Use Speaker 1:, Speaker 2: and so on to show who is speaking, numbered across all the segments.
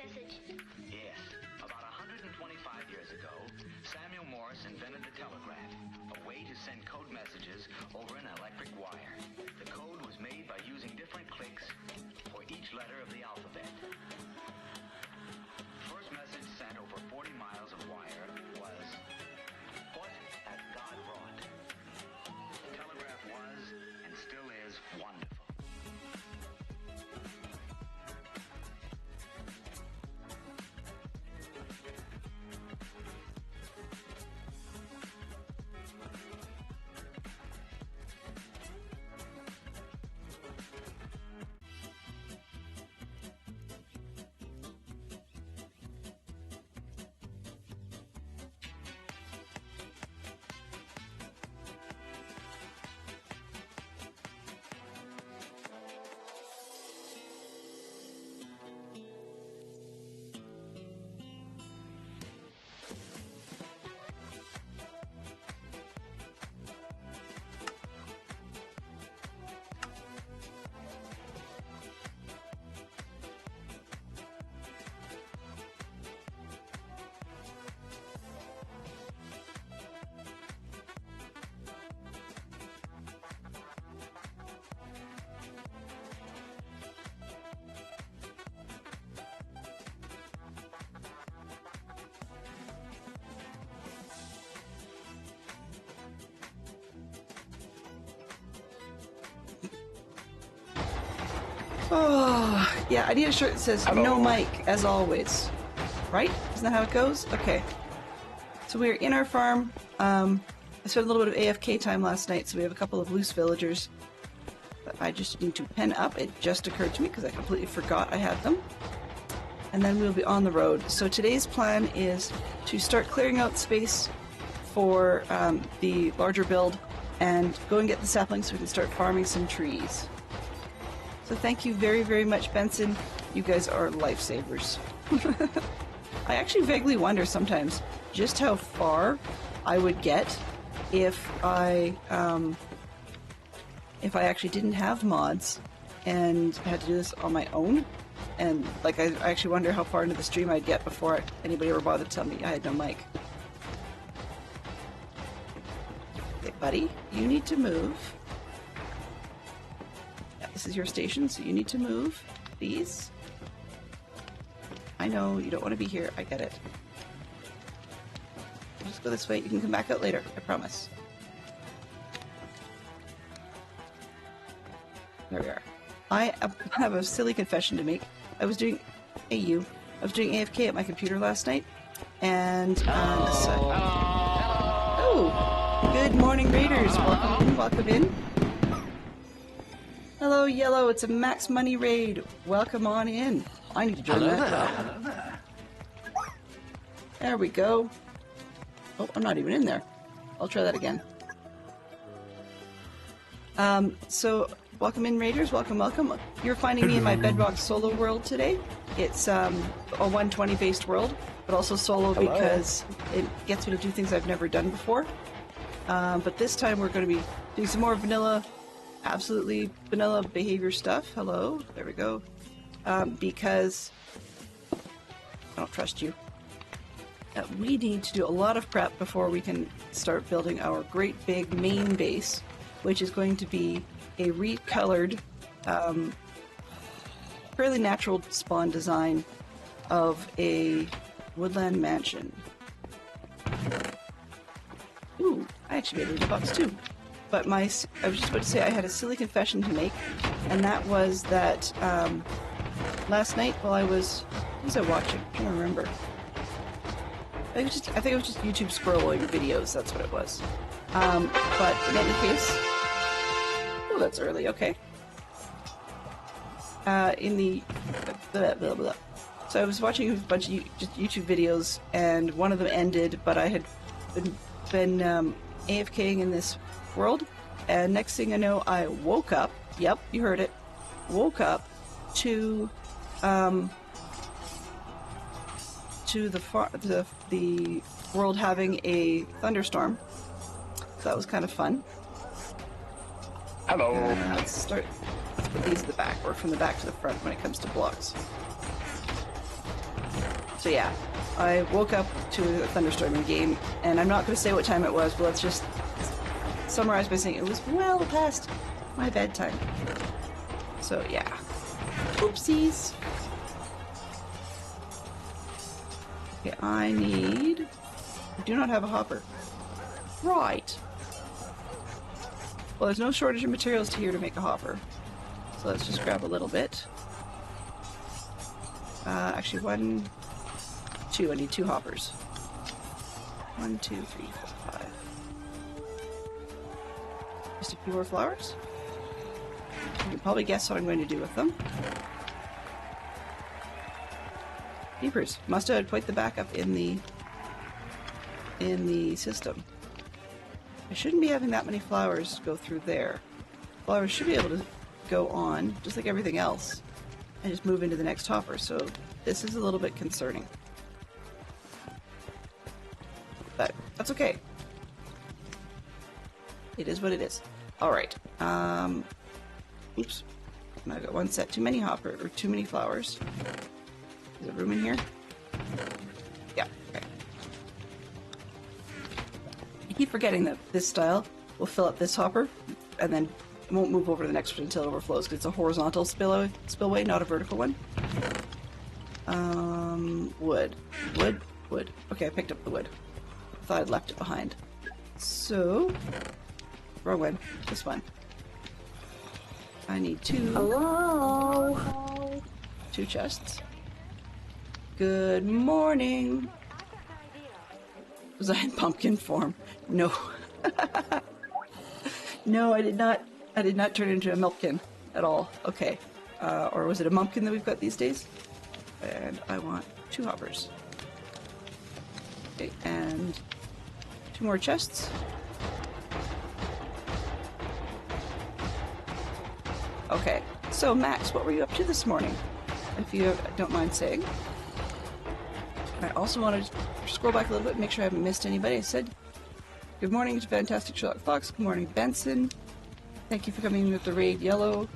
Speaker 1: message.
Speaker 2: Yes. About 125 years ago, Samuel Morse invented the telegraph, a way to send code messages over an electric wire. The code was made by using different clicks for each letter of the alphabet. First message sent over 40 miles of wire was, "What has God wrought?" The telegraph was, and still is, wonderful.
Speaker 3: Oh, yeah, I need a shirt that says no mic, as always. Right? Isn't that how it goes? Okay. So we're in our farm. I spent a little bit of AFK time last night, so we have a couple of loose villagers that I just need to pen up. It just occurred to me because I completely forgot I had them. And then we'll be on the road. So today's plan is to start clearing out space for the larger build and go and get the saplings so we can start farming some trees. So thank you very, very much, Benson. You guys are lifesavers. I actually vaguely wonder sometimes just how far I would get if I actually didn't have mods and had to do this on my own. And like, I actually wonder how far into the stream I'd get before anybody ever bothered to tell me I had no mic. Okay, buddy, you need to move. This is your station, so you need to move, please. I know, you don't want to be here. I get it. Just go this way. You can come back out later. I promise. There we are. I have a silly confession to make. I was doing... Hey, you. I was doing AFK at my computer last night, and... Oh! Good morning, Raiders. Welcome in. Welcome in. Hello, Yellow. It's a Max Money raid. Welcome on in. I need to join that club.
Speaker 4: Hello there.
Speaker 3: There we go. Oh, I'm not even in there. I'll try that again. So, welcome in, Raiders. Welcome, welcome. You're finding me in my Bedrock solo world today. It's a 120-based world, but also solo because it gets me to do things I've never done before. But this time we're going to be doing some more vanilla... Absolutely vanilla behavior stuff. Hello. There we go. Because I don't trust you. We need to do a lot of prep before we can start building our great big main base, which is going to be a recolored, fairly natural spawn design of a woodland mansion. Ooh, I actually made a box too. But I was just about to say I had a silly confession to make, and that was that last night while what was I watching? I can't remember. I think it was just YouTube scrolling videos, that's what it was. But in any case... Oh, that's early, okay. In the... Blah, blah, blah. So I was watching a bunch of just YouTube videos, and one of them ended, but I had been AFKing in this world, and next thing I know, I woke up. Yep, you heard it. Woke up to the world having a thunderstorm. So that was kind of fun.
Speaker 4: Hello.
Speaker 3: Let's put these in the back, or from the back to the front when it comes to blocks. So yeah, I woke up to a thunderstorm in game, and I'm not going to say what time it was, but let's just summarize by saying it was well past my bedtime. So yeah. Oopsies. Okay, I do not have a hopper. Right. Well, there's no shortage of materials here to make a hopper. So let's just grab a little bit. Actually, 1, 2. I need 2 hoppers. 1, 2, 3, 4, 5. Just a few more flowers. You can probably guess what I'm going to do with them. Peepers. Must have had quite the backup in the system. I shouldn't be having that many flowers go through there. Flowers should be able to go on, just like everything else, and just move into the next hopper, so this is a little bit concerning. But that's okay. It is what it is. Alright. Oops. I got one set too many too many flowers. Is there room in here? Yeah, okay. I keep forgetting that this style will fill up this hopper, and then won't move over to the next one until it overflows, because it's a horizontal spillway, not a vertical one. Wood. Wood. Okay, I picked up the wood. I thought I'd left it behind. So, wrong one. This one. I need 2.
Speaker 1: Hello?
Speaker 3: 2 chests. Good morning. Was I in pumpkin form? No. No, I did not. I did not turn into a milkkin at all. Okay. Or was it a mumpkin that we've got these days? And I want 2 hoppers. Okay, and 2 more chests. Okay, so Max, what were you up to this morning? If you don't mind saying. I also want to scroll back a little bit and make sure I haven't missed anybody. I said, good morning to Fantastic Sherlock Fox. Good morning, Benson. Thank you for coming in with the raid yellow.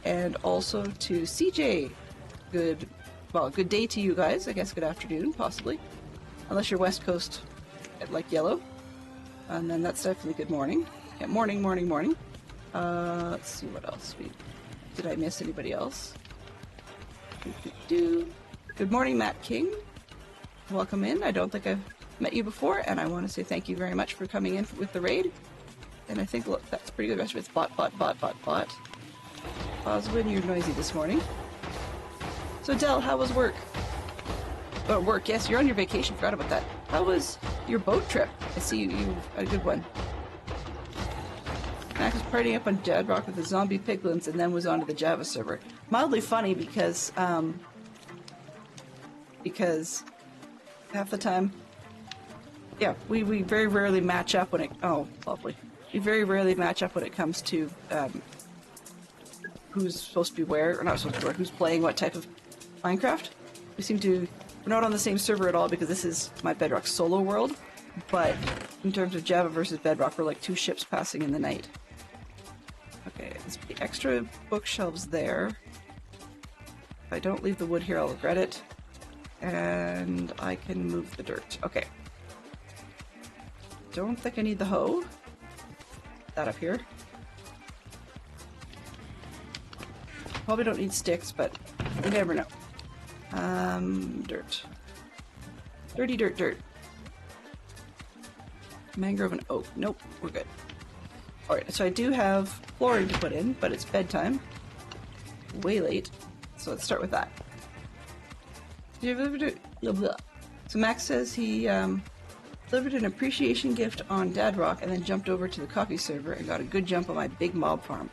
Speaker 3: And also to CJ. Good day to you guys. I guess good afternoon, possibly. Unless you're West Coast like yellow. And then that's definitely good morning. Yeah, morning. Let's see what else. Did I miss anybody else? Good morning, Matt King. Welcome in. I don't think I've met you before, and I want to say thank you very much for coming in with the raid. And I think, look, that's pretty good. The rest of it's bot. Oswin, you're noisy this morning. So, Del, how was work? Oh, work, yes, you're on your vacation. Forgot about that. How was your boat trip? I see you had a good one. Max was partying up on Bedrock with the zombie piglins and then was onto the Java server. Mildly funny because half the time, yeah, we very rarely match up when it, oh, lovely. We very rarely match up when it comes to who's supposed to be where, or not supposed to be where, who's playing what type of Minecraft. We're not on the same server at all because this is my Bedrock solo world, but in terms of Java versus Bedrock, we're like 2 ships passing in the night. Okay, let's put the extra bookshelves there. If I don't leave the wood here, I'll regret it. And I can move the dirt. Okay. Don't think I need the hoe. That up here. Probably don't need sticks, but you never know. Dirt. Dirty dirt. Mangrove and oak. Nope, we're good. Alright, so I do have flooring to put in, but it's bedtime. Way late. So let's start with that. So Max says he delivered an appreciation gift on Bedrock and then jumped over to the coffee server and got a good jump on my big mob farm.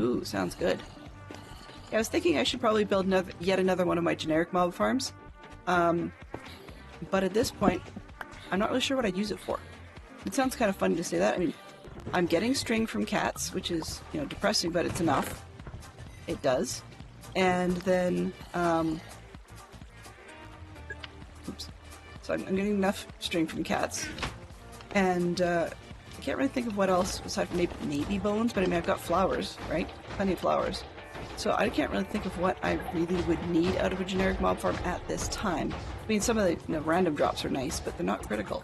Speaker 3: Ooh, sounds good. Yeah, I was thinking I should probably build yet another one of my generic mob farms. But at this point, I'm not really sure what I'd use it for. It sounds kind of funny to say that. I mean, I'm getting string from cats, which is, depressing, but it's enough. It does. And then, oops. So I'm getting enough string from cats. And, I can't really think of what else aside from maybe bones, but I mean, I've got flowers, right? Plenty of flowers. So I can't really think of what I really would need out of a generic mob farm at this time. I mean, some of the random drops are nice, but they're not critical.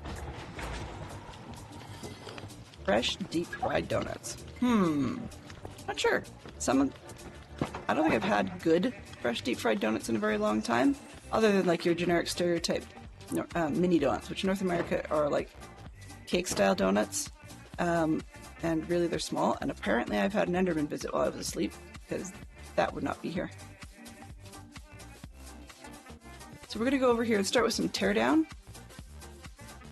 Speaker 3: Fresh deep fried donuts. Not sure. I don't think I've had good fresh deep fried donuts in a very long time, other than like your generic stereotype mini donuts, which in North America are like cake style donuts, and really they're small. And apparently I've had an Enderman visit while I was asleep, because that would not be here. So we're gonna go over here and start with some teardown,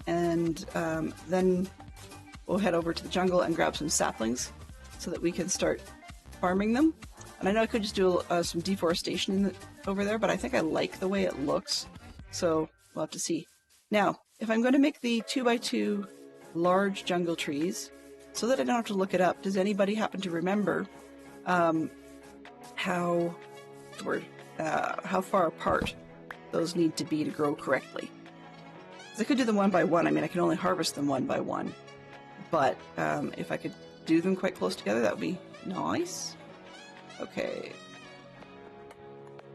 Speaker 3: and then we'll head over to the jungle and grab some saplings so that we can start farming them. And I know I could just do some deforestation over there, but I think I like the way it looks, so we'll have to see. Now, if I'm going to make the 2x2 large jungle trees, so that I don't have to look it up, does anybody happen to remember how far apart those need to be to grow correctly? Because I could do them one by one. I mean, I can only harvest them one by one. But if I could do them quite close together, that would be nice. Okay.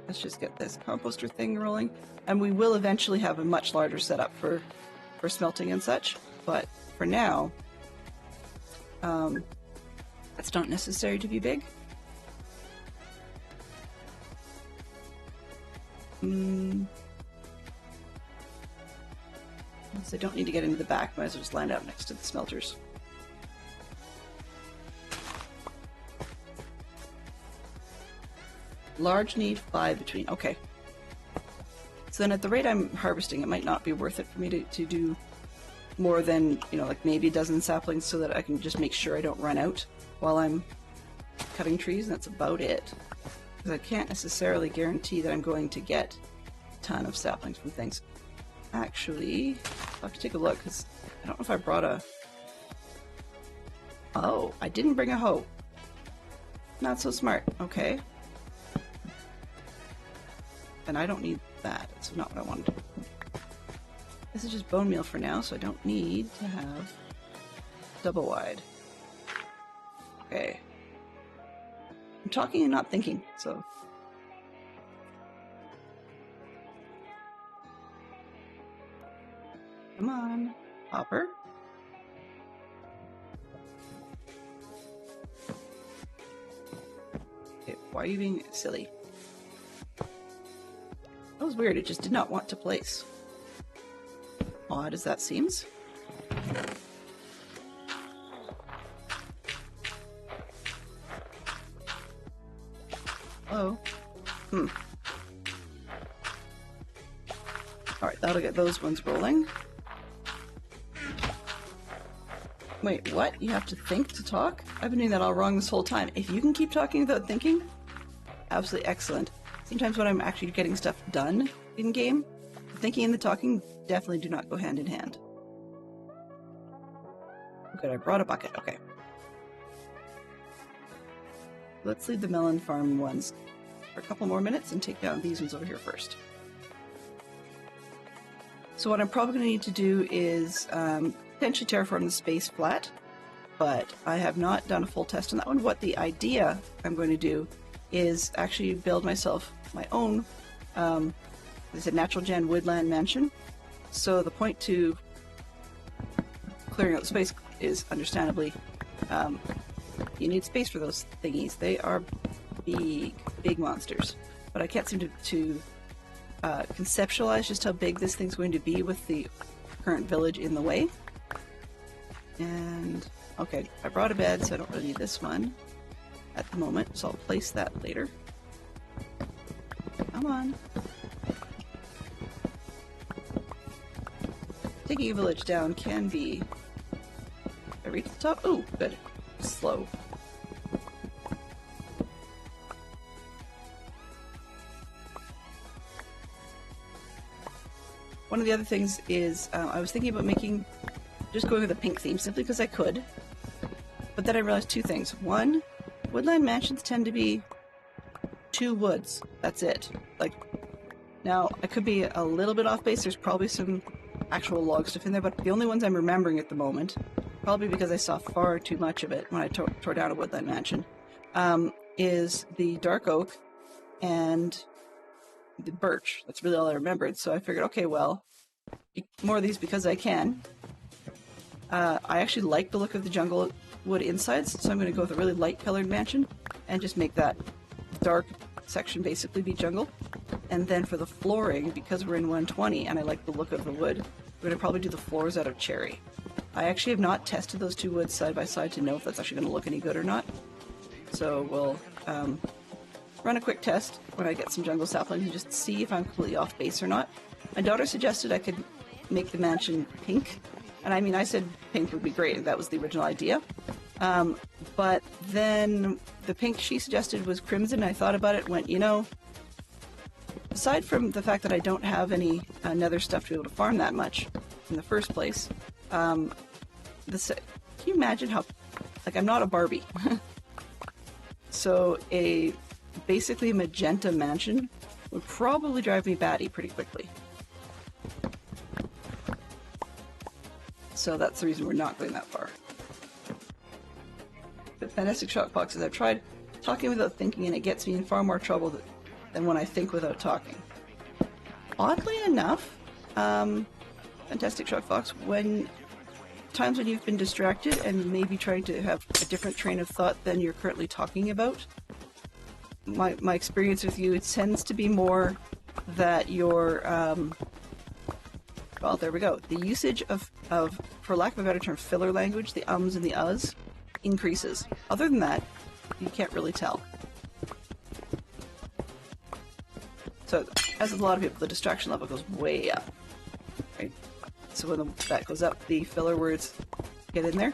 Speaker 3: Let's just get this composter thing rolling. And we will eventually have a much larger setup for smelting and such. But for now, it's not necessary to be big. So I don't need to get into the back, might as well just line up next to the smelters. Large need 5 between. Okay. So then at the rate I'm harvesting, it might not be worth it for me to do more than, like maybe a dozen saplings, so that I can just make sure I don't run out while I'm cutting trees, and that's about it. Because I can't necessarily guarantee that I'm going to get a ton of saplings from things. Actually, I'll have to take a look, because I don't know if I brought a... Oh, I didn't bring a hoe. Not so smart. Okay. And I don't need that. That's not what I wanted. This is just bone meal for now, so I don't need to have double wide. Okay. I'm talking and not thinking, so... Come on, Hopper. Okay, why are you being silly? That was weird, it just did not want to place. Odd as that seems. Hello? Alright, that'll get those ones rolling. Wait, what? You have to think to talk? I've been doing that all wrong this whole time. If you can keep talking without thinking, absolutely excellent. Sometimes when I'm actually getting stuff done in-game, the thinking and the talking definitely do not go hand in hand. Good, I brought a bucket. Okay. Let's leave the melon farm ones for a couple more minutes and take down these ones over here first. So what I'm probably going to need to do is potentially terraform the space flat, but I have not done a full test on that one. What the idea I'm going to do is actually build myself my own, it's a natural gen woodland mansion. So the point to clearing out the space is understandably you need space for those thingies. They are big monsters, but I can't seem to conceptualize just how big this thing's going to be with the current village in the way. And okay, I brought a bed, so I don't really need this one at the moment, so I'll place that later. Come on. Taking a village down can be... I reach the top? Oh, good. Slow. One of the other things is I was thinking about just going with a pink theme simply because I could, but then I realized two things. One, woodland mansions tend to be 2 woods. That's it. Like, now I could be a little bit off base. There's probably some actual log stuff in there, but the only ones I'm remembering at the moment, probably because I saw far too much of it when I tore down a woodland mansion, is the dark oak and the birch. That's really all I remembered. So I figured, okay, well, more of these because I can. I actually like the look of the jungle wood insides, so I'm going to go with a really light colored mansion and just make that dark section basically be jungle. And then for the flooring, because we're in 120 and I like the look of the wood, we're going to probably do the floors out of cherry. I actually have not tested those two woods side by side to know if that's actually going to look any good or not. So we'll run a quick test when I get some jungle saplings and just see if I'm completely off base or not. My daughter suggested I could make the mansion pink. And I mean, I said pink would be great. That was the original idea. But then the pink she suggested was crimson. I thought about it and went, you know, aside from the fact that I don't have any nether stuff to be able to farm that much in the first place, can you imagine how, like, I'm not a Barbie. So a basically magenta mansion would probably drive me batty pretty quickly. So that's the reason we're not going that far. But Fantastic Shock Boxes, I've tried talking without thinking and it gets me in far more trouble than when I think without talking. Oddly enough, Fantastic Shock Box, times when you've been distracted and maybe trying to have a different train of thought than you're currently talking about, my experience with you, it tends to be more that you're, well, there we go. The usage of, for lack of a better term, filler language, the ums and the uhs, increases. Other than that, you can't really tell. So, as with a lot of people, the distraction level goes way up. Right? So when that goes up, the filler words get in there.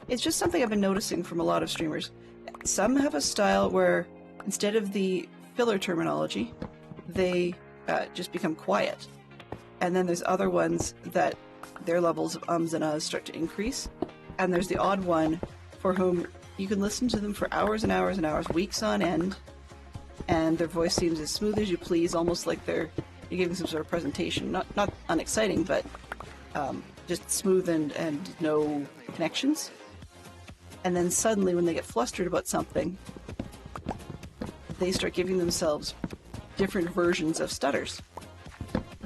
Speaker 3: It's just something I've been noticing from a lot of streamers. Some have a style where, instead of the filler terminology, they just become quiet. And then there's other ones that their levels of ums and uhs start to increase. And there's the odd one for whom you can listen to them for hours and hours and hours, weeks on end, and their voice seems as smooth as you please, almost like you're giving some sort of presentation. Not unexciting, but just smooth and no connections. And then suddenly when they get flustered about something, they start giving themselves different versions of stutters.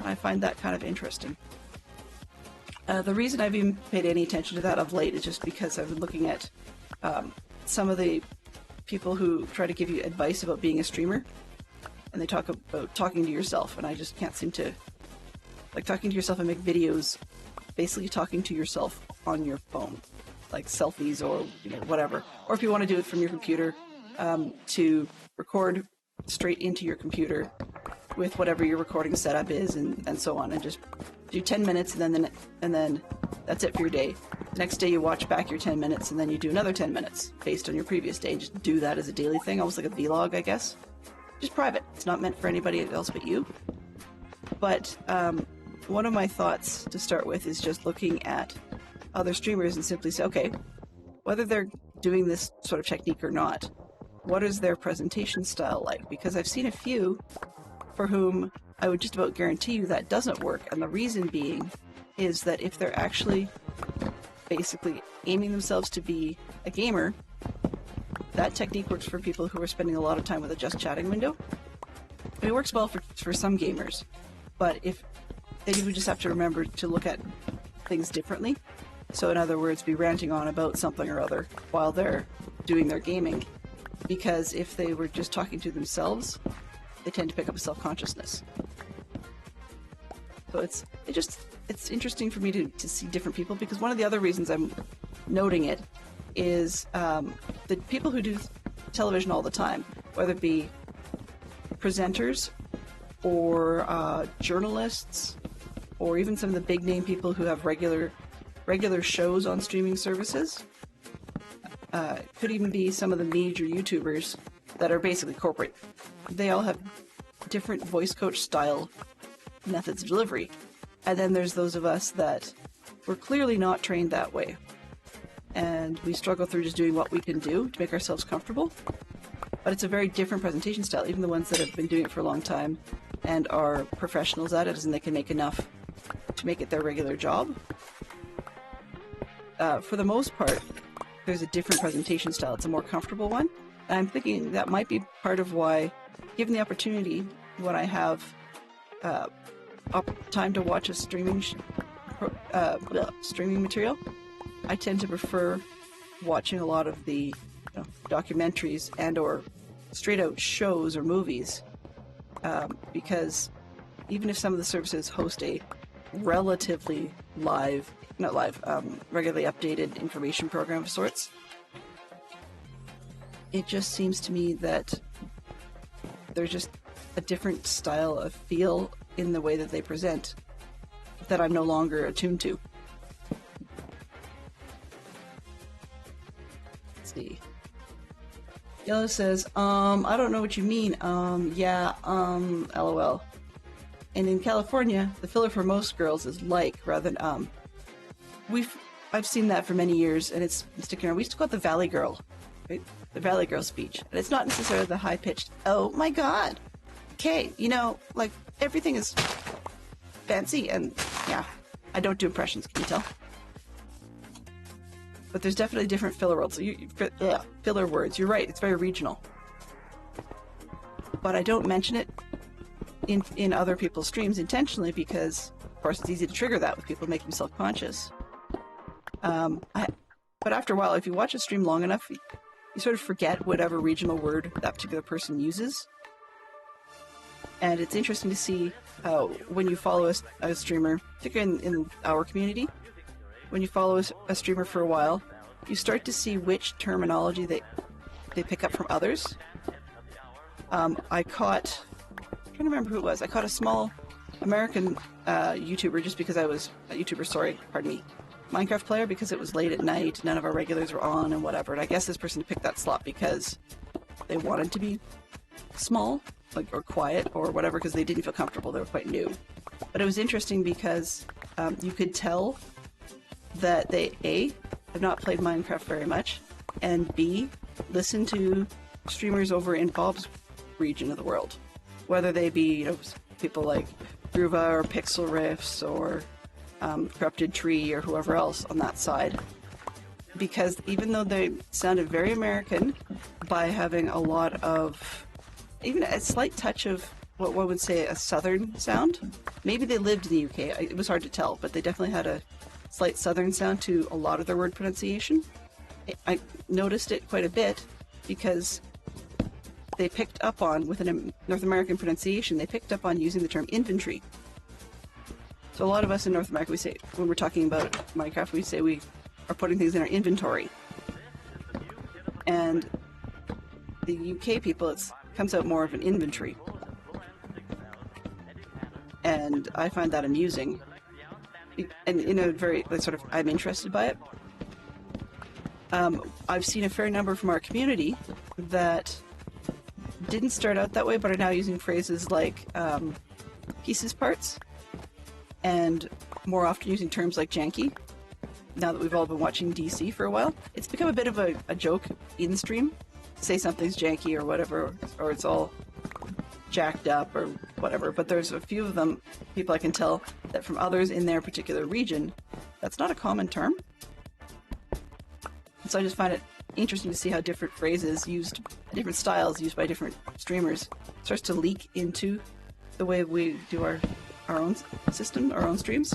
Speaker 3: I find that kind of interesting. The reason I've even paid any attention to that of late is just because I've been looking at some of the people who try to give you advice about being a streamer, and they talk about talking to yourself, and I just can't seem to, like, talking to yourself and make videos, basically talking to yourself on your phone, like selfies or, you know, whatever. Or if you want to do it from your computer, to record straight into your computer with whatever your recording setup is, and so on, and just do 10 minutes and then that's it for your day. The next day you watch back your 10 minutes and then you do another 10 minutes based on your previous day. Just do that as a daily thing, almost like a vlog, I guess. Just private. It's not meant for anybody else but you. But one of my thoughts to start with is just looking at other streamers and simply say, okay, whether they're doing this sort of technique or not, what is their presentation style like? Because I've seen a few for whom I would just about guarantee you that doesn't work, and the reason being is that if they're actually basically aiming themselves to be a gamer, that technique works for people who are spending a lot of time with a just chatting window. It works well for some gamers, but if then you would just have to remember to look at things differently. So in other words, be ranting on about something or other while they're doing their gaming, because if they were just talking to themselves, they tend to pick up a self-consciousness. So it's interesting for me to see different people, because one of the other reasons I'm noting it is the people who do television all the time, whether it be presenters or journalists, or even some of the big name people who have regular shows on streaming services. Could even be some of the major YouTubers that are basically corporate. They all have different voice coach style methods of delivery. And then there's those of us that were clearly not trained that way. And we struggle through just doing what we can do to make ourselves comfortable. But it's a very different presentation style. Even the ones that have been doing it for a long time and are professionals at it, as in they can make enough to make it their regular job. For the most part, there's a different presentation style. It's a more comfortable one. And I'm thinking that might be part of why, given the opportunity, when I have time to watch a streaming material, I tend to prefer watching a lot of the documentaries and or straight out shows or movies, because even if some of the services host a relatively regularly updated information program of sorts, it just seems to me that there's just a different style of feel in the way that they present that I'm no longer attuned to. Let's see. Yellow says, I don't know what you mean. LOL. And in California, the filler for most girls is like rather than I've seen that for many years, and it's sticking around. We used to call it the Valley Girl, right? The Valley Girl speech. And it's not necessarily the high-pitched, oh my god. Okay, like, everything is fancy, and yeah, I don't do impressions, can you tell? But there's definitely different filler words. Filler words. You're right, it's very regional. But I don't mention it in other people's streams intentionally because, of course, it's easy to trigger that with people making self-conscious. But after a while, if you watch a stream long enough, you sort of forget whatever regional word that particular person uses. And it's interesting to see how when you follow a streamer, particularly in our community, when you follow a streamer for a while, you start to see which terminology they pick up from others. I'm trying to remember who it was. I caught a small American YouTuber just because I was a YouTuber, pardon me, Minecraft player, because it was late at night, none of our regulars were on and whatever. And I guess this person picked that slot because they wanted to be small, or quiet or whatever, because they didn't feel comfortable. They were quite new. But it was interesting because you could tell that they A, have not played Minecraft very much, and B, listen to streamers over in Bob's region of the world, whether they be people like Groova or Pixel Riffs or Corrupted Tree or whoever else on that side, because even though they sounded very American by having a lot of, even a slight touch of what one would say a southern sound, maybe they lived in the UK, it was hard to tell, but they definitely had a slight southern sound to a lot of their word pronunciation. I noticed it quite a bit because they picked up on, with a North American pronunciation, they picked up on using the term infantry. So a lot of us in North America, we say, when we're talking about Minecraft, we say we are putting things in our inventory. And the UK people, it comes out more of an inventory. And I find that amusing. And in a very, I'm interested by it. I've seen a fair number from our community that didn't start out that way, but are now using phrases like pieces parts, and more often using terms like janky. Now that we've all been watching DC for a while, it's become a bit of a joke in stream. Say something's janky or whatever, or it's all jacked up or whatever, but there's a few of them, people I can tell, that from others in their particular region, that's not a common term. And so I just find it interesting to see how different phrases used, different styles used by different streamers starts to leak into the way we do our own system, our own streams.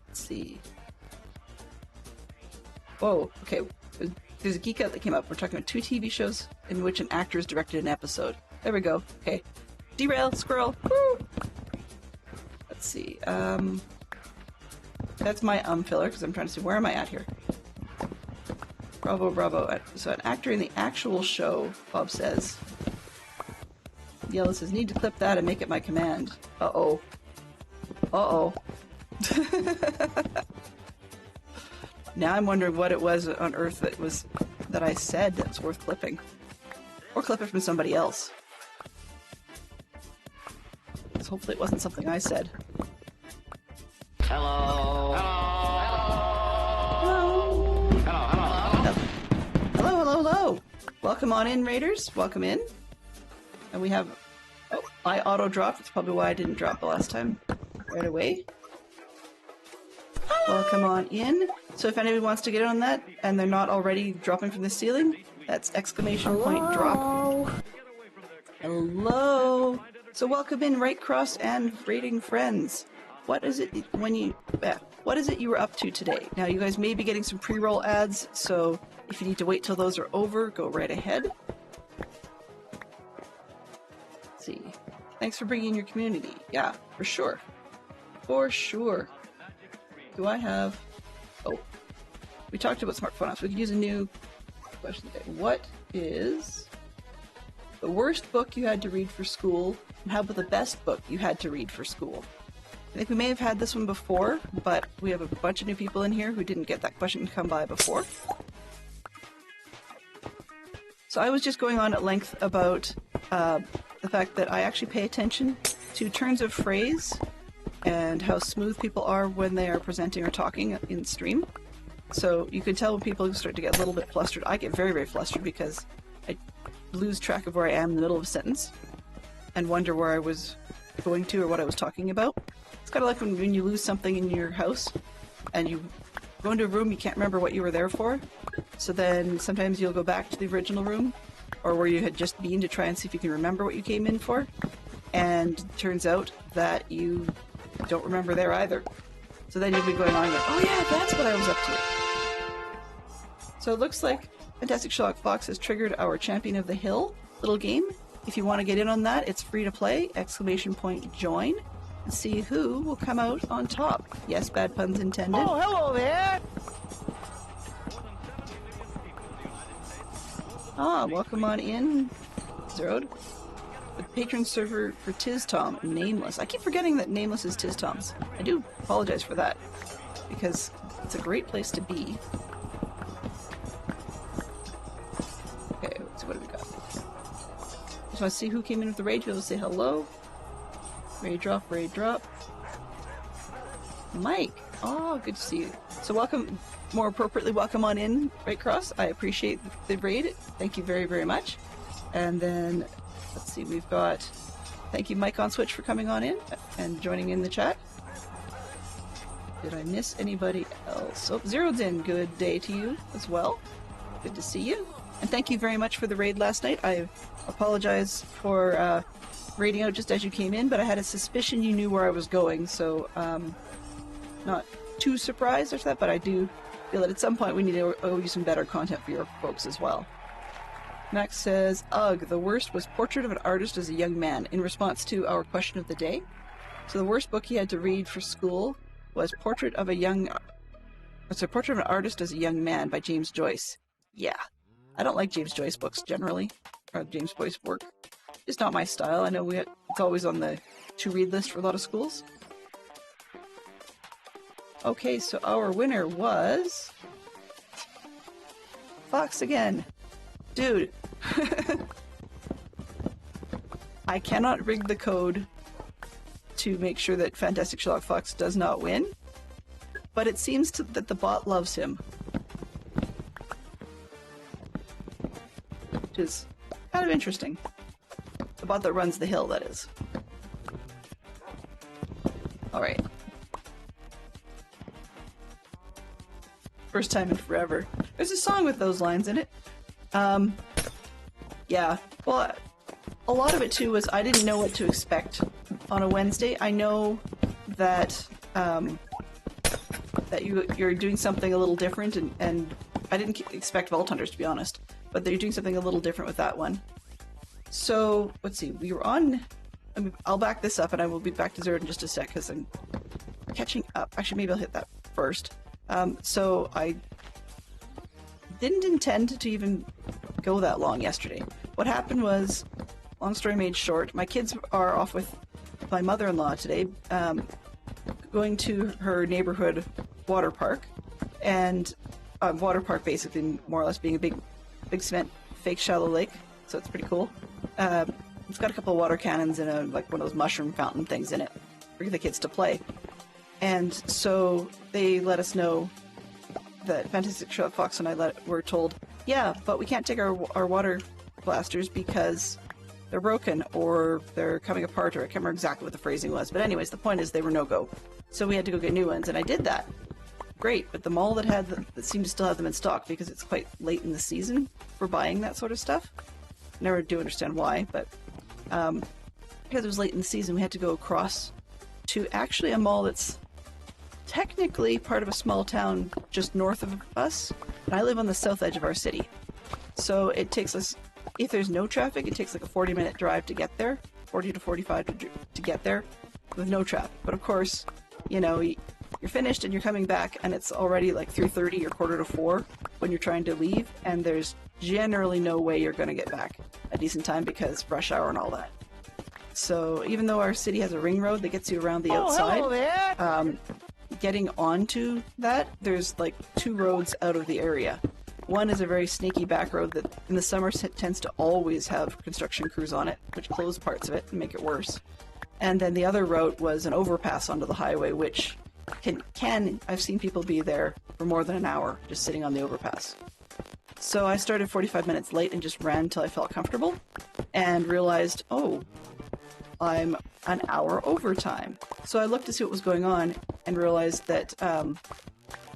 Speaker 3: Let's see. Whoa, okay. There's a geek out that came up. We're talking about 2 TV shows in which an actor has directed an episode. There we go. Okay. Derail, squirrel. Woo! Let's see. That's my filler, because I'm trying to see where am I at here. Bravo, bravo. So an actor in the actual show, Bob says. Yellow says, need to clip that and make it my command. Uh-oh. Uh-oh. Now I'm wondering what it was on Earth that I said that's worth clipping. Or clip it from somebody else. Because hopefully it wasn't something I said.
Speaker 2: Hello.
Speaker 3: Hello. Hello. Welcome on in, Raiders. Welcome in. And we have... Oh, I auto-dropped. That's probably why I didn't drop the last time. Right away. Welcome on in. So if anybody wants to get in on that and they're not already dropping from the ceiling, that's exclamation point drop.
Speaker 1: Hello.
Speaker 3: Hello. So welcome in, Right Cross and Rating Friends. What is it what is it you were up to today? Now you guys may be getting some pre-roll ads, so if you need to wait till those are over, go right ahead. Let's see. Thanks for bringing in your community. Yeah, for sure. For sure. Do I have... Oh. We talked about smartphone apps. We could use a new question today. What is the worst book you had to read for school, and how about the best book you had to read for school? I think we may have had this one before, but we have a bunch of new people in here who didn't get that question come by before. So I was just going on at length about the fact that I actually pay attention to turns of phrase and how smooth people are when they are presenting or talking in stream. So you can tell when people start to get a little bit flustered. I get very, very flustered because I lose track of where I am in the middle of a sentence and wonder where I was going to or what I was talking about. It's kind of like when you lose something in your house and you go into a room, you can't remember what you were there for. So then sometimes you'll go back to the original room or where you had just been to try and see if you can remember what you came in for. And it turns out that you don't remember there either. So then you'll be going on like, oh yeah, that's what I was up to. So it looks like Fantastic Sherlock Fox has triggered our Champion of the Hill little game. If you want to get in on that, it's free to play, exclamation point join, and see who will come out on top. Yes, bad puns intended.
Speaker 4: Oh, hello there!
Speaker 3: Ah, welcome on in, Zeroed. The patron server for Tiz Tom, Nameless. I keep forgetting that Nameless is Tiz Tom's. I do apologize for that, because it's a great place to be. Okay, let's see what do we got. Just want to see who came in with the raid. Be able to say hello. Raid drop, raid drop. Mike. Oh, good to see you. So welcome, more appropriately, welcome on in, Right Cross. I appreciate the raid. Thank you very, very much. And then, let's see, we've got... Thank you, Mike on Switch, for coming on in and joining in the chat. Did I miss anybody else? Oh, Zeroed's in. Good day to you as well. Good to see you. And thank you very much for the raid last night. I apologize for raiding out just as you came in, but I had a suspicion you knew where I was going, so not too surprised after that, but I do feel that at some point we need to owe you some better content for your folks as well. Max says, ugh, the worst was Portrait of an Artist as a Young Man, in response to our question of the day. So the worst book he had to read for school was Portrait of an Artist as a Young Man by James Joyce. Yeah. I don't like James Joyce books generally, or James Joyce work. It's not my style. I know it's always on the to-read list for a lot of schools. Okay, so our winner was... Fox again. Dude. I cannot rig the code to make sure that Fantastic Sherlock Fox does not win, but it seems that the bot loves him. Which is kind of interesting. The bot that runs the hill, that is. Alright. First time in forever. There's a song with those lines in it. Yeah. Well, a lot of it too was I didn't know what to expect on a Wednesday. I know that that you're doing something a little different, and I didn't expect Vault Hunters, to be honest, but you're doing something a little different with that one. So let's see. We were on. I'll back this up, and I will be back to Zero in just a sec because I'm catching up. Actually, maybe I'll hit that first. So I didn't intend to even go that long yesterday. What happened was, long story made short, my kids are off with my mother-in-law today, going to her neighborhood water park, and water park basically more or less being a big cement fake shallow lake, so it's pretty cool. It's got a couple of water cannons and like one of those mushroom fountain things in it for the kids to play. And so they let us know that Fantastic Sherlock Fox and I were told, yeah, but we can't take our water blasters because they're broken or they're coming apart, or I can't remember exactly what the phrasing was. But anyways, the point is they were no-go. So we had to go get new ones, and I did that. great, but the mall that seemed to still have them in stock because it's quite late in the season for buying that sort of stuff. Never do understand why, but because it was late in the season, we had to go across to actually a mall that's technically part of a small town just north of us. And I live on the south edge of our city. So it takes us, if there's no traffic, it takes like a 40-minute drive to get there, 40 to 45 to get there with no traffic. But of course, you know, you're finished and you're coming back and it's already like 3:30 or quarter to 4 when you're trying to leave, and there's generally no way you're going to get back a decent time because rush hour and all that. So even though our city has a ring road that gets you around the outside,
Speaker 1: hello there.
Speaker 3: getting onto that, there's like 2 roads out of the area. One is a very snaky back road that in the summer tends to always have construction crews on it, which close parts of it and make it worse. And then the other route was an overpass onto the highway, which can I've seen people be there for more than an hour just sitting on the overpass. So I started 45 minutes late and just ran until I felt comfortable and realized, oh, I'm an hour overtime. So I looked to see what was going on and realized that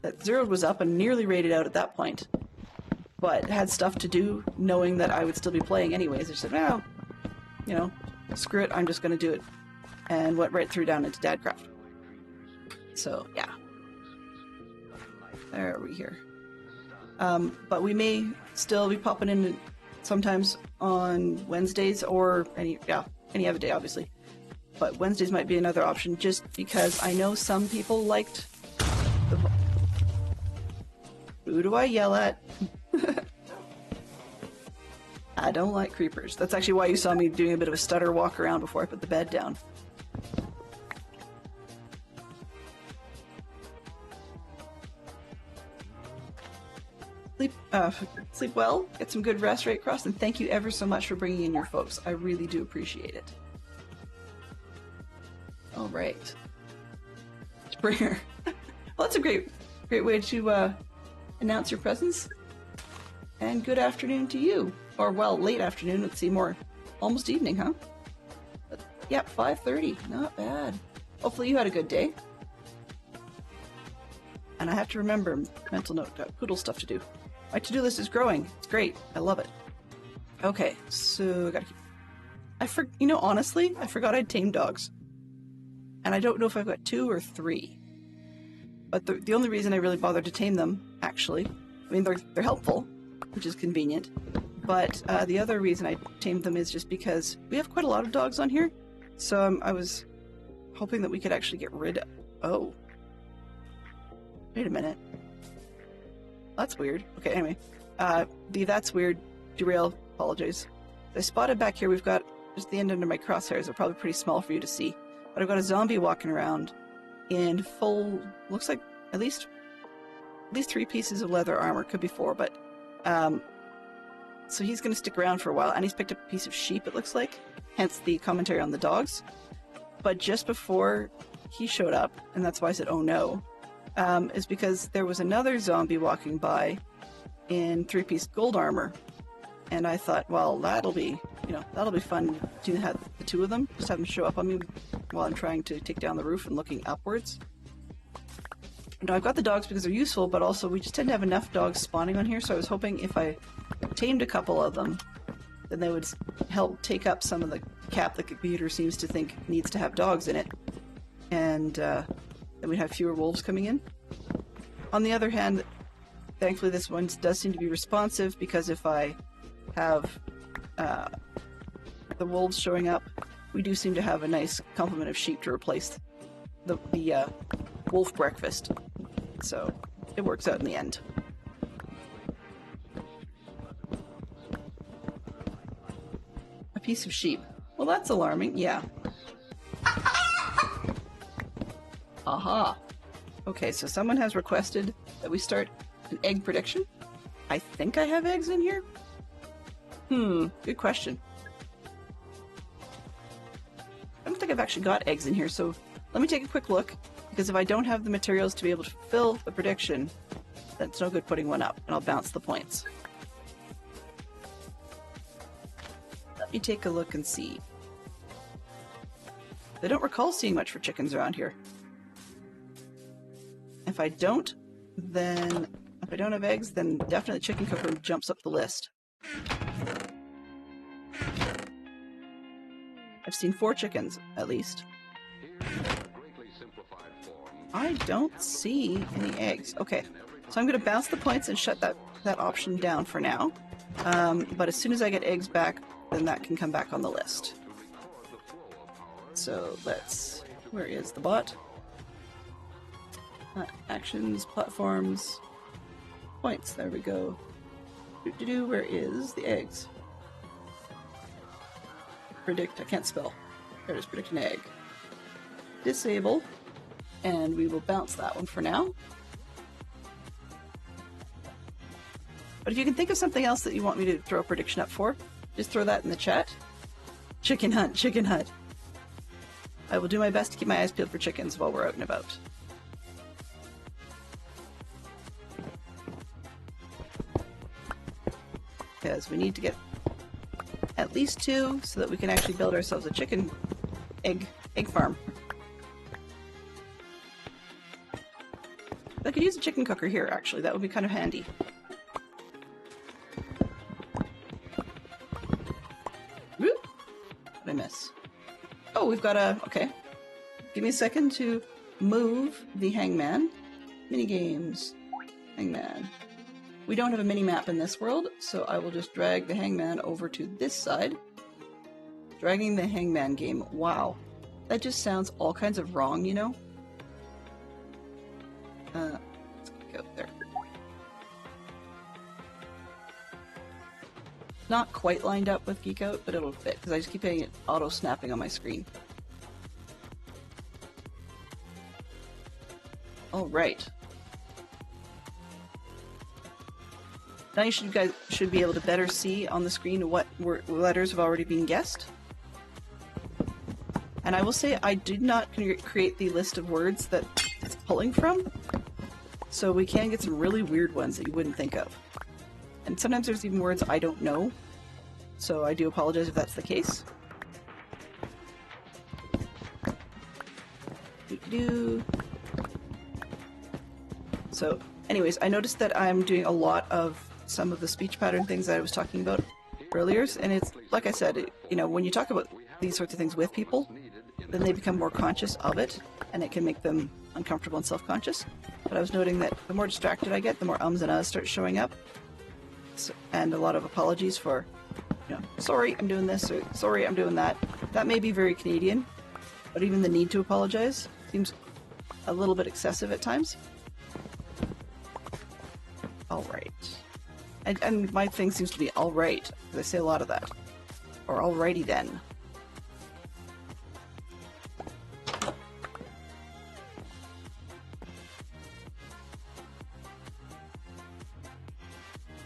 Speaker 3: that Zero was up and nearly rated out at that point, but had stuff to do, knowing that I would still be playing anyways. I said, well, you know, screw it, I'm just going to do it, and went right through down into Dadcraft. So yeah, there are we here. But we may still be popping in sometimes on Wednesdays or any other day, obviously. But Wednesdays might be another option, just because I know some people liked the... Who do I yell at? I don't like creepers. That's actually why you saw me doing a bit of a stutter walk around before I put the bed down. Sleep well, get some good rest right across, and thank you ever so much for bringing in your folks. I really do appreciate it. All right. Springer. Well, that's a great way to announce your presence. And good afternoon to you. Or, well, late afternoon. Let's see, more almost evening, huh? But, yeah, 5:30. Not bad. Hopefully you had a good day. And I have to remember, mental note, got poodle stuff to do. My to-do list is growing. It's great. I love it. Okay, so I gotta keep... You know, honestly, I forgot I'd tamed dogs. And I don't know if I've got 2 or 3. But the only reason I really bothered to tame them, actually, I mean, they're helpful, which is convenient. But the other reason I tamed them is just because we have quite a lot of dogs on here. So I was hoping that we could actually get rid of... Oh. Wait a minute. That's weird. Okay, anyway. That's weird. Derail. Apologize. I spotted back here, we've got just the end under my crosshairs. They're probably pretty small for you to see. But I've got a zombie walking around in full... Looks like at least 3 pieces of leather armor. Could be 4, but... So he's going to stick around for a while. And he's picked up a piece of sheep, it looks like. Hence the commentary on the dogs. But just before he showed up, and that's why I said, oh no... is because there was another zombie walking by in 3-piece gold armor. And I thought, well, that'll be fun to have the 2 of them, just have them show up on me while I'm trying to take down the roof and looking upwards. Now, I've got the dogs because they're useful, but also we just tend to have enough dogs spawning on here, so I was hoping if I tamed a couple of them, then they would help take up some of the cap the computer seems to think needs to have dogs in it. And, then we'd have fewer wolves coming in. On the other hand, thankfully this one does seem to be responsive, because if I have the wolves showing up, we do seem to have a nice complement of sheep to replace the wolf breakfast. So it works out in the end. A piece of sheep. Well, that's alarming. Yeah. Aha. Okay, so someone has requested that we start an egg prediction. I think I have eggs in here? Good question. I don't think I've actually got eggs in here, so let me take a quick look, because if I don't have the materials to be able to fulfill the prediction, then it's no good putting one up, and I'll bounce the points. Let me take a look and see. I don't recall seeing much for chickens around here. If I don't, then if I don't have eggs, then definitely chicken cooker jumps up the list. I've seen 4 chickens, at least. I don't see any eggs. Okay, so I'm going to bounce the points and shut that option down for now. But as soon as I get eggs back, then that can come back on the list. So let's... Where is the bot? Actions, platforms, points. There we go. Where is the eggs? Predict. I can't spell. There it is. Predict an egg. Disable. And we will bounce that one for now. But if you can think of something else that you want me to throw a prediction up for, just throw that in the chat. Chicken hunt, chicken hunt. I will do my best to keep my eyes peeled for chickens while we're out and about. Because we need to get at least 2 so that we can actually build ourselves a chicken egg farm. I could use a chicken cooker here, actually. That would be kind of handy. Whoop! What did I miss? Oh, we've got a... Okay. Give me a second to move the hangman. Minigames. Hangman. We don't have a mini-map in this world, so I will just drag the hangman over to this side. Dragging the hangman game. Wow. That just sounds all kinds of wrong, you know? Let's go there. Not quite lined up with Geek Out, but it'll fit, because I just keep getting it auto-snapping on my screen. Alright. Now you guys should be able to better see on the screen what letters have already been guessed. And I will say I did not create the list of words that it's pulling from, so we can get some really weird ones that you wouldn't think of. And sometimes there's even words I don't know, so I do apologize if that's the case. So anyways, I noticed that I'm doing a lot of some of the speech pattern things that I was talking about earlier, and it's, like I said, you know, when you talk about these sorts of things with people, then they become more conscious of it, and it can make them uncomfortable and self-conscious. But I was noting that the more distracted I get, the more ums and ahs start showing up, so, and a lot of apologies for, you know, sorry, I'm doing this, or sorry, I'm doing that. That may be very Canadian, but even the need to apologize seems a little bit excessive at times. Alright. And my thing seems to be alright, because I say a lot of that. Or alrighty then.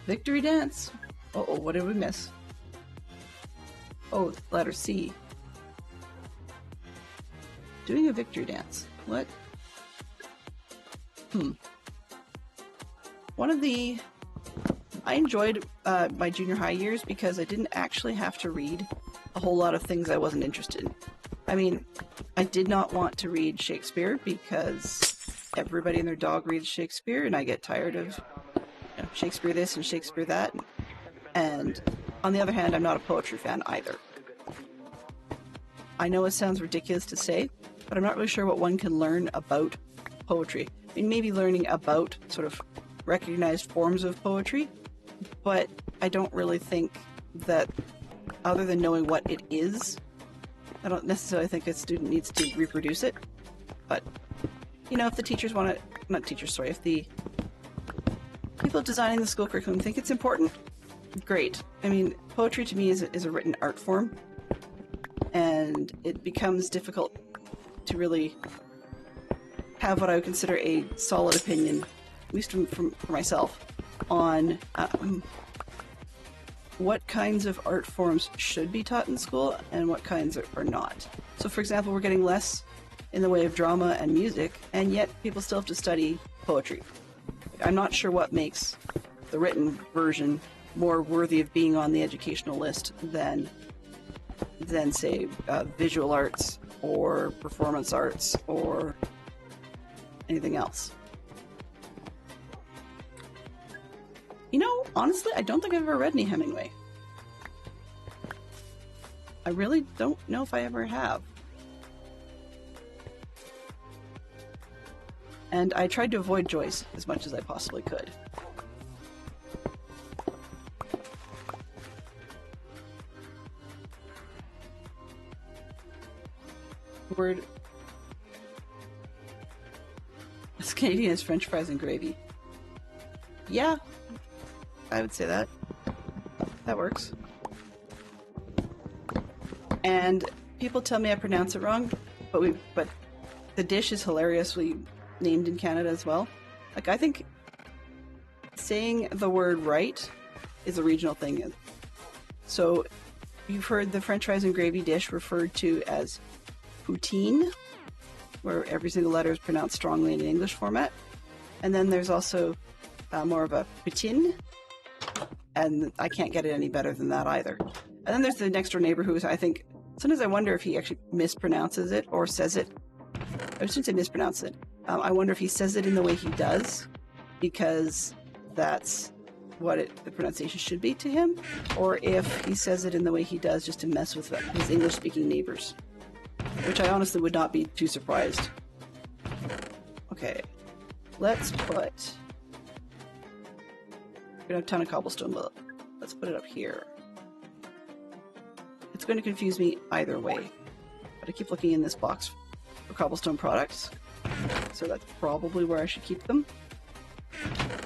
Speaker 3: Victory dance! Uh-oh, what did we miss? Oh, letter C. Doing a victory dance. What? One of the... I enjoyed my junior high years because I didn't actually have to read a whole lot of things I wasn't interested in. I mean, I did not want to read Shakespeare because everybody and their dog reads Shakespeare, and I get tired of, you know, Shakespeare this and Shakespeare that. And on the other hand, I'm not a poetry fan either. I know it sounds ridiculous to say, but I'm not really sure what one can learn about poetry. I mean, maybe learning about sort of recognized forms of poetry, but I don't really think that, other than knowing what it is, I don't necessarily think a student needs to reproduce it. But, you know, if the teachers want to, not teachers, sorry, if the people designing the school curriculum think it's important, great. I mean, poetry to me is a written art form, and it becomes difficult to really have what I would consider a solid opinion, at least for myself, on what kinds of art forms should be taught in school and what kinds are not. So for example, we're getting less in the way of drama and music, and yet people still have to study poetry. I'm not sure what makes the written version more worthy of being on the educational list than say visual arts or performance arts or anything else. honestly, I don't think I've ever read any Hemingway. I really don't know if I ever have. And I tried to avoid Joyce as much as I possibly could. Word. As Canadian as French fries and gravy. Yeah, I would say that. That works. And people tell me I pronounce it wrong, but the dish is hilariously named in Canada as well. Like, I think saying the word right is a regional thing. So you've heard the French fries and gravy dish referred to as poutine, where every single letter is pronounced strongly in an English format. And then there's also more of a poutine, and I can't get it any better than that either. And then there's the next door neighbor who is, I think, sometimes I wonder if he actually mispronounces it or says it. I shouldn't say mispronounce it. I wonder if he says it in the way he does, because that's what the pronunciation should be to him, or if he says it in the way he does just to mess with his English-speaking neighbors, which I honestly would not be too surprised. Okay, let's put... We don't have a ton of cobblestone, but let's put it up here. It's going to confuse me either way, but I keep looking in this box for cobblestone products, so that's probably where I should keep them. I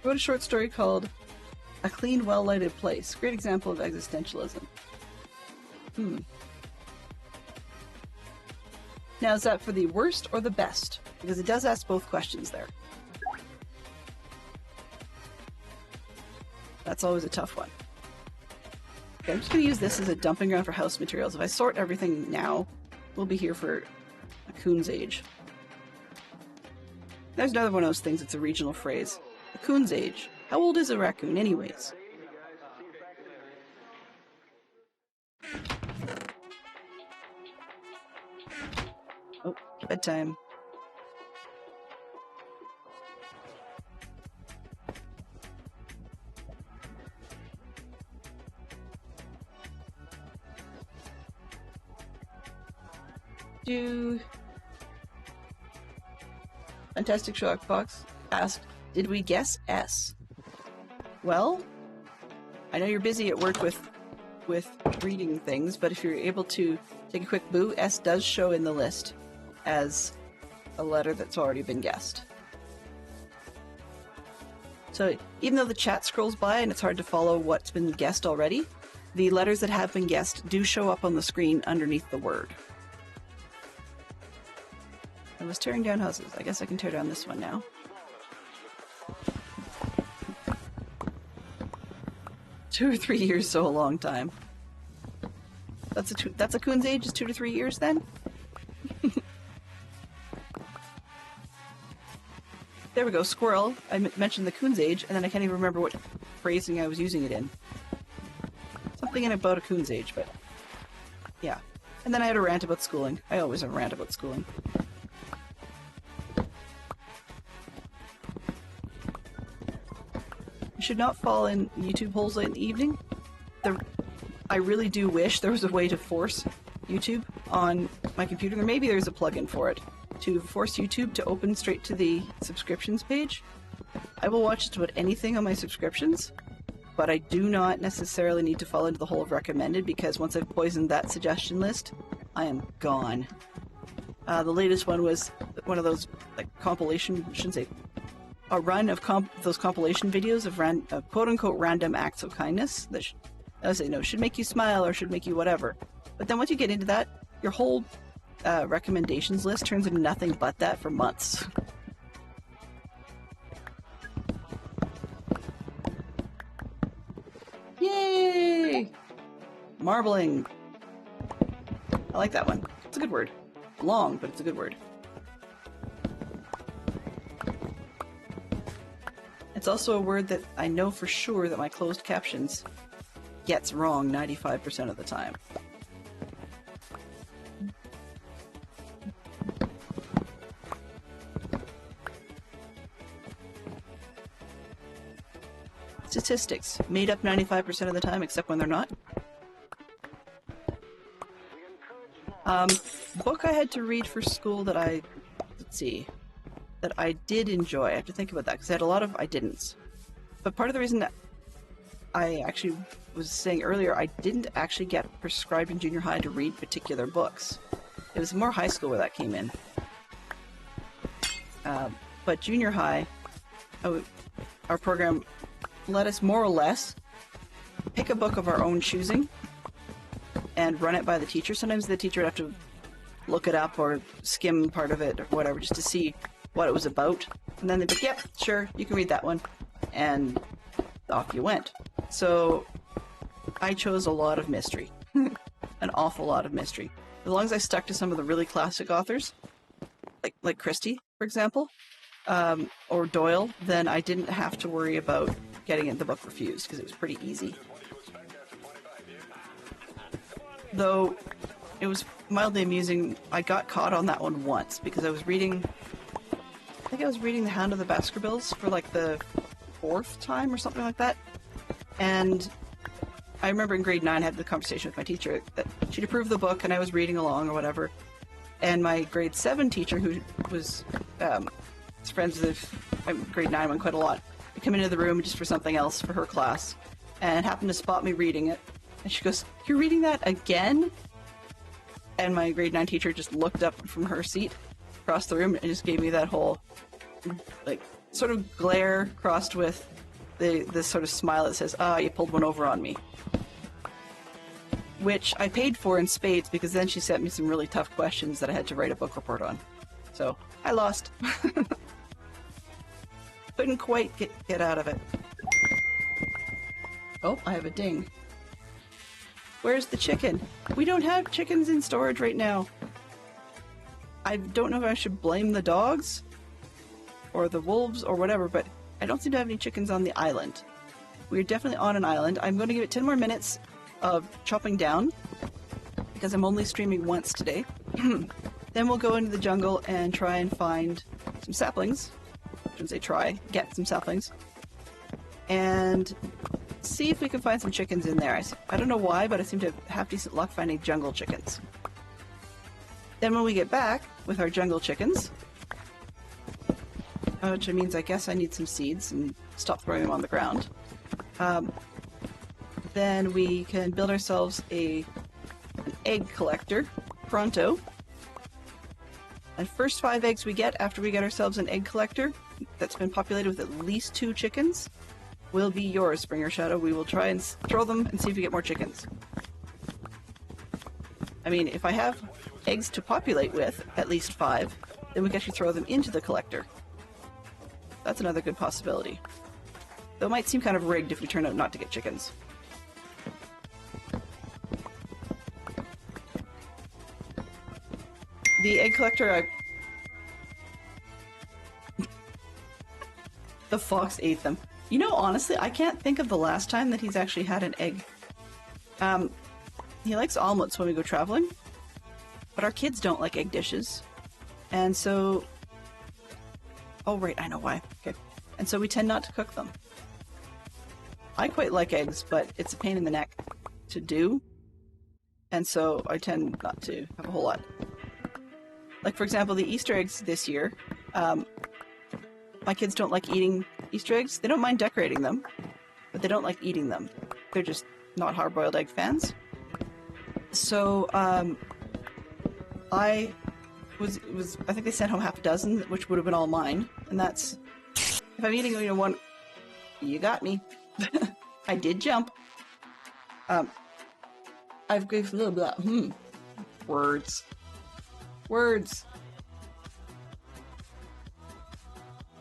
Speaker 3: wrote a short story called A Clean, Well-Lighted Place. Great example of existentialism. Now, is that for the worst or the best? Because it does ask both questions there. That's always a tough one. Okay, I'm just going to use this as a dumping ground for house materials. If I sort everything now, we'll be here for a coon's age. There's another one of those things, it's a regional phrase. A coon's age. How old is a raccoon anyways? Oh, bedtime. Fantastic Shockbox asked, did we guess S? Well, I know you're busy at work with reading things, but if you're able to take a quick boo, S does show in the list as a letter that's already been guessed. So even though the chat scrolls by and it's hard to follow what's been guessed already, the letters that have been guessed do show up on the screen underneath the word. I was tearing down houses. I guess I can tear down this one now. Two or 3 years, so a long time. That's a coon's age, is 2 to 3 years then? There we go, squirrel. I mentioned the coon's age, and then I can't even remember what phrasing I was using it in. Something in about a coon's age, but yeah. And then I had a rant about schooling. I always have a rant about schooling. You should not fall in YouTube holes late in the evening. I really do wish there was a way to force YouTube on my computer. Maybe there's a plugin for it, to force YouTube to open straight to the subscriptions page. I will watch just about anything on my subscriptions, but I do not necessarily need to fall into the hole of recommended, because once I've poisoned that suggestion list, I am gone. The latest one was one of those like compilation, I shouldn't say, a run of those compilation videos of quote-unquote random acts of kindness that should make you smile or should make you whatever. But then once you get into that, your whole recommendations list turns into nothing but that for months. Yay! Marbling. I like that one. It's a good word. Long, but it's a good word. It's also a word that I know for sure that my closed captions gets wrong 95% of the time. statistics, made up 95% of the time, except when they're not. Book I had to read for school that that I did enjoy. I have to think about that, because I had a lot of I didn't. But part of the reason that I actually was saying earlier, I didn't actually get prescribed in junior high to read particular books. It was more high school where that came in. But junior high, our program let us more or less pick a book of our own choosing and run it by the teacher. Sometimes the teacher would have to look it up or skim part of it or whatever just to see what it was about. And then they'd be like, yep, sure, you can read that one. And off you went. So I chose a lot of mystery. An awful lot of mystery. As long as I stuck to some of the really classic authors, like Christie, for example, or Doyle, then I didn't have to worry about getting the book refused, because it was pretty easy. Though it was mildly amusing, I got caught on that one once, because I think I was reading The Hound of the Baskervilles for like the 4th time or something like that. And I remember in grade 9 I had the conversation with my teacher that she'd approved the book and I was reading along or whatever. And my grade 7 teacher, who was friends with grade 9 one quite a lot, would come into the room just for something else for her class and happened to spot me reading it. And she goes, "You're reading that again?" And my grade 9 teacher just looked up from her seat across the room and just gave me that whole, like, sort of glare crossed with this sort of smile that says, "Ah, you pulled one over on me." Which I paid for in spades, because then she sent me some really tough questions that I had to write a book report on. So, I lost. Couldn't quite get out of it. Oh, I have a ding. Where's the chicken? We don't have chickens in storage right now. I don't know if I should blame the dogs or the wolves or whatever, but I don't seem to have any chickens on the island. We're definitely on an island. I'm going to give it 10 more minutes of chopping down, because I'm only streaming once today. Then we'll go into the jungle and try and find some saplings. I shouldn't say try, get some saplings. And see if we can find some chickens in there. I don't know why, but I seem to have decent luck finding jungle chickens. Then when we get back with our jungle chickens, which means I guess I need some seeds and stop throwing them on the ground, then we can build ourselves an egg collector pronto. And first 5 eggs we get after we get ourselves an egg collector that's been populated with at least 2 chickens will be yours, Springer Shadow. We will try and throw them and see if we get more chickens. I mean, if I have eggs to populate with, at least 5, then we can actually throw them into the collector. That's another good possibility. Though it might seem kind of rigged if we turn out not to get chickens. The egg collector, the fox ate them. You know, honestly, I can't think of the last time that he's actually had an egg. He likes omelets when we go traveling, but our kids don't like egg dishes. And so... Oh, right, I know why. Okay. And so we tend not to cook them. I quite like eggs, but it's a pain in the neck to do. And so I tend not to have a whole lot. Like, for example, the Easter eggs this year, my kids don't like eating Easter eggs. They don't mind decorating them, but they don't like eating them. They're just not hard-boiled egg fans. So, I think they sent home half a dozen, which would have been all mine. And that's, if I'm eating, one, you got me. I did jump. I've gave a little bit, words. Words.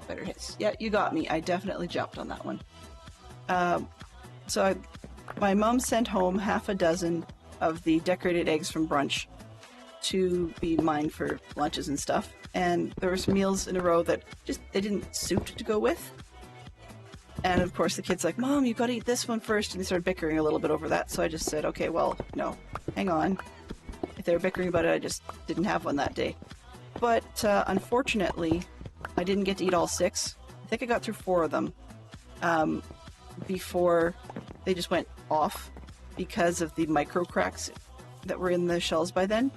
Speaker 3: Better hits. Yeah, you got me. I definitely jumped on that one. My mom sent home half a dozen of the decorated eggs from brunch to be mine for lunches and stuff. And there were some meals in a row that they didn't suit to go with. And of course the kid's like, "Mom, you've got to eat this one first." And they started bickering a little bit over that. So I just said, okay, well, no, hang on. If they were bickering about it, I just didn't have one that day. But unfortunately, I didn't get to eat all 6. I think I got through 4 of them. before they just went off because of the micro cracks that were in the shells by then.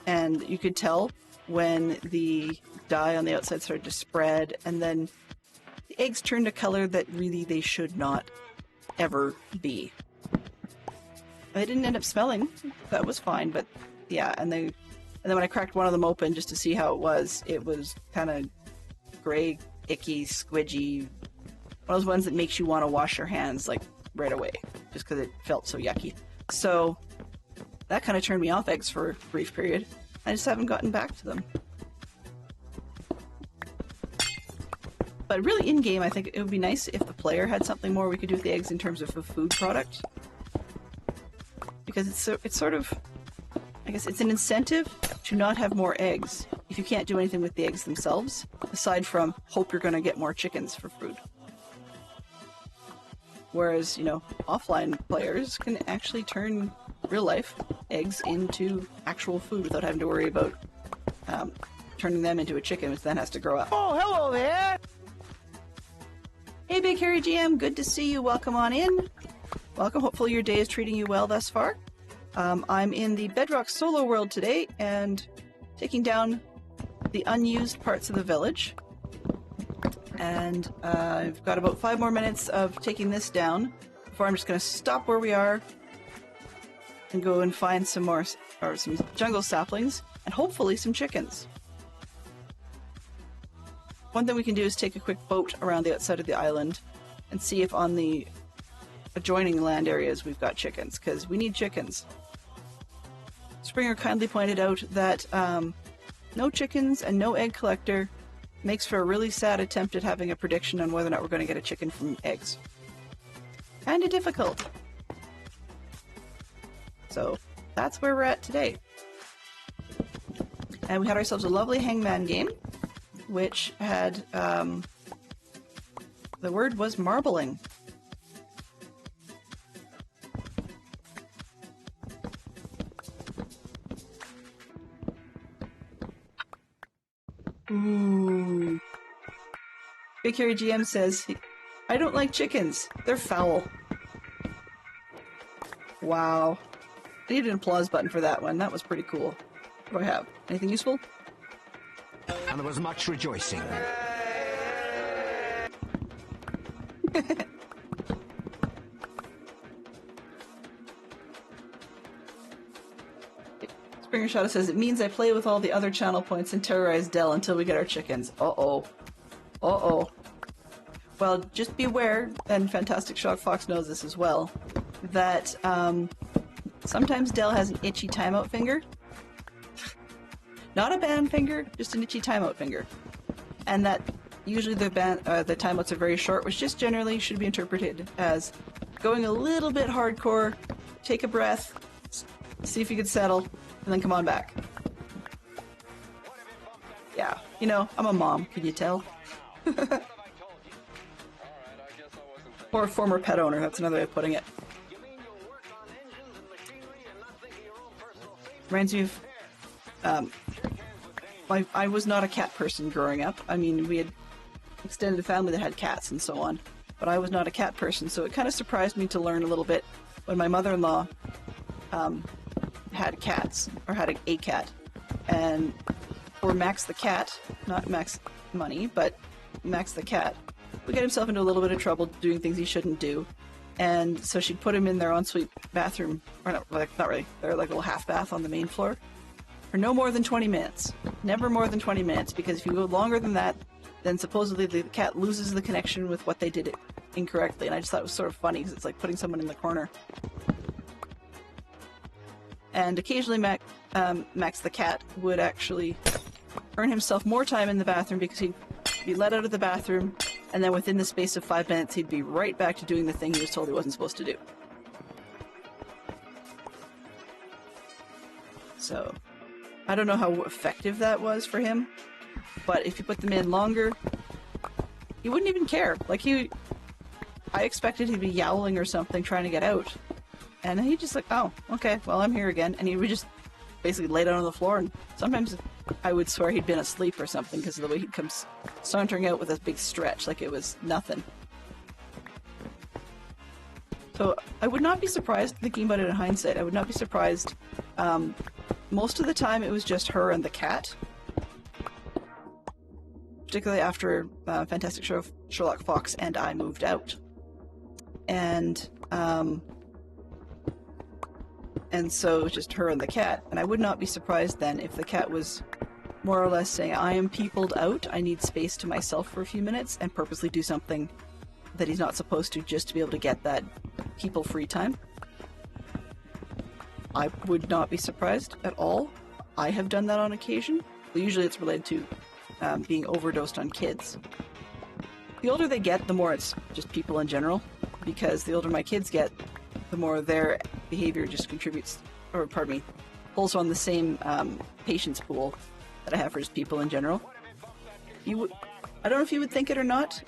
Speaker 3: And you could tell when the dye on the outside started to spread, and then the eggs turned a color that really they should not ever be. They didn't end up smelling. That was fine, but yeah, and then when I cracked one of them open just to see how it was kind of gray, icky, squidgy. One of those ones that makes you want to wash your hands like right away, just because it felt so yucky. So that kind of turned me off eggs for a brief period. I just haven't gotten back to them. But really in-game, I think it would be nice if the player had something more we could do with the eggs in terms of a food product. Because it's sort of, I guess it's an incentive to not have more eggs if you can't do anything with the eggs themselves, aside from hope you're going to get more chickens for food. Whereas, you know, offline players can actually turn real-life eggs into actual food without having to worry about turning them into a chicken, which then has to grow up.
Speaker 4: Oh, hello there!
Speaker 3: Hey, Big Hairy GM, good to see you. Welcome on in. Welcome. Hopefully your day is treating you well thus far. I'm in the Bedrock solo world today and taking down the unused parts of the village. And I've got about 5 more minutes of taking this down before I'm just going to stop where we are and go and find some more, or some jungle saplings, and hopefully some chickens. One thing we can do is take a quick boat around the outside of the island and see if on the adjoining land areas we've got chickens, because we need chickens. Springer kindly pointed out that no chickens and no egg collector makes for a really sad attempt at having a prediction on whether or not we're going to get a chicken from eggs. Kinda difficult. So that's where we're at today. And we had ourselves a lovely hangman game, which had, the word was marbling. Ooh. Big Hairy GM says, I don't like chickens. They're foul. Wow. I need an applause button for that one. That was pretty cool. What do I have? Anything useful?
Speaker 4: And there was much rejoicing.
Speaker 3: Springer Shadow says, it means I play with all the other channel points and terrorize Dell until we get our chickens. Uh-oh. Uh-oh. Well, just beware, and Fantastic Shock Fox knows this as well, that sometimes Dell has an itchy timeout finger. Not a ban finger, just an itchy timeout finger. And that usually the timeouts are very short, which just generally should be interpreted as going a little bit hardcore, take a breath, see if you can settle, and then come on back. Yeah, you know, I'm a mom, can you tell? Or a former pet owner, that's another way of putting it. Reminds me of, I was not a cat person growing up. I mean, we had extended family that had cats and so on, but I was not a cat person, so it kind of surprised me to learn a little bit when my mother-in-law had cats, or had a cat, and for Max the cat, not Max Money, but Max the cat, would get himself into a little bit of trouble doing things he shouldn't do, and so she'd put him in their ensuite bathroom, or not really, they're like a little half bath on the main floor, for no more than 20 minutes. Never more than 20 minutes, because if you go longer than that, then supposedly the cat loses the connection with what they did incorrectly, and I just thought it was sort of funny, because it's like putting someone in the corner. And occasionally Max the cat would actually earn himself more time in the bathroom because he'd be let out of the bathroom, and then within the space of 5 minutes he'd be right back to doing the thing he was told he wasn't supposed to do. So, I don't know how effective that was for him, but if you put them in longer, he wouldn't even care. Like, I expected he'd be yowling or something trying to get out. And he just like, oh, okay, well, I'm here again. And he would just basically lay down on the floor, and sometimes I would swear he'd been asleep or something because of the way he'd come sauntering out with a big stretch like it was nothing. So I would not be surprised, thinking about it in hindsight, I would not be surprised. Most of the time it was just her and the cat. Particularly after Fantastic Sherlock Fox and I moved out. And so it was just her and the cat. And I would not be surprised then if the cat was more or less saying, I am peopled out, I need space to myself for a few minutes, and purposely do something that he's not supposed to just to be able to get that people free time. I would not be surprised at all. I have done that on occasion. Usually it's related to being overdosed on kids. The older they get, the more it's just people in general, because the older my kids get, the more their behavior just contributes, or pardon me, pulls on the same patience pool that I have for just people in general. I don't know if you would think it or not,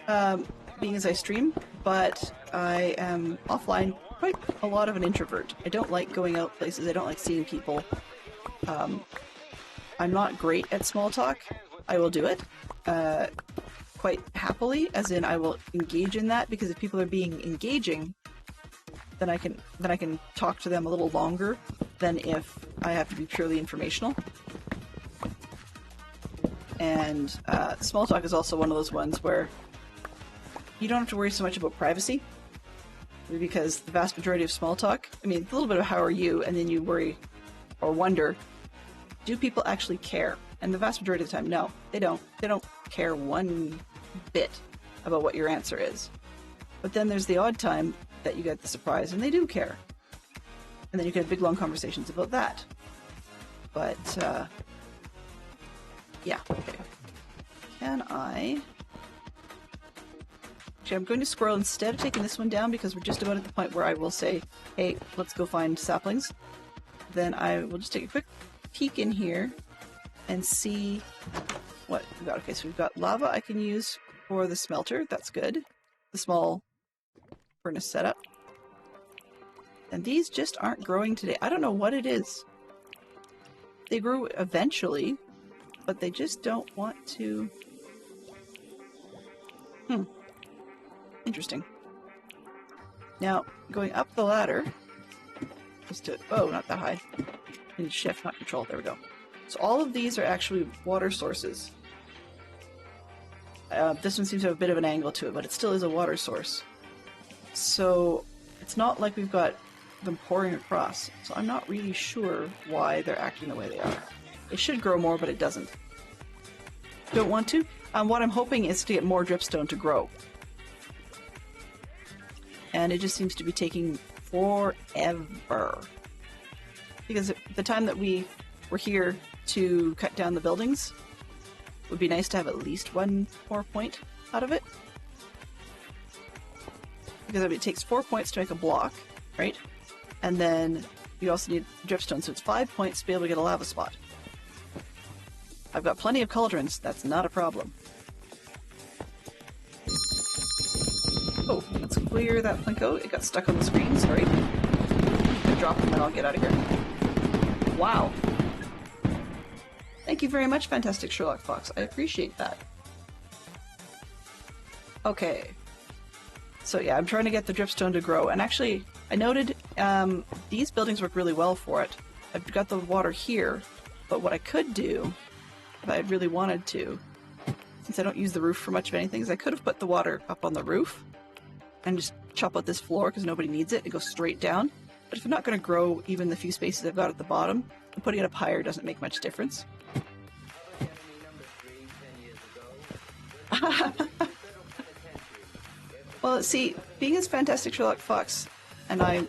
Speaker 3: being as I stream, but I am offline quite a lot of an introvert. I don't like going out places, I don't like seeing people. I'm not great at small talk. I will do it quite happily, as in I will engage in that, because if people are being engaging, then I can talk to them a little longer than if I have to be purely informational. And small talk is also one of those ones where you don't have to worry so much about privacy, because the vast majority of small talk, I mean, a little bit of how are you, and then you worry or wonder, do people actually care? And the vast majority of the time, no, they don't. They don't care one bit about what your answer is. But then there's the odd time that you get the surprise and they do care. And then you can have big long conversations about that. But, yeah, okay. Can I... Actually, I'm going to scroll instead of taking this one down, because we're just about at the point where I will say, hey, let's go find saplings. Then I will just take a quick peek in here and see what we've got. Okay, so we've got lava I can use for the smelter. That's good. The small furnace setup. And these just aren't growing today. I don't know what it is. They grew eventually, but they just don't want to... Interesting. Now, going up the ladder, just to... Oh, not that high. I need shift, not control. There we go. So all of these are actually water sources. This one seems to have a bit of an angle to it, but it still is a water source. So it's not like we've got them pouring across. So I'm not really sure why they're acting the way they are. It should grow more, but it doesn't. Don't want to. What I'm hoping is to get more dripstone to grow. And it just seems to be taking forever. Because the time that we were here to cut down the buildings, it would be nice to have at least one more point out of it. Because it takes 4 points to make a block, right? And then you also need dripstone, so it's 5 points to be able to get a lava spot. I've got plenty of cauldrons, that's not a problem. Oh, let's clear that plinko. It got stuck on the screen, sorry. I'll drop them and I'll get out of here. Wow. Thank you very much, Fantastic Sherlock Fox. I appreciate that. Okay. So yeah, I'm trying to get the dripstone to grow. And actually, I noted these buildings work really well for it. I've got the water here, but what I could do, if I really wanted to, since I don't use the roof for much of anything, is I could have put the water up on the roof and just chop out this floor because nobody needs it. It goes straight down. But if I'm not going to grow even the few spaces I've got at the bottom, putting it up higher doesn't make much difference. Well, see, being as Fantastic Sherlock Fox and I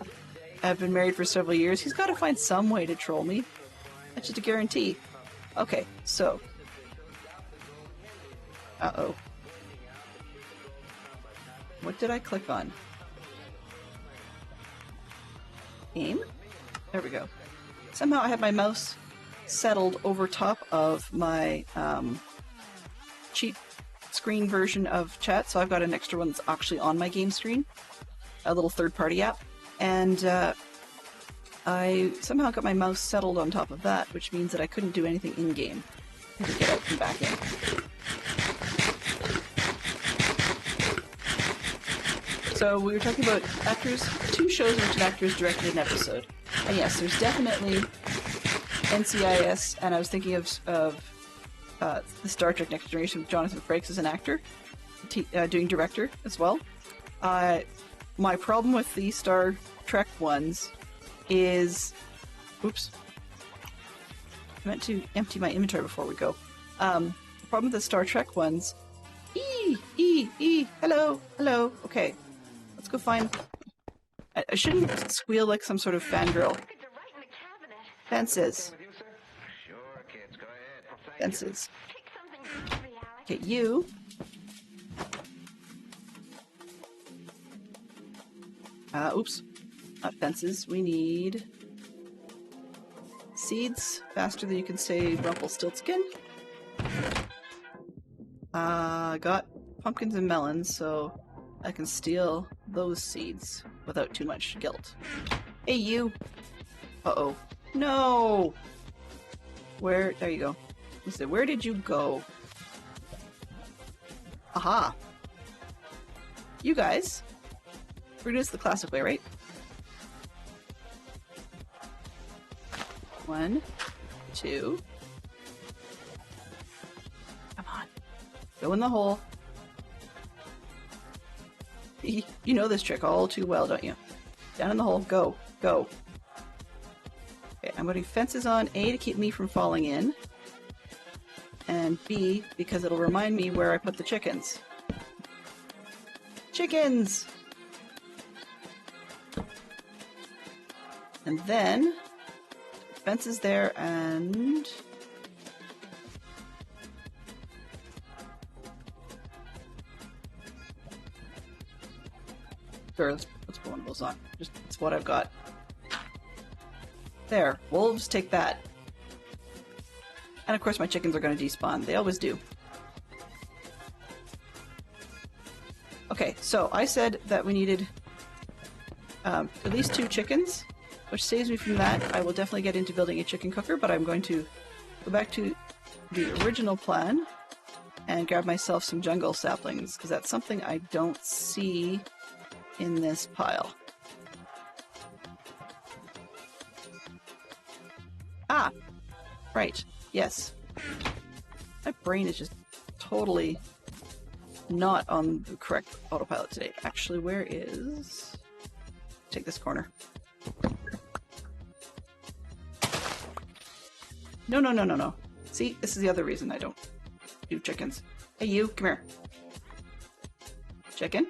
Speaker 3: have been married for several years, he's got to find some way to troll me. That's just a guarantee. Okay, so... Uh-oh. What did I click on? Aim? There we go. Somehow I have my mouse settled over top of my cheat screen version of chat, so I've got an extra one that's actually on my game screen, a little third-party app, and I somehow got my mouse settled on top of that, which means that I couldn't do anything in-game. I could get out and back in. So we were talking about actors, 2 shows in which an actor has directed an episode. And yes, there's definitely NCIS, and I was thinking of the Star Trek Next Generation with Jonathan Frakes as an actor, doing director as well. My problem with the Star Trek ones is... Oops. I meant to empty my inventory before we go. The problem with the Star Trek ones... hello, hello. Okay, let's go find... I shouldn't squeal like some sort of fangirl. Fences. Fences. Okay, you. Oops. Not fences. We need seeds. Faster than you can say Rumpelstiltskin. Got pumpkins and melons, so I can steal those seeds without too much guilt. Hey, you! Uh-oh. No! Where? There you go. Let's see, where did you go? Aha! You guys. We're gonna do this the classic way, right? 1, 2. Come on. Go in the hole. You know this trick all too well, don't you? Down in the hole. Go. Go. Okay, I'm putting fences on, A, to keep me from falling in. And B, because it'll remind me where I put the chickens. Chickens! And then, fences there, and... Sure, let's put one of those on. Just, it's what I've got. There. Wolves, take that. And of course my chickens are going to despawn. They always do. Okay, so I said that we needed at least 2 chickens, which saves me from that. I will definitely get into building a chicken cooker, but I'm going to go back to the original plan and grab myself some jungle saplings, because that's something I don't see in this pile. Ah! Right. Yes. My brain is just totally not on the correct autopilot today. Actually, where is... Take this corner. No, no, no, no, no. See, this is the other reason I don't do chickens. Hey, you, come here. Chicken?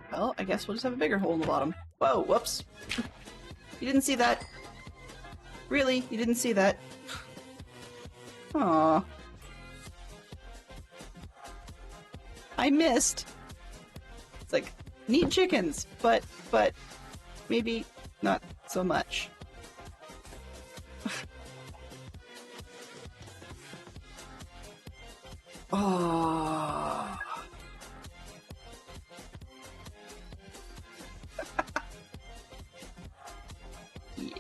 Speaker 3: Well, I guess we'll just have a bigger hole in the bottom. Whoa, whoops. You didn't see that? Really? You didn't see that? Aww. I missed. It's like, neat chickens, but maybe not so much. Oh. Yeah.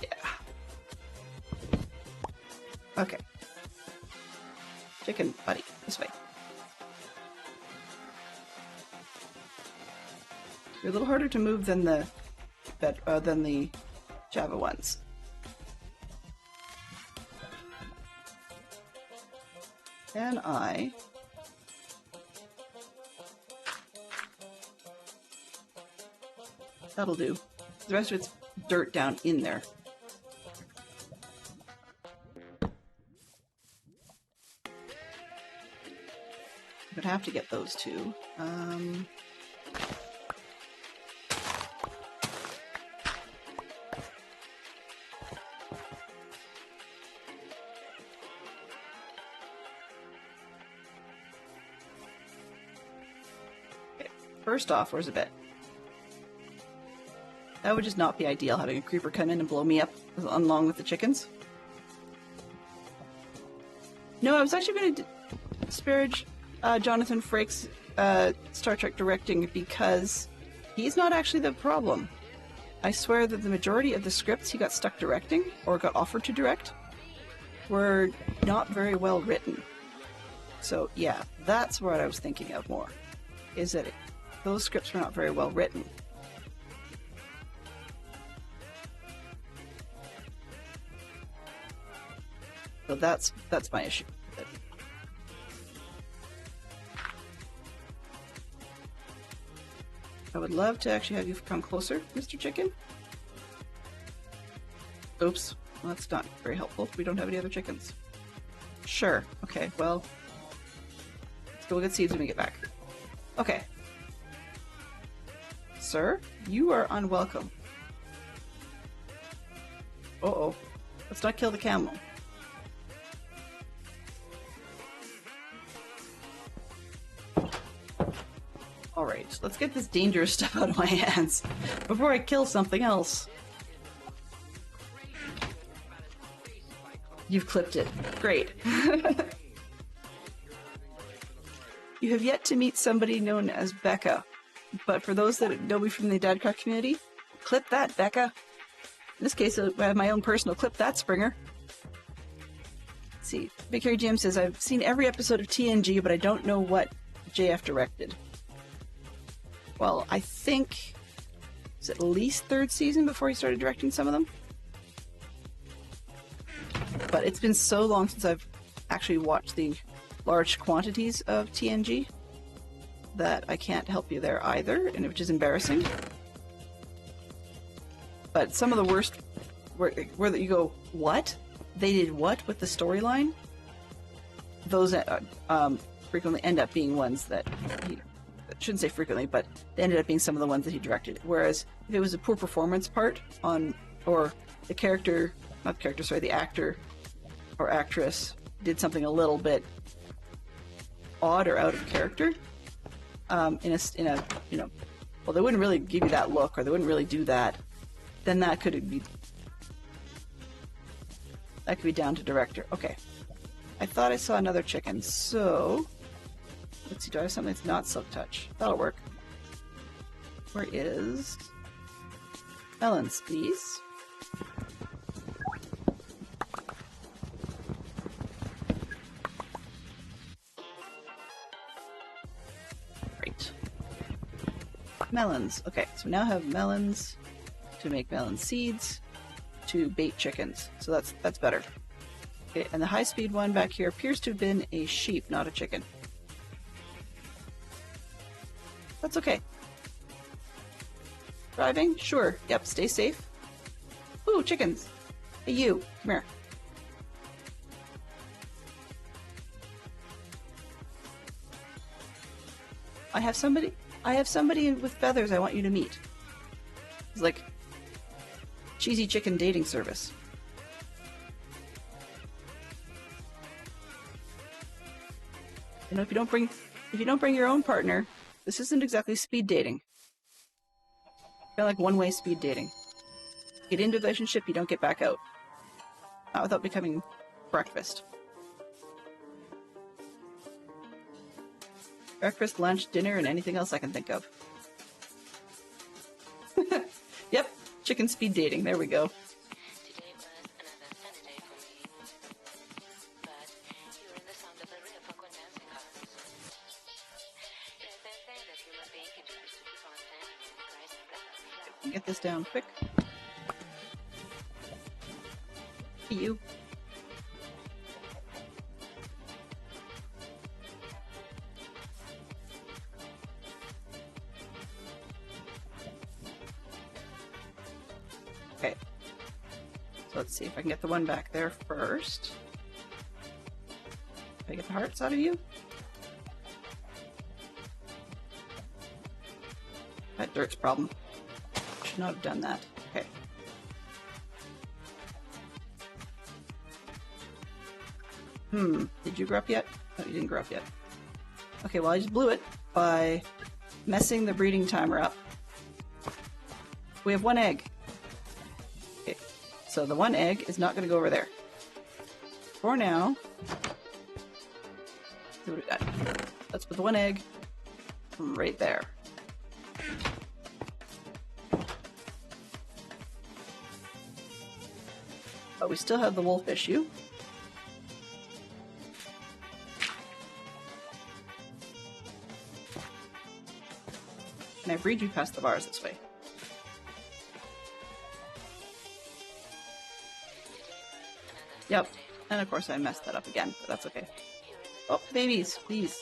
Speaker 3: Okay. Chicken buddy, this way. You're a little harder to move than the Java ones. Can I? That'll do. The rest of it's dirt down in there. Would have to get those two. Okay. First off, where's the bed? That would just not be ideal, having a creeper come in and blow me up along with the chickens. No, I was actually going to disparage Jonathan Frakes' Star Trek directing because he's not actually the problem. I swear that the majority of the scripts he got stuck directing, or got offered to direct, were not very well written. So yeah, that's what I was thinking of more, is that those scripts were not very well written. So that's my issue. I would love to actually have you come closer, Mr. Chicken. Oops, well, that's not very helpful. We don't have any other chickens. Sure, okay, well, let's go get seeds when we get back. Okay. Sir, you are unwelcome. Uh-oh. Let's not kill the camel. Alright, let's get this dangerous stuff out of my hands before I kill something else. You've clipped it. Great. You have yet to meet somebody known as Becca, but for those that know me from the Dadcraft community, clip that, Becca. In this case, I have my own personal clip that, Springer. Let's see, Big Hairy Jim says, I've seen every episode of TNG, but I don't know what JF directed. Well, I think it's at least 3rd season before he started directing some of them. But it's been so long since I've actually watched the large quantities of TNG that I can't help you there either, and which is embarrassing. But some of the worst, where you go, what? They did what with the storyline? Those frequently end up being ones that he, I shouldn't say frequently, but they ended up being some of the ones that he directed. Whereas if it was a poor performance part on, or the character, not the character, sorry, the actor or actress did something a little bit odd or out of character, in a you know, well, they wouldn't really give you that look, or they wouldn't really do that, then that could be down to director. Okay, I thought I saw another chicken, so let's see, do I have something that's not Silk Touch? That'll work. Where is Melons, please? Great. Melons. Okay, so we now have melons to make melon seeds to bait chickens. So that's better. Okay, and the high-speed one back here appears to have been a sheep, not a chicken. That's okay. Driving? Sure. Yep, stay safe. Ooh, chickens. Hey, you. Come here. I have somebody with feathers I want you to meet. It's like cheesy chicken dating service. You know, if you don't bring your own partner, this isn't exactly speed dating. Kind of like one-way speed dating. Get into a relationship, you don't get back out. Not without becoming breakfast. Breakfast, lunch, dinner, and anything else I can think of. Yep, chicken speed dating. There we go.
Speaker 5: Today was another sunny day for me. But you're in the sound of the real popcorn dancing house. Yes, they say that human being can just be super spontaneous and Christ breath of life.
Speaker 3: Get this down quick. Hey, you. Okay. So let's see if I can get the one back there first. Can I get the hearts out of you? That dirt's problem. Should not have done that. Okay. Did you grow up yet? No, you didn't grow up yet. Okay, well I just blew it by messing the breeding timer up. We have one egg. Okay, so the one egg is not going to go over there. For now, see what we got. Let's put the one egg right there. But we still have the wolf issue. Can I breed you past the bars this way? Yep. And of course I messed that up again, but that's okay. Oh, babies, please.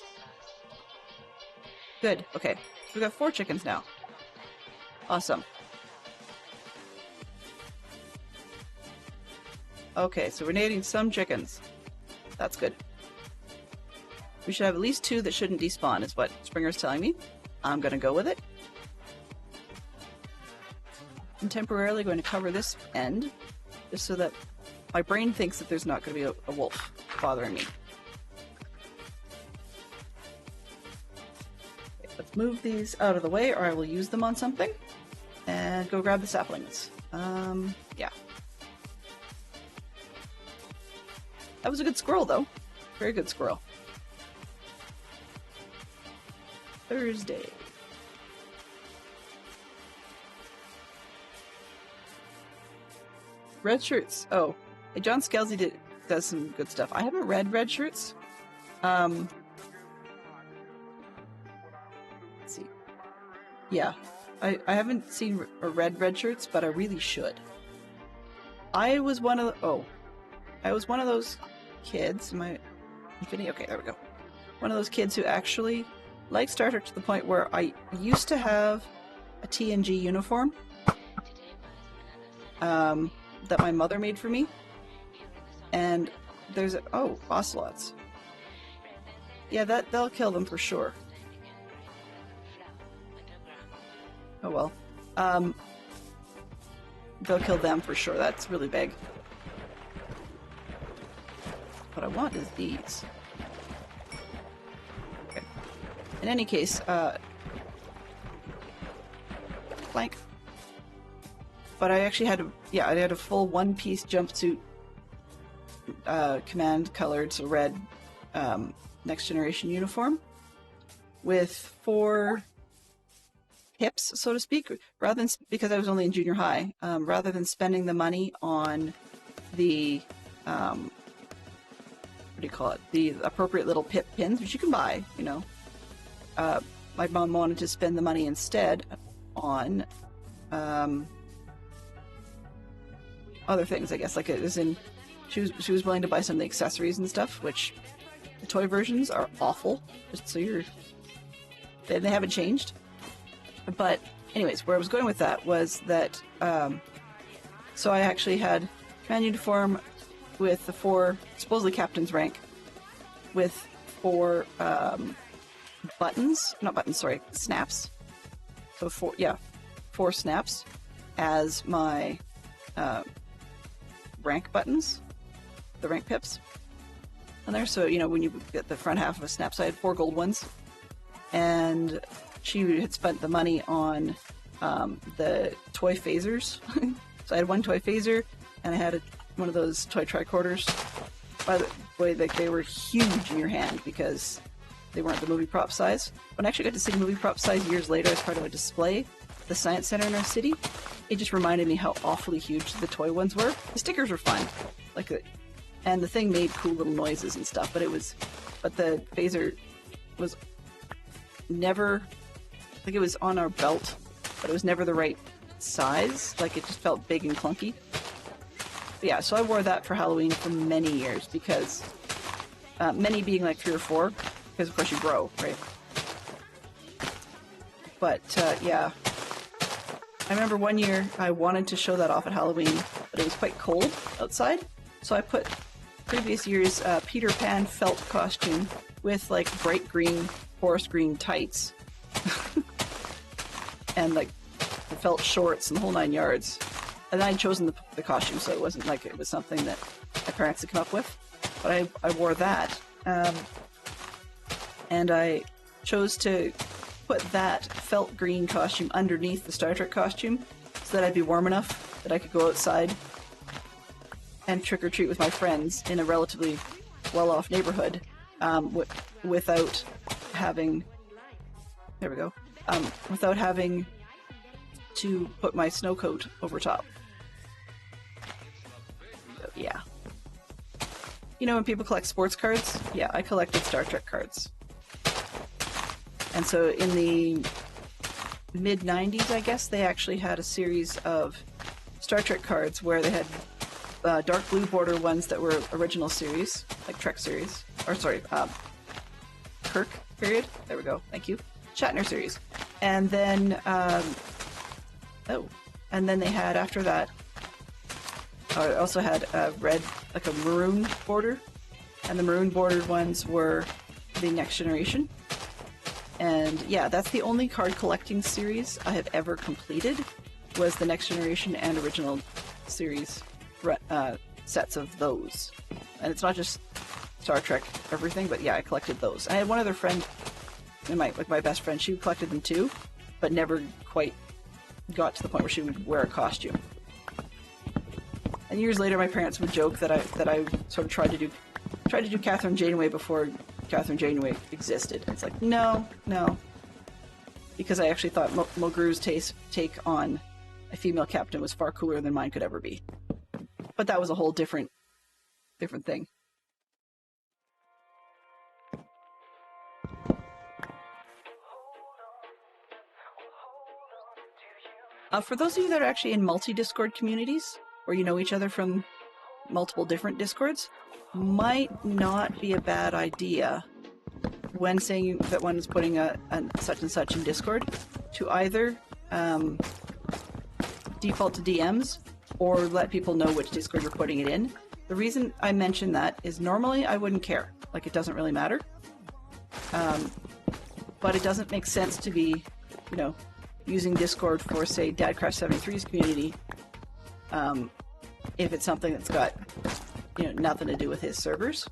Speaker 3: Good, okay. So we've got 4 chickens now. Awesome. Okay, so we're needing some chickens. That's good. We should have at least 2 that shouldn't despawn, is what Springer's telling me. I'm gonna go with it. I'm temporarily going to cover this end, just so that my brain thinks that there's not going to be a wolf bothering me. Okay, let's move these out of the way, or I will use them on something. And go grab the saplings. Yeah. That was a good squirrel, though. Very good squirrel. Thursday. Red shirts. Oh. Hey, John Scalzi does some good stuff. I haven't read Red Shirts. Let's see. Yeah. I haven't seen or read Red Shirts, but I really should. I was one of those kids. Am I infinity? Okay, there we go. One of those kids who actually liked Star Trek to the point where I used to have a TNG uniform that my mother made for me. And there's oh, ocelots. Yeah, they'll kill them for sure. Oh well. They'll kill them for sure. That's really big. What I want is these. Okay. In any case, blank. But I actually had I had a full one-piece jumpsuit, command colored, so red, Next Generation uniform with 4 hips, so to speak, rather than, because I was only in junior high, rather than spending the money on the, what do you call it, the appropriate little pip pins, which you can buy, you know, my mom wanted to spend the money instead on, other things, I guess, like it was in, she was willing to buy some of the accessories and stuff, which the toy versions are awful, just so they haven't changed. But anyways, where I was going with that was that, so I actually had command uniform with the 4, supposedly captain's rank, with 4 snaps. So 4 snaps as my rank buttons, the rank pips on there. So, you know, when you get the front half of a snap, so I had 4 gold ones. And she had spent the money on the toy phasers. So I had 1 toy phaser, and I had one of those toy tricorders. By the way, they were huge in your hand because they weren't the movie prop size. When I actually got to see movie prop size years later as part of a display at the Science Center in our city, it just reminded me how awfully huge the toy ones were. The stickers were fun, and the thing made cool little noises and stuff. But the phaser was never, like, it was on our belt, but it was never the right size. Like, it just felt big and clunky. But yeah, so I wore that for Halloween for many years because, many being like 3 or 4, because of course you grow, right? But yeah, I remember one year I wanted to show that off at Halloween, but it was quite cold outside, so I put previous year's Peter Pan felt costume with like bright green, forest green tights and like the felt shorts and the whole 9 yards. And then I'd chosen the costume, so it wasn't like it was something that my parents had come up with. But I wore that, and I chose to put that felt green costume underneath the Star Trek costume so that I'd be warm enough that I could go outside and trick-or-treat with my friends in a relatively well-off neighborhood, without having, there we go, without having to put my snow coat over top. yeah. You know when people collect sports cards? Yeah, I collected Star Trek cards. And so in the mid-90s, I guess, they actually had a series of Star Trek cards where they had dark blue border ones that were original series, like Trek series. Or sorry, Kirk period. There we go. Thank you. Shatner series. And then, and then they had, after that, also had a red, like a maroon border. And the maroon bordered ones were the Next Generation. And yeah, that's the only card collecting series I have ever completed, was the Next Generation and original series sets of those. And it's not just Star Trek everything, but yeah, I collected those. I had one other friend, my best friend, she collected them too, but never quite got to the point where she would wear a costume. And years later, my parents would joke that I sort of tried to do Catherine Janeway before Catherine Janeway existed. It's like, no, because I actually thought Mulgrew's take on a female captain was far cooler than mine could ever be. But that was a whole different thing. For those of you that are actually in multi-Discord communities, where you know each other from multiple different Discords, might not be a bad idea when saying that one is putting a such and such in Discord to either default to DMs or let people know which Discord you're putting it in. The reason I mention that is normally I wouldn't care. Like, it doesn't really matter. But it doesn't make sense to be, you know, using Discord for, say, Dadcraft73's community if it's something that's got, you know, nothing to do with his servers.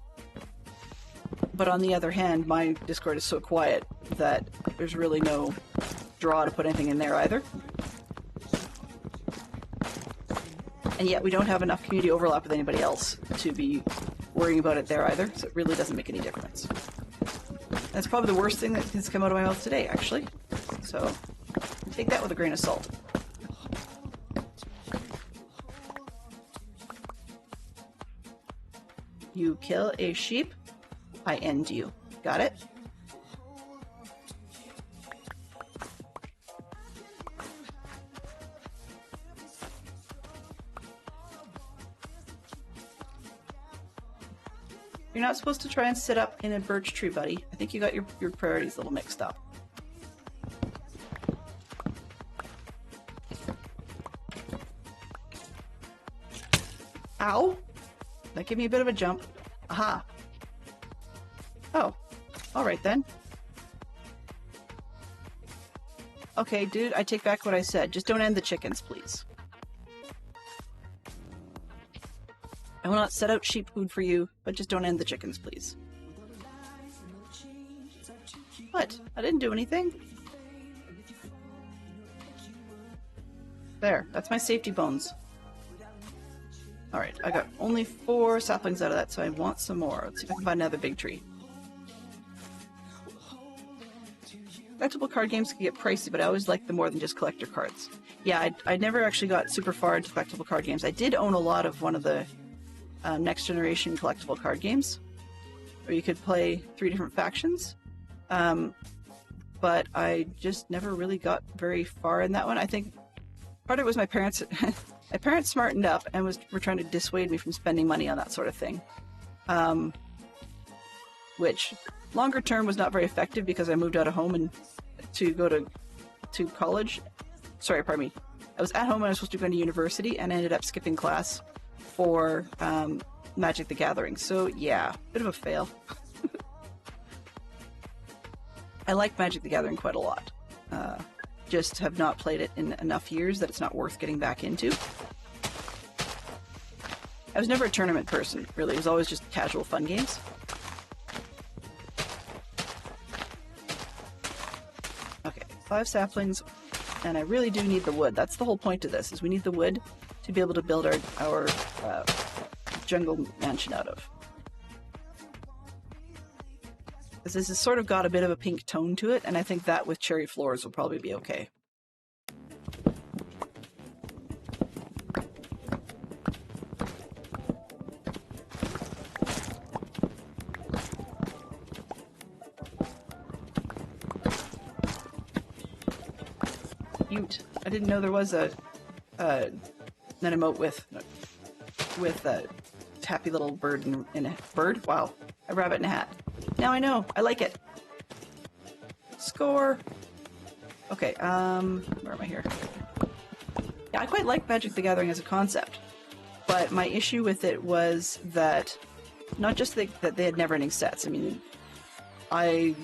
Speaker 3: But on the other hand, my Discord is so quiet that there's really no draw to put anything in there either. And yet we don't have enough community overlap with anybody else to be worrying about it there either, so it really doesn't make any difference. That's probably the worst thing that has come out of my mouth today, actually. So take that with a grain of salt. You kill a sheep, I end you. Got it? You're not supposed to try and sit up in a birch tree, buddy. I think you got your priorities a little mixed up. Ow! That gave me a bit of a jump. Aha! Oh. Alright then. Okay, dude, I take back what I said. Just don't end the chickens, please. I will not set out sheep food for you, but just don't end the chickens, please. What? I didn't do anything. There, that's my safety bones. Alright, I got only 4 saplings out of that, so I want some more. Let's see if I can find another big tree. Collectible card games can get pricey, but I always like them more than just collector cards. Yeah, I never actually got super far into collectible card games. I did own a lot of one of the Next Generation collectible card games, where you could play 3 different factions. But I just never really got very far in that one. I think part of it was my parents. My parents smartened up and were trying to dissuade me from spending money on that sort of thing. Which, longer term, was not very effective because I moved out of home and to go to college. Sorry, pardon me. I was at home and I was supposed to go to university and I ended up skipping class for Magic the Gathering. So yeah, bit of a fail. I like Magic the Gathering quite a lot. Just have not played it in enough years that it's not worth getting back into. I was never a tournament person, really. It was always just casual fun games. Okay, 5 saplings, and I really do need the wood. That's the whole point of this, is we need the wood to be able to build our jungle mansion out of. Because this has sort of got a bit of a pink tone to it, and I think that with cherry floors will probably be okay. cute. I didn't know there was an emote with a happy little bird in a bird. Wow, a rabbit in a hat. Now I know. I like it. Score. Okay. Where am I here? Yeah, I quite like Magic the Gathering as a concept, but my issue with it was that not just that they had never-ending sets. I mean, I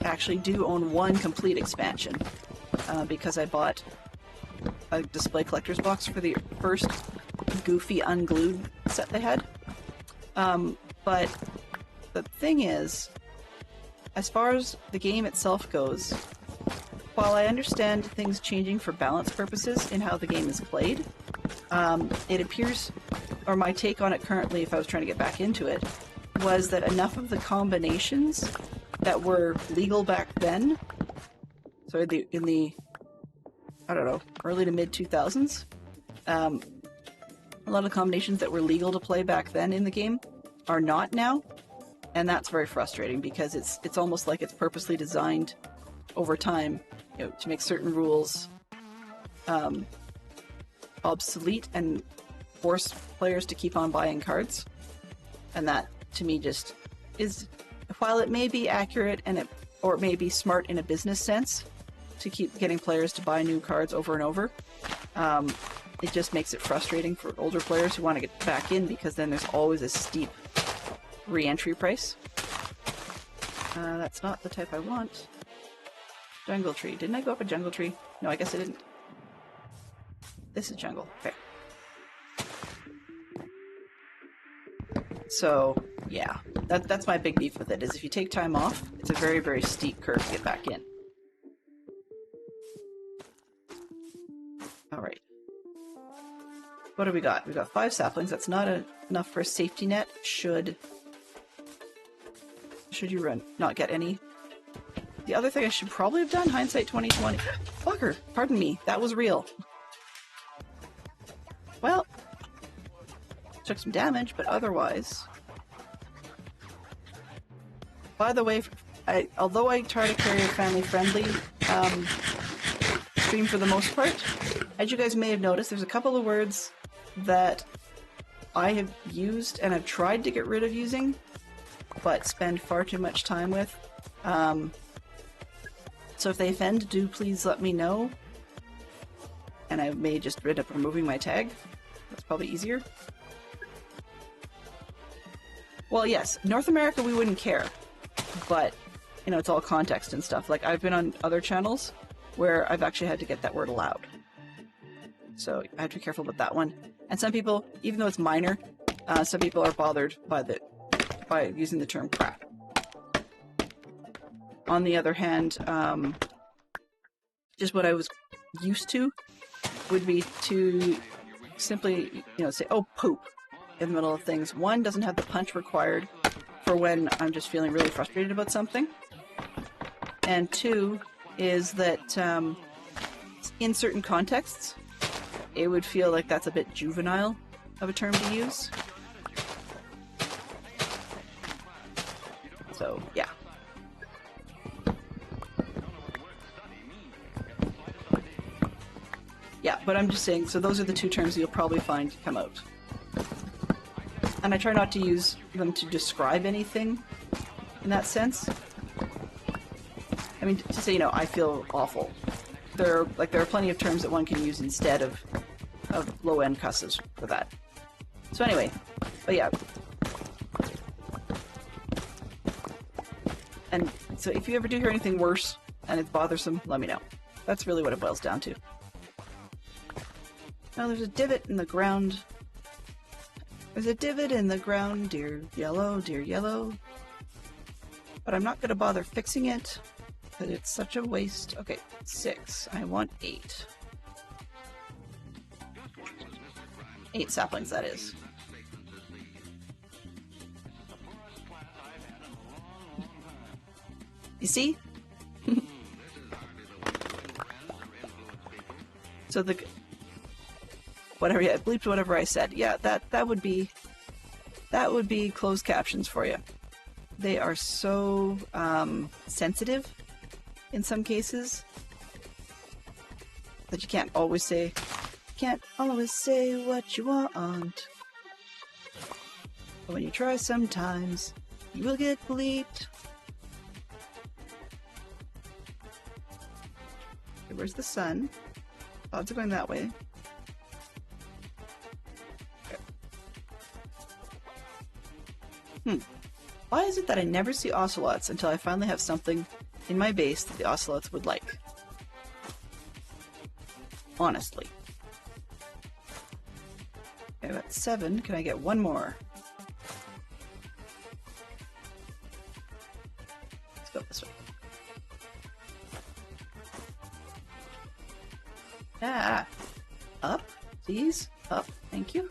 Speaker 3: actually do own one complete expansion because I bought a display collector's box for the first Goofy Unglued set they had. But the thing is, as far as the game itself goes, while I understand things changing for balance purposes in how the game is played, it appears, or my take on it currently, if I was trying to get back into it, was that enough of the combinations that were legal back then, so in the I don't know, early to mid 2000s, a lot of combinations that were legal to play back then in the game are not now, and that's very frustrating because it's almost like it's purposely designed over time, you know, to make certain rules obsolete and force players to keep on buying cards. And that, to me, just is, while it may be accurate or it may be smart in a business sense to keep getting players to buy new cards over and over, it just makes it frustrating for older players who want to get back in, because then there's always a steep re-entry price. That's not the type I want. Jungle tree. Didn't I go up a jungle tree? No, I guess I didn't. This is jungle. Okay. So, yeah. That's my big beef with it, is if you take time off, it's a very, very steep curve to get back in. Alright. What do we got? We got 5 saplings. That's not enough for a safety net. Should you not get any. The other thing I should probably have done, hindsight 2020. Fucker, pardon me, that was real. Well, took some damage, but otherwise. By the way, although I try to carry a family-friendly stream for the most part, as you guys may have noticed, there's a couple of words that I have used and I've tried to get rid of using, but spend far too much time with. So if they offend, do please let me know. And I may just end up removing my tag. That's probably easier. Well, yes, North America we wouldn't care. But, you know, it's all context and stuff. Like, I've been on other channels where I've actually had to get that word allowed. So I have to be careful with that one. And some people, even though it's minor, some people are bothered by using the term crap. On the other hand, just what I was used to would be to simply, you know, say, oh, poop, in the middle of things. One, doesn't have the punch required for when I'm just feeling really frustrated about something. And two, is that in certain contexts, it would feel like that's a bit juvenile of a term to use. So, yeah. Yeah, but I'm just saying, so those are the two terms you'll probably find come out. And I try not to use them to describe anything in that sense. I mean, to say, you know, I feel awful. There are plenty of terms that one can use instead of low-end cusses for that. So anyway, but yeah. And so if you ever do hear anything worse and it's bothersome, let me know. That's really what it boils down to. Now there's a divot in the ground. There's a divot in the ground, dear yellow. But I'm not going to bother fixing it, because it's such a waste. Okay, 6. I want 8. 8 saplings, that is. You see? So the... whatever, yeah, bleeped whatever I said. Yeah, that would be closed captions for you. They are so sensitive in some cases that you can't always say what you want. But when you try sometimes, you will get bleeped. Okay, where's the sun? Odds are going that way. Okay. Why is it that I never see ocelots until I finally have something in my base that the ocelots would like? Honestly. Okay, that's 7. Can I get one more? Let's go this way. Ah! Up, please. Up. Thank you.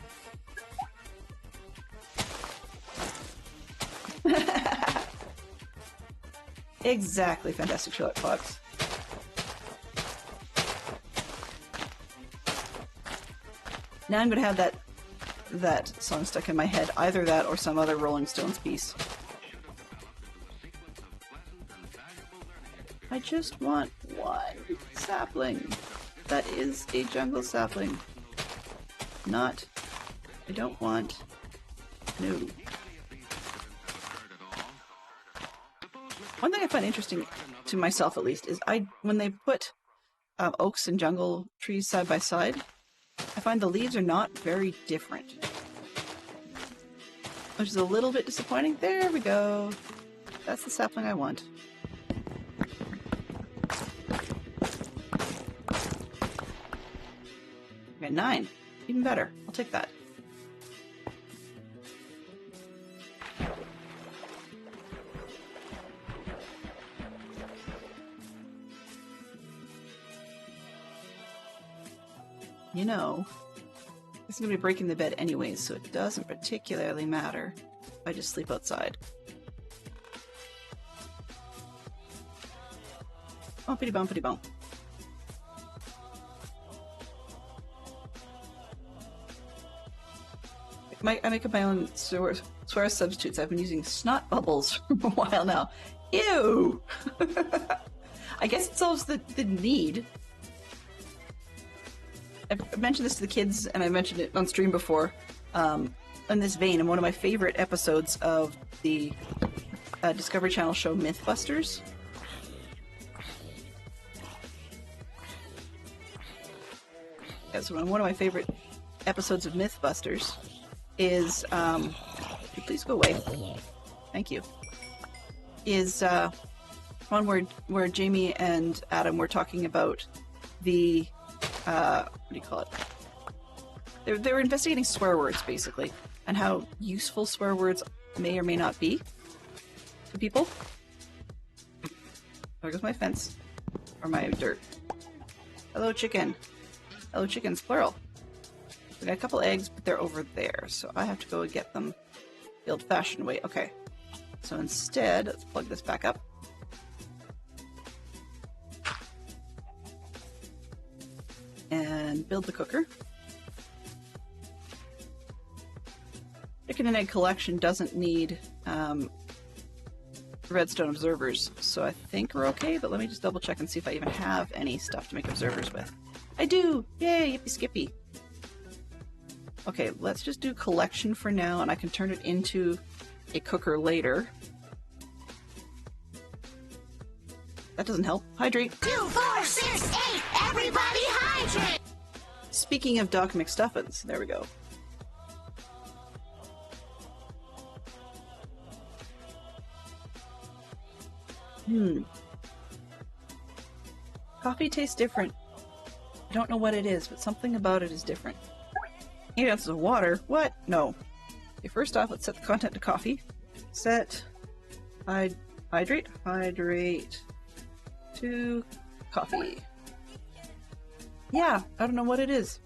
Speaker 3: Exactly, Fantastic Sherlock Fox. Now I'm going to have that song stuck in my head. Either that or some other Rolling Stones piece. I just want one sapling. That is a jungle sapling. Not... I don't want... No. One thing I find interesting, to myself at least, is when they put oaks and jungle trees side by side, I find the leaves are not very different. Which is a little bit disappointing. There we go. That's the sapling I want. Okay, 9. Even better. I'll take that. You know, this is going to be breaking the bed anyways, so it doesn't particularly matter if I just sleep outside. Bumpity bumpity bump. I make up my own swear substitutes. I've been using snot bubbles for a while now. Ew! I guess it solves the need. I've mentioned this to the kids, and I mentioned it on stream before, in this vein, in one of my favorite episodes of the Discovery Channel show Mythbusters. Yeah, so one of my favorite episodes of Mythbusters is, please go away. Thank you. Is one where Jamie and Adam were talking about the what do you call it? They were investigating swear words, basically, and how useful swear words may or may not be to people. There goes my fence. Or my dirt. Hello, chicken. Hello, chickens, plural. We got a couple eggs, but they're over there, so I have to go and get them the old-fashioned way. Okay. So instead, let's plug this back up. And build the cooker. Chicken and egg collection doesn't need redstone observers, so I think we're okay, but let me just double check and see if I even have any stuff to make observers with. I do! Yay, yippee skippy! Okay, let's just do collection for now, and I can turn it into a cooker later. That doesn't help. Hydrate!
Speaker 1: 2, 4, 6, 8, everybody hydrate!
Speaker 3: Speaking of Doc McStuffins, there we go. Coffee tastes different. I don't know what it is, but something about it is different. 8 ounces of water? What? No. Okay, first off, let's set the content to coffee. Set... hydrate to coffee. Yeah, I don't know what it is.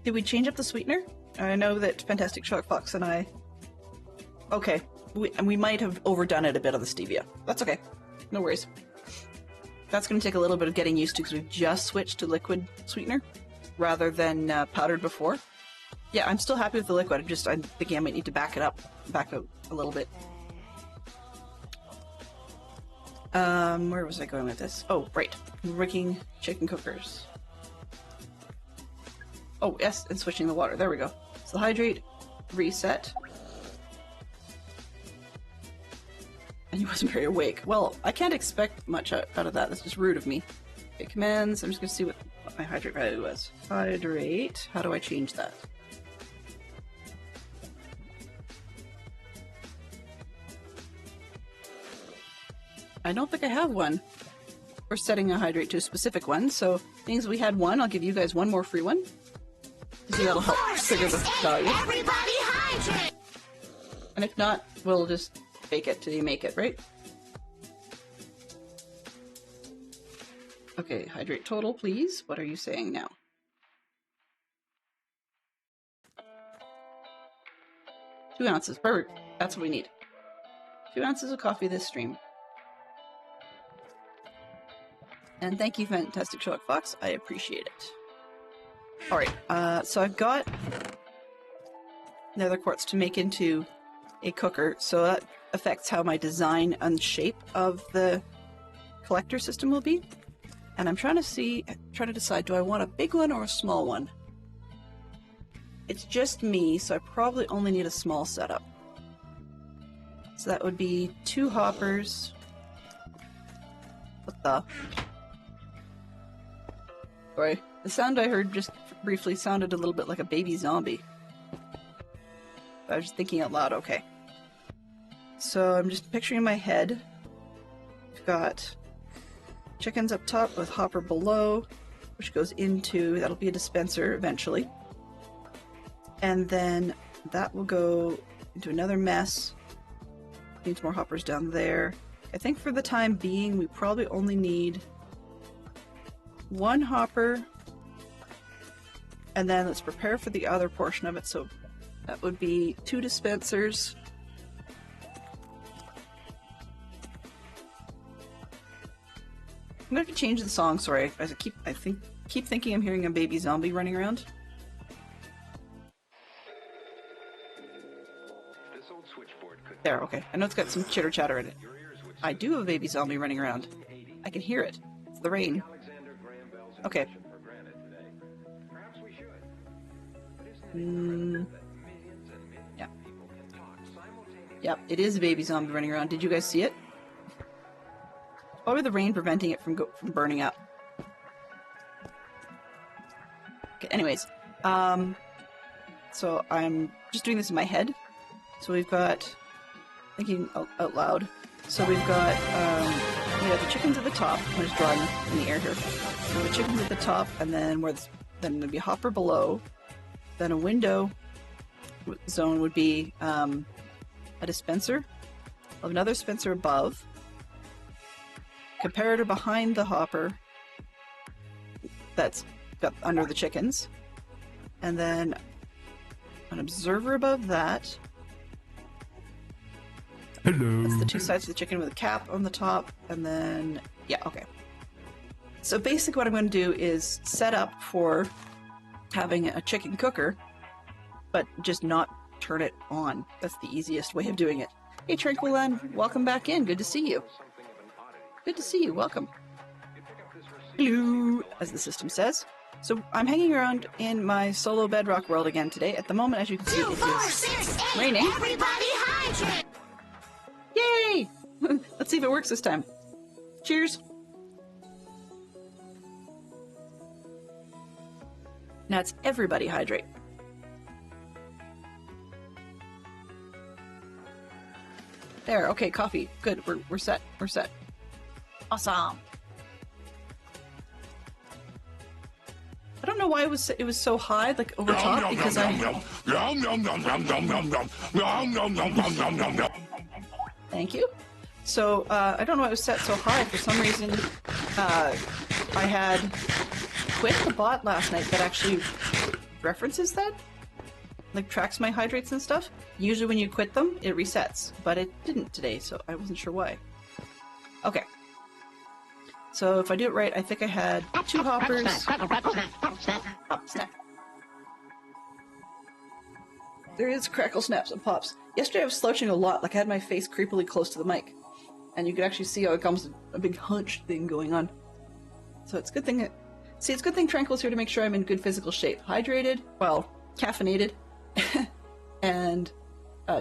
Speaker 3: Did we change up the sweetener? I know that Fantastic Sherlock Fox and I... Okay, we might have overdone it a bit on the stevia. That's okay. No worries. That's going to take a little bit of getting used to because we've just switched to liquid sweetener rather than powdered before. Yeah, I'm still happy with the liquid. I'm thinking I might need to back up a little bit. Where was I going with this? Oh, right. Rigging chicken cookers. Oh, yes, and switching the water. There we go. So the hydrate, reset. And he wasn't very awake. Well, I can't expect much out of that. That's just rude of me. Okay, commands. I'm just going to see what my hydrate value was. Hydrate. How do I change that? I don't think I have one. We're setting a hydrate to a specific one, so means we had one. I'll give you guys one more free one. So that'll help figure the value.
Speaker 1: Everybody hydrate!
Speaker 3: And if not, we'll just fake it till you make it, right? Okay, hydrate total, please. What are you saying now? Two ounces. Perfect. That's what we need. 2 ounces of coffee this stream. And thank you, Fantastic Sherlock Fox. I appreciate it. Alright, so I've got nether quartz to make into a cooker, so that affects how my design and shape of the collector system will be. And I'm trying to decide, do I want a big one or a small one? It's just me, so I probably only need a small setup. So that would be 2 hoppers. What the? Sorry. The sound I heard just briefly sounded a little bit like a baby zombie. I was just thinking out loud, okay. So I'm just picturing in my head. We've got chickens up top with hopper below, which goes into, that'll be a dispenser eventually. And then that will go into another mess. Needs more hoppers down there. I think for the time being, we probably only need 1 hopper. And then let's prepare for the other portion of it. So that would be 2 dispensers. I'm gonna have to change the song, sorry. I keep thinking I'm hearing a baby zombie running around. There, okay. I know it's got some chitter chatter in it. I do have a baby zombie running around. I can hear it. It's the rain. Okay. Yeah. Yep, it is a baby zombie running around. Did you guys see it? Probably the rain preventing it from burning up. Okay, anyways. So I'm just doing this in my head. So we've got, thinking out loud. So we've got, we have the chickens at the top. I'm just drawing in the air here. So the chickens at the top, and then then there'd be a hopper below. Then a window zone would be a dispenser. I'll have another dispenser above. Comparator behind the hopper that's got under the chickens. And then an observer above that.
Speaker 6: Hello.
Speaker 3: That's the 2 sides of the chicken with a cap on the top. And then, yeah, okay. So basically what I'm going to do is set up for having a chicken cooker, but just not turn it on. That's the easiest way of doing it. Hey, Tranquilan, welcome back in. Good to see you. Good to see you. Welcome. Hello, as the system says. So I'm hanging around in my solo Bedrock world again today. At the moment, as you can see,
Speaker 1: 2,
Speaker 3: it
Speaker 1: 4,
Speaker 3: is
Speaker 1: 6, 8.
Speaker 3: raining.
Speaker 1: Everybody hydrate!
Speaker 3: Yay! Let's see if it works this time. Cheers! Now it's everybody hydrate. There, okay, coffee. Good, we're set. We're set. Awesome. I don't know why it was so high, like over top, because Thank you. So, I don't know why it was set so high. For some reason, I had quit the bot last night that actually references that. Like, tracks my hydrates and stuff. Usually when you quit them, it resets. But it didn't today, so I wasn't sure why. Okay. So if I do it right, I think I had 2 hoppers. Oh, snap. There is crackle snaps and pops. Yesterday I was slouching a lot, like I had my face creepily close to the mic. and you can actually see how it comes a big hunch thing going on. So it's a good thing. See, it's a good thing Tranquil's here to make sure I'm in good physical shape. Hydrated, well, caffeinated, and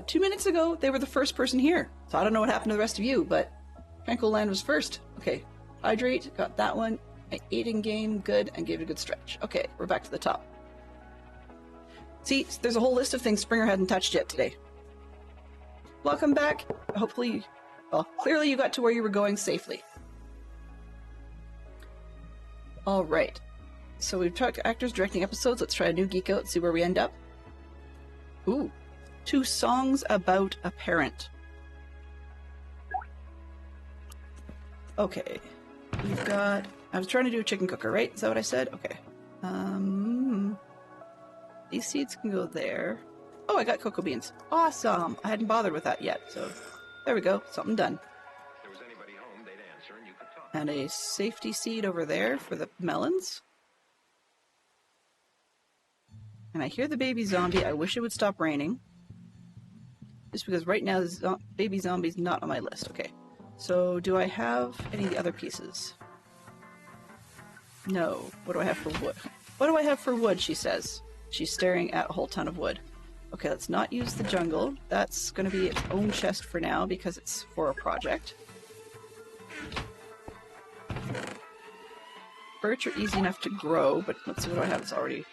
Speaker 3: 2 minutes ago, they were the first person here. So I don't know what happened to the rest of you, but Tranquil Land was first. Okay, hydrate, got that one. I ate in game, good, and gave it a good stretch. Okay, we're back to the top. See, there's a whole list of things Springer hadn't touched yet today. Welcome back. Hopefully, well, clearly you got to where you were going safely. Alright, so we've talked to actors directing episodes. Let's try a new Geek Out and see where we end up. Ooh, 2 songs about a parent. Okay, we've got... I was trying to do a chicken cooker, right? Is that what I said? Okay. These seeds can go there. Oh, I got cocoa beans. Awesome! I hadn't bothered with that yet, so there we go. Something done.
Speaker 6: If there was anybody home, they'd answer and you could talk.
Speaker 3: And a safety seed over there for the melons. And I hear the baby zombie. I wish it would stop raining. Just because right now the baby zombie's not on my list. Okay. So do I have any of the other pieces? No. What do I have for wood? What do I have for wood, she says. She's staring at a whole ton of wood. Okay, let's not use the jungle. That's going to be its own chest for now because it's for a project. Birch are easy enough to grow, but let's see what do I have. It's already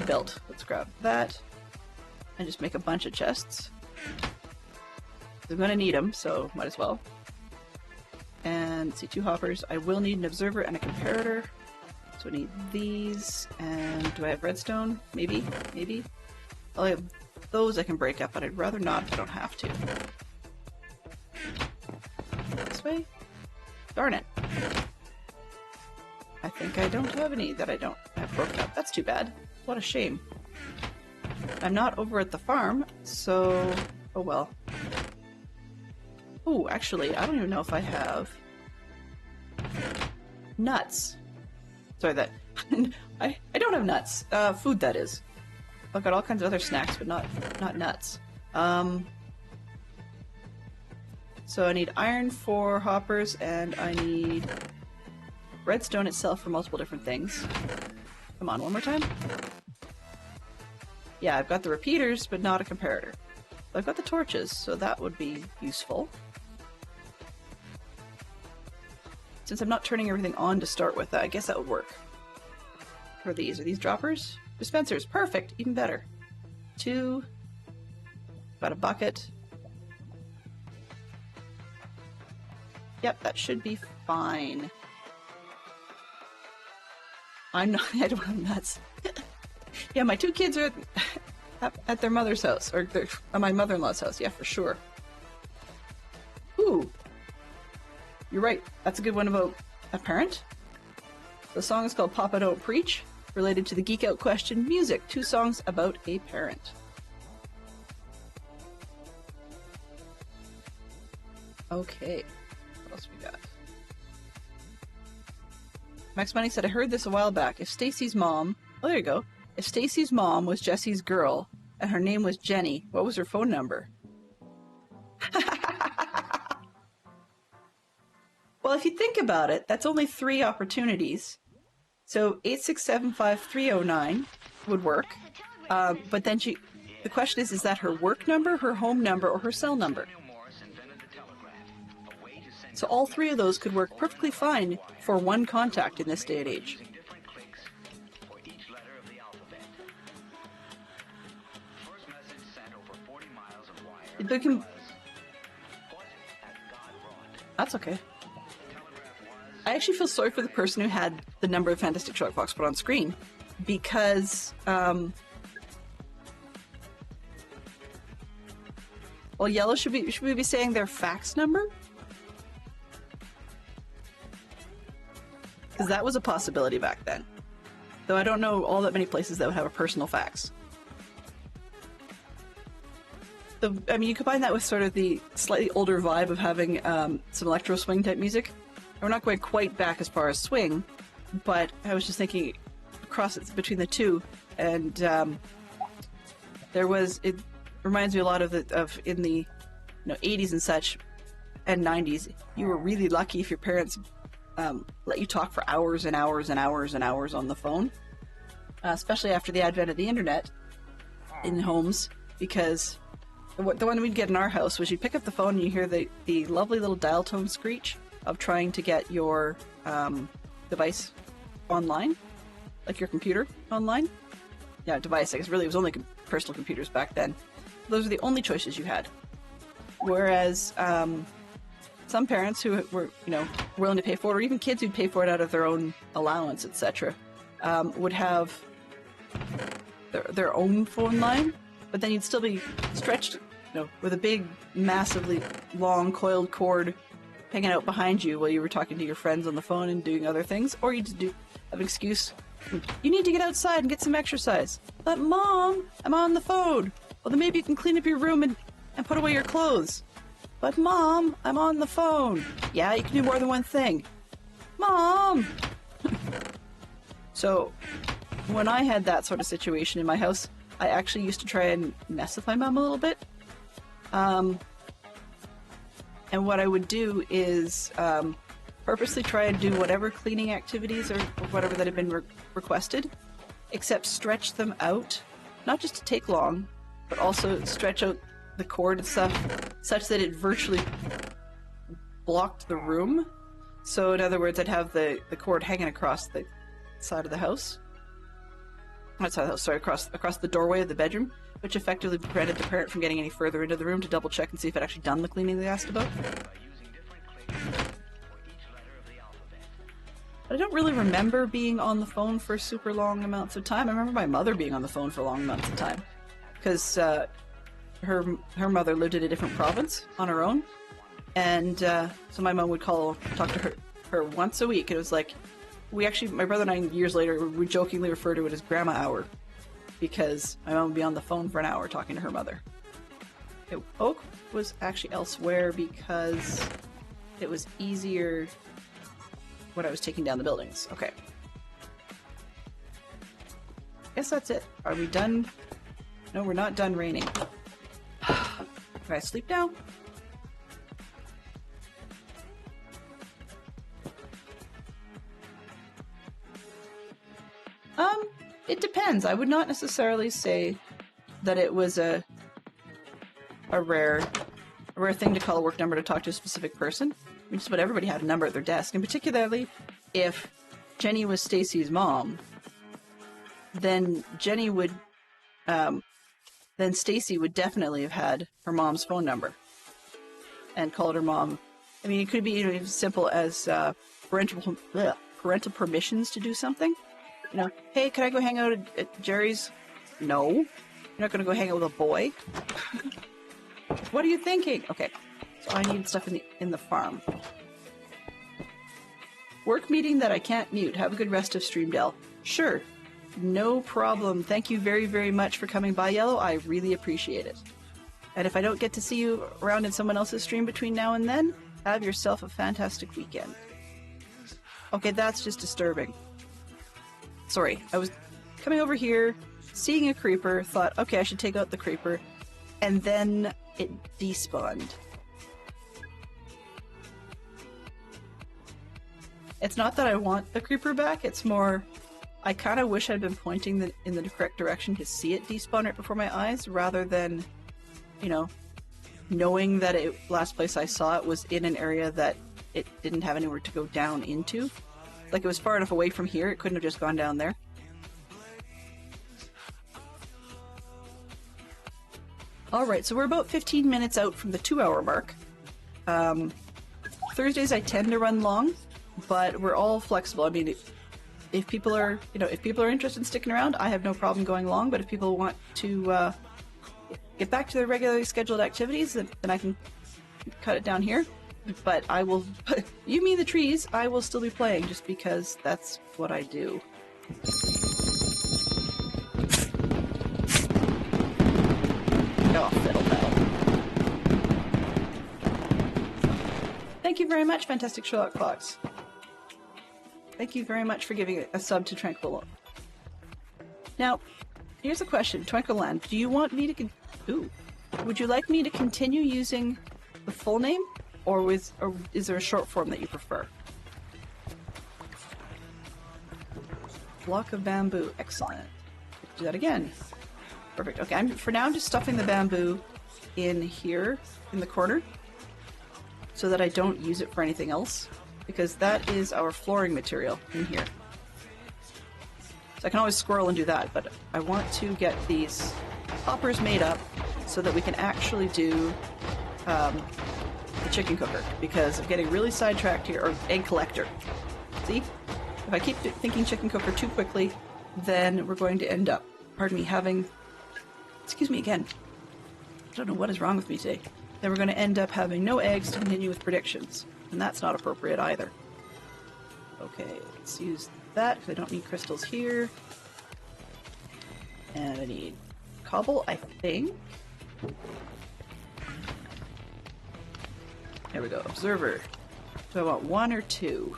Speaker 3: built. Let's grab that and just make a bunch of chests. I'm going to need them, so might as well. And see, 2 hoppers. I will need an observer and a comparator. So I need these, and do I have redstone? Maybe, maybe. I'll have those I can break up, but I'd rather not if I don't have to. This way? Darn it. I think I don't have any that I don't have broken up. That's too bad. What a shame. I'm not over at the farm, so... oh well. Oh, actually, I don't even know if I have... nuts. Sorry, that... I don't have nuts. Food, that is. I've got all kinds of other snacks, but not nuts. So I need iron for hoppers, and I need redstone itself for multiple different things. Come on, one more time. Yeah, I've got the repeaters, but not a comparator. But I've got the torches, so that would be useful. Since I'm not turning everything on to start with, I guess that would work. What are these? Are these droppers? Dispensers. Perfect. Even better. 2. Got a bucket. Yep, that should be fine. I'm not... I don't have nuts. Yeah, my 2 kids are at their mother's house. Or at my mother-in-law's house. Yeah, for sure. Ooh. You're right. That's a good one about a parent. The song is called Papa Don't Preach, related to the Geek Out question, music. 2 songs about a parent. Okay. What else we got? Max Money said, I heard this a while back. If Stacy's mom... oh, there you go. If Stacy's mom was Jesse's girl, and her name was Jenny, what was her phone number? Well, if you think about it, that's only 3 opportunities. So 8675309 would work. But then the question is that her work number, her home number, or her cell number? So all 3 of those could work perfectly fine for one contact in this day and age. That's okay. I actually feel sorry for the person who had the number of Fantastic Shark Fox put on screen, because, well, yellow should we be saying their fax number? Because that was a possibility back then. Though I don't know all that many places that would have a personal fax. I mean, you combine that with sort of the slightly older vibe of having some electro swing type music. We're not going quite back as far as swing, but I was just thinking across it between the two, and it reminds me a lot of in the 80s and such, and 90s, you were really lucky if your parents let you talk for hours and hours and hours and hours on the phone, especially after the advent of the internet in homes, because the one we'd get in our house was you'd pick up the phone and you hear the lovely little dial tone screech of trying to get your device online, like your computer online. Yeah, device, I guess really it was only personal computers back then. Those were the only choices you had. Whereas some parents who were, willing to pay for it, or even kids who'd pay for it out of their own allowance, etc., would have their own phone line, but then you'd still be stretched, with a big, massively long coiled cord hanging out behind you while you were talking to your friends on the phone and doing other things, or you'd have an excuse. You need to get outside and get some exercise. But Mom, I'm on the phone. Well, then maybe you can clean up your room and put away your clothes. But Mom, I'm on the phone. Yeah, you can do more than one thing. Mom! So, when I had that sort of situation in my house, I actually used to try and mess with my mom a little bit. And what I would do is purposely try and do whatever cleaning activities or whatever that had been requested, except stretch them out, not just to take long, but also stretch out the cord and stuff such that it virtually blocked the room. So in other words, I'd have the cord hanging across the side of the house. Not side of the house, sorry, across the doorway of the bedroom, which effectively prevented the parent from getting any further into the room to double check and see if it actually done the cleaning they asked about. But I don't really remember being on the phone for super long amounts of time. I remember my mother being on the phone for long amounts of time, because her mother lived in a different province on her own, and so my mom would talk to her once a week. It was like, my brother and I, years later, would jokingly refer to it as grandma hour, because my mom would be on the phone for an hour talking to her mother. Oak was actually elsewhere because it was easier when I was taking down the buildings. Okay. Guess that's it. Are we done? No, we're not done raining. Can I sleep now? It depends. I would not necessarily say that it was a rare thing to call a work number to talk to a specific person. I mean, just about everybody had a number at their desk, and particularly if Jenny was Stacy's mom, then Jenny would, then Stacy would definitely have had her mom's phone number and called her mom. I mean, it could be as simple as parental permissions to do something. Hey, can I go hang out at Jerry's? No. You're not going to go hang out with a boy? What are you thinking? Okay, so I need stuff in the farm. Work meeting that I can't mute. Have a good rest of Streamdell. Sure. No problem. Thank you very, very much for coming by, Yellow. I really appreciate it. And if I don't get to see you around in someone else's stream between now and then, have yourself a fantastic weekend. Okay, that's just disturbing. Sorry, I was coming over here, seeing a creeper, thought, okay, I should take out the creeper, and then it despawned. It's not that I want the creeper back, it's more, I kind of wish I'd been pointing in the correct direction to see it despawn right before my eyes, rather than, knowing that last place I saw it was in an area that it didn't have anywhere to go down into. Like, it was far enough away from here, it couldn't have just gone down there. Alright, so we're about 15 minutes out from the 2-hour mark. Thursdays I tend to run long, but we're all flexible. I mean, if people are, if people are interested in sticking around, I have no problem going long, but if people want to get back to their regularly scheduled activities, then I can cut it down here. But I will, you mean the trees, I will still be playing just because that's what I do. Oh, fiddle battle. Thank you very much, Fantastic Sherlock Fox. Thank you very much for giving a sub to Tranquil. Now, here's a question, Twinkle Land. Do you want me to would you like me to continue using the full name, or is there a short form that you prefer? Block of bamboo. Excellent. Do that again. Perfect. Okay, for now I'm just stuffing the bamboo in here, in the corner, so that I don't use it for anything else, because that is our flooring material in here. So I can always squirrel and do that, but I want to get these hoppers made up so that we can actually do the chicken cooker, because I'm getting really sidetracked here, or egg collector. See? If I keep thinking chicken cooker too quickly, then we're going to end up, pardon me, having, excuse me again, I don't know what is wrong with me today. Then we're going to end up having no eggs to continue with predictions, and that's not appropriate either. Okay, let's use that, because I don't need crystals here. And I need cobble, I think. There we go, observer. Do I want 1 or 2?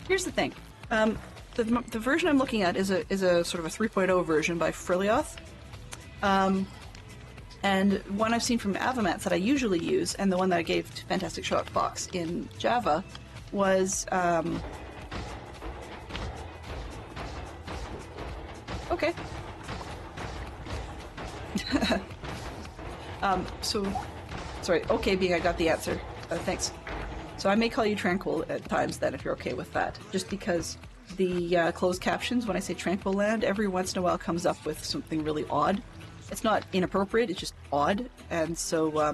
Speaker 3: Here's the thing. The version I'm looking at is a sort of a 3.0 version by Frilioth. And one I've seen from Avamats that I usually use, and the one that I gave to Fantastic Sherlock Fox in Java, was okay. So, sorry, okay being I got the answer. Thanks. So I may call you Tranquil at times then, if you're okay with that. Just because the closed captions, when I say Tranquil Land, every once in a while comes up with something really odd. It's not inappropriate, it's just odd. And so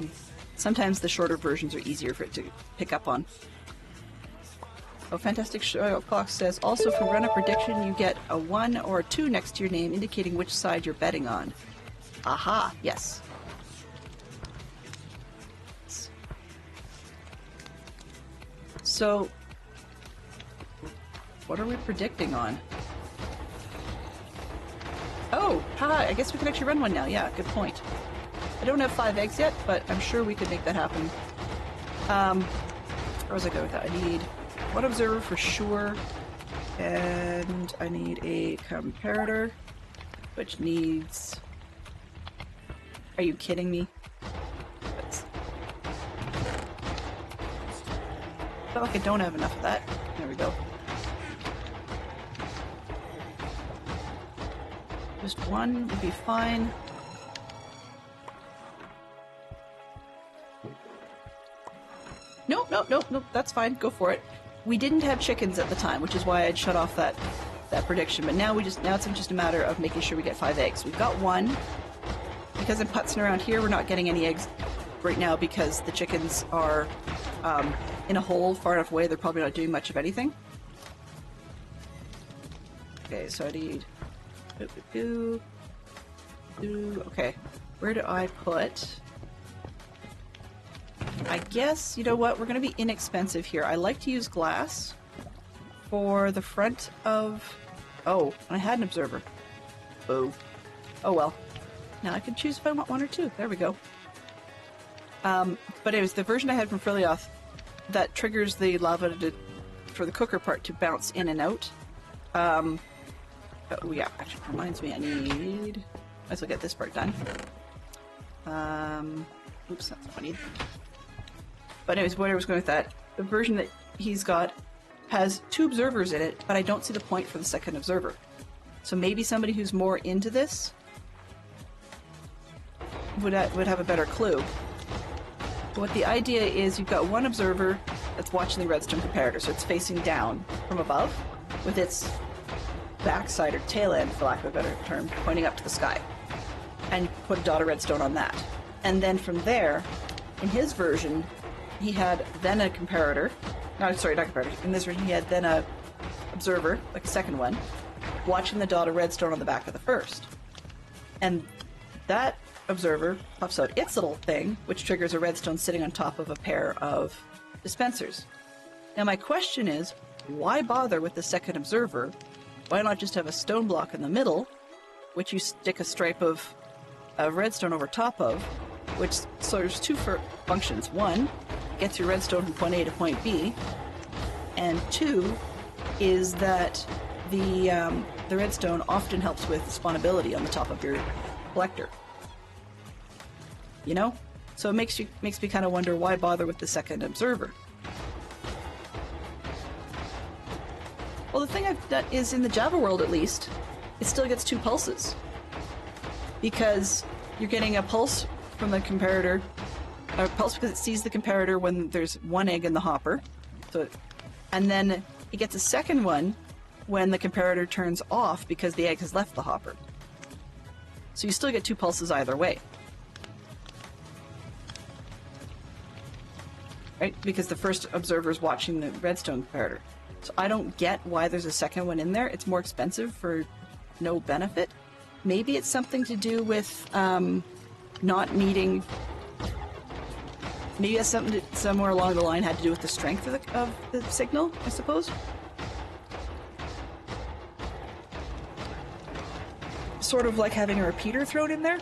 Speaker 3: sometimes the shorter versions are easier for it to pick up on. Oh, Fantastic Sherlock Fox says, also if we run a prediction, you get a 1 or a 2 next to your name, indicating which side you're betting on. Aha, yes. So, what are we predicting on? Oh, haha, I guess we can actually run one now. Yeah, good point. I don't have 5 eggs yet, but I'm sure we could make that happen. Where was I going with that? I need 1 observer for sure, and I need a comparator, which needs... Are you kidding me? I feel like I don't have enough of that. There we go. Just 1 would be fine. Nope, that's fine. Go for it. We didn't have chickens at the time, which is why I'd shut off that prediction. But now it's just a matter of making sure we get 5 eggs. We've got 1. Because I'm putzing around here, we're not getting any eggs right now because the chickens are in a hole far enough away. They're probably not doing much of anything. Okay, so I need... Okay, where do I put... I guess, you know what, we're going to be inexpensive here. I like to use glass for the front of... Oh, I had an observer. Oh. Oh well. Now I can choose if I want 1 or 2. There we go. But anyways, the version I had from Frilioth that triggers the lava for the cooker part to bounce in and out. Oh yeah, actually reminds me I need... Might as well get this part done. Oops, that's not what I need. But anyways, where I was going with that, the version that he's got has 2 observers in it, but I don't see the point for the second observer. So maybe somebody who's more into this would have a better clue. But what the idea is, you've got 1 observer that's watching the redstone comparator, so it's facing down from above, with its backside or tail end, for lack of a better term, pointing up to the sky. And you put a dot of redstone on that. And then from there, in his version, he had then a comparator. No, sorry, not comparator. In this version, he had then a observer, like a second one, watching the dot of redstone on the back of the first. And that observer pops out its little thing, which triggers a redstone sitting on top of a pair of dispensers. Now my question is, why bother with the second observer? Why not just have a stone block in the middle, which you stick a stripe of redstone over top of, which serves 2 functions. 1, gets your redstone from point A to point B, and 2 is that the redstone often helps with spawnability on the top of your collector. You know? So it makes me kind of wonder, why bother with the second observer? Well, the thing I've done is, in the Java world at least, it still gets 2 pulses. Because you're getting a pulse from the comparator, a pulse because it sees the comparator when there's 1 egg in the hopper. And then it gets a second one when the comparator turns off because the egg has left the hopper. So you still get 2 pulses either way. Right? Because the first observer is watching the redstone comparator. So I don't get why there's a second one in there. It's more expensive for no benefit. Maybe it's something to do with not needing... Maybe it's something somewhere along the line had to do with the strength of the signal, I suppose. Sort of like having a repeater thrown in there,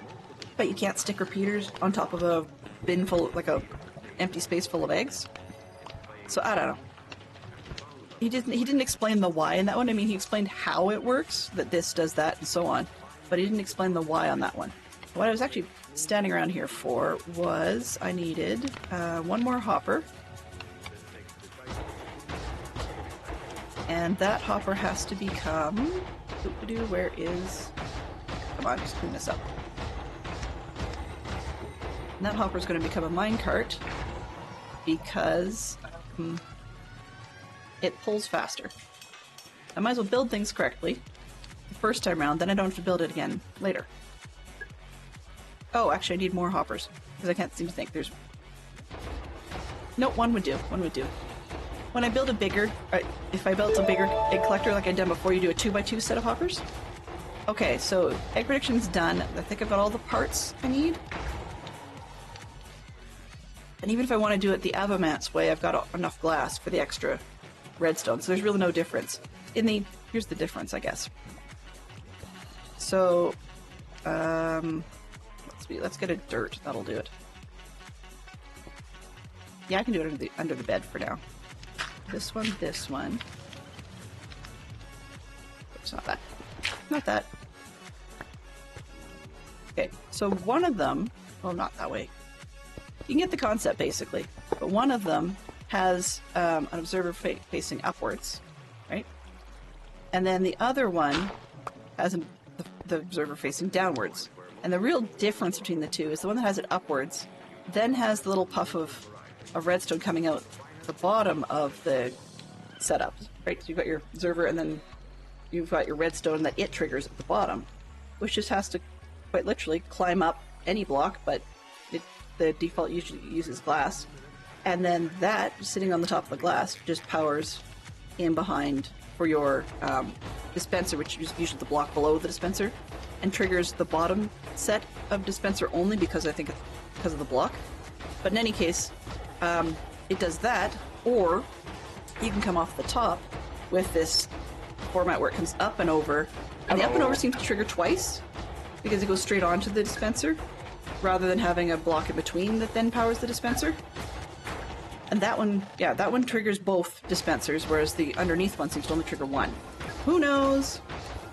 Speaker 3: but you can't stick repeaters on top of a bin full, like a empty space full of eggs. So I don't know. He didn't explain the why in that one. I mean, he explained how it works, that this does that and so on, but he didn't explain the why on that one. What I was actually standing around here for was I needed 1 more hopper, and that hopper has to become, where is, come on, just clean this up. And that hopper is going to become a minecart because it pulls faster. I might as well build things correctly the first time around, then I don't have to build it again later. Oh, actually I need more hoppers, because I can't seem to think. There's... Nope, 1 would do. 1 would do. When I build a bigger... if I built a bigger egg collector like I'd done before, you do a 2x2 set of hoppers. Okay, so egg prediction's done. I think I've got all the parts I need. And even if I want to do it the Avomance way, I've got enough glass for the extra redstone, so there's really no difference. Here's the difference, I guess. So, let's get a dirt. That'll do it. Yeah, I can do it under the bed for now. This one, this one. It's not that. Not that. Okay, so one of them... Oh, not that way. You can get the concept, basically. But one of them has an observer facing upwards, right? And then the other one has the observer facing downwards. And the real difference between the two is the one that has it upwards then has the little puff of redstone coming out the bottom of the setup, right? So you've got your observer and then you've got your redstone that it triggers at the bottom, which just has to quite literally climb up any block, but the default usually uses glass. And then that, sitting on the top of the glass, just powers in behind for your dispenser, which is usually the block below the dispenser, and triggers the bottom set of dispenser only because I think it's because of the block. But in any case, it does that, or you can come off the top with this format where it comes up and over, and the up and over seems to trigger twice because it goes straight onto the dispenser rather than having a block in between that then powers the dispenser. And that one, yeah, that one triggers both dispensers, whereas the underneath one seems to only trigger one. Who knows?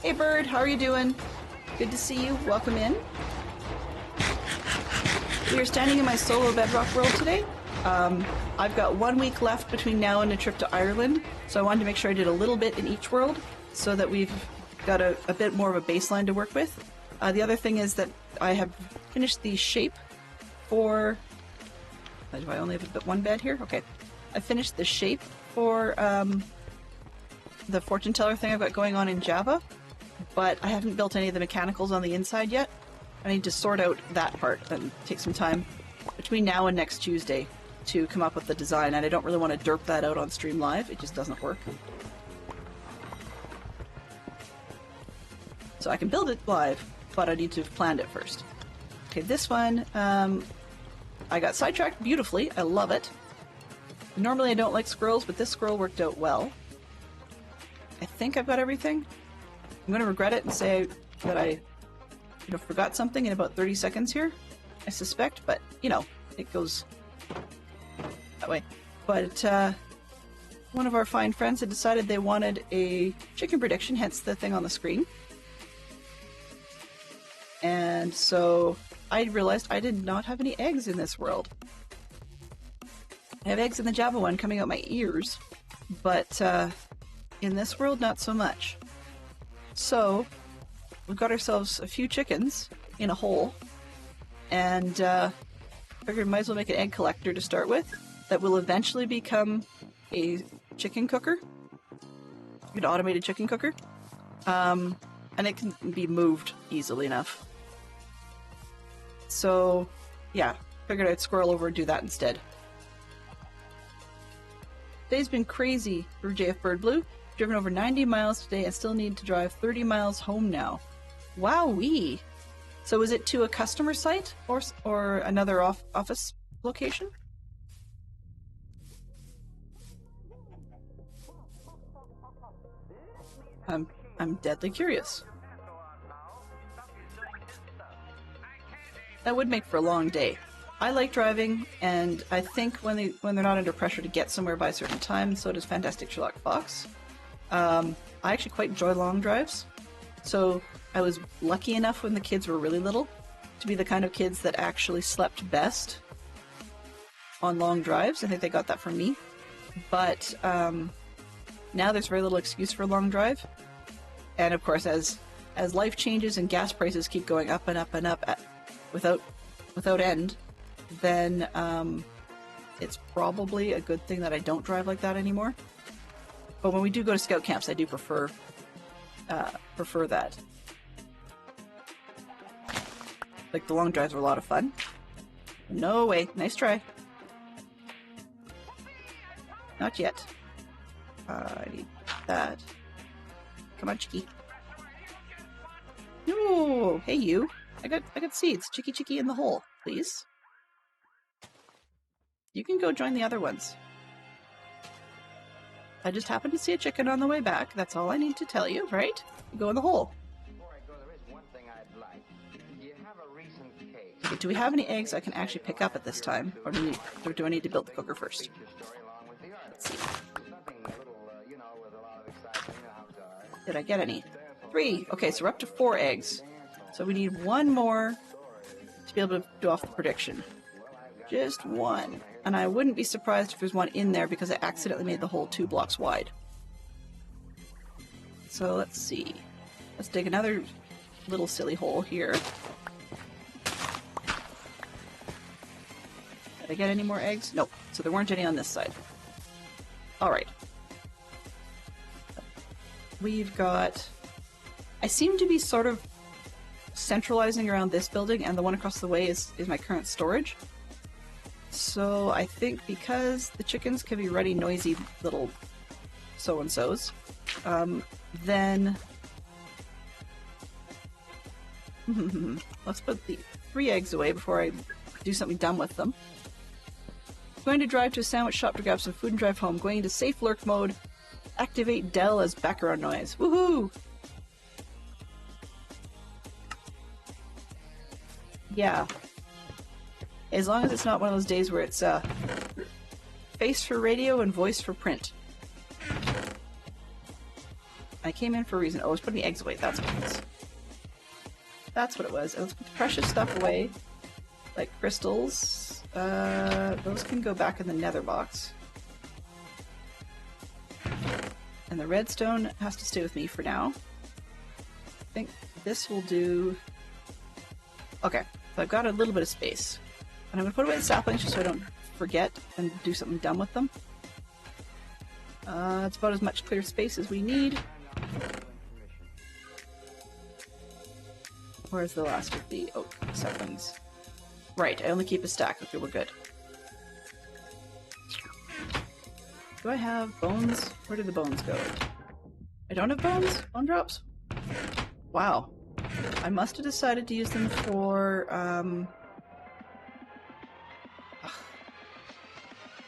Speaker 3: Hey Bird, how are you doing? Good to see you. Welcome in. We are standing in my solo Bedrock world today. I've got 1 week left between now and a trip to Ireland, so I wanted to make sure I did a little bit in each world so that we've got a bit more of a baseline to work with. The other thing is that I have finished the shape for... Do I only have one bed here? Okay. I finished the shape for the fortune teller thing I've got going on in Java, but I haven't built any of the mechanicals on the inside yet. I need to sort out that part and take some time between now and next Tuesday to come up with the design, and I don't really want to derp that out on stream live. It just doesn't work. So I can build it live, but I need to have planned it first. Okay, this one, I got sidetracked beautifully. I love it. Normally I don't like squirrels, but this squirrel worked out well. I think I've got everything. I'm going to regret it and say that I forgot something in about 30 seconds here. I suspect, but, it goes that way. But one of our fine friends had decided they wanted a chicken prediction, hence the thing on the screen. And so I realized I did not have any eggs in this world. I have eggs in the Java one coming out my ears, but in this world, not so much. So, we've got ourselves a few chickens in a hole, and figured might as well make an egg collector to start with that will eventually become a chicken cooker, an automated chicken cooker, and it can be moved easily enough. So, yeah, figured I'd scroll over and do that instead. Today's been crazy for JF Bird Blue. Driven over 90 miles today and still need to drive 30 miles home now. Wowee! So is it to a customer site or another office location? I'm deadly curious. That would make for a long day. I like driving, and I think when they're not under pressure to get somewhere by a certain time, so does Fantastic Sherlock Fox. I actually quite enjoy long drives. So I was lucky enough when the kids were really little to be the kind of kids that actually slept best on long drives. I think they got that from me. But now there's very little excuse for a long drive. And of course, as life changes and gas prices keep going up and up and up without end, then it's probably a good thing that I don't drive like that anymore. But when we do go to scout camps, I do prefer that. Like, the long drives were a lot of fun. No way. Nice try. Not yet. I need that. Come on, Chicky. No! Hey, you. I got seeds. Chicky in the hole, please. You can go join the other ones. I just happened to see a chicken on the way back. That's all I need to tell you, right? Go in the hole.
Speaker 6: Before I go, there is one thing I'd like. Do you have a recent case?
Speaker 3: Okay, do we have any eggs I can actually pick up at this time? Or do I need to build the cooker first?
Speaker 6: Your story along with the
Speaker 3: Let's see.
Speaker 6: Something a little, with a lot of excitement. You know how they are.
Speaker 3: Did I get any? 3. Okay, so we're up to 4 eggs. So we need one more to be able to do off the prediction. Just one. And I wouldn't be surprised if there's one in there because I accidentally made the hole 2 blocks wide. So let's see. Let's dig another little silly hole here. Did I get any more eggs? Nope. So there weren't any on this side. Alright. We've got... I seem to be sort of centralizing around this building, and the one across the way is my current storage. So I think because the chickens can be ruddy, noisy little so-and-sos, then let's put the 3 eggs away before I do something dumb with them. Going to drive to a sandwich shop to grab some food and drive home. Going into safe lurk mode. Activate Dell as background noise. Woohoo! Yeah. As long as it's not one of those days where it's face for radio and voice for print. I came in for a reason. Oh, I was putting the eggs away. That's what it was. That's what it was. And let's put the precious stuff away. Like crystals. Those can go back in the nether box. And the redstone has to stay with me for now. I think this will do... Okay, so I've got a little bit of space. And I'm going to put away the saplings just so I don't forget and do something dumb with them. It's about as much clear space as we need. Where's the last of the oak saplings? Right, I only keep a stack. Okay, we're good. Do I have bones? Where did the bones go? I don't have bones? Bone drops? Wow. I must have decided to use them for,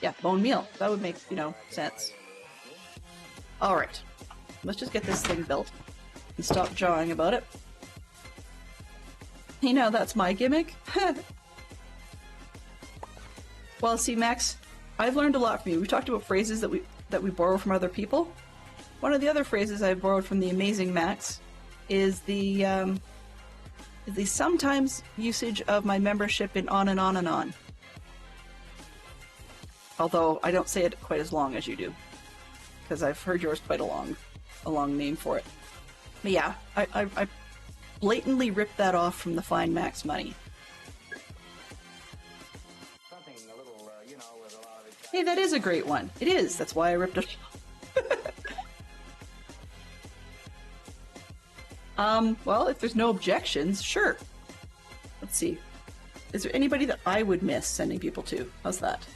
Speaker 3: yeah, bone meal. That would make, sense. Alright. Let's just get this thing built and stop jawing about it. That's my gimmick. Well, see, Max, I've learned a lot from you. We talked about phrases that we borrow from other people. One of the other phrases I borrowed from the amazing Max is the is the sometimes usage of my membership in On and On and On. Although I don't say it quite as long as you do, because I've heard yours quite a long name for it. But yeah, I blatantly ripped that off from the Find Max money.
Speaker 6: Something a little, you know, with a lot of...
Speaker 3: Hey, that is a great one. It is. That's why I ripped it off. Well, if there's no objections, sure. Let's see. Is there anybody that I would miss sending people to? How's that?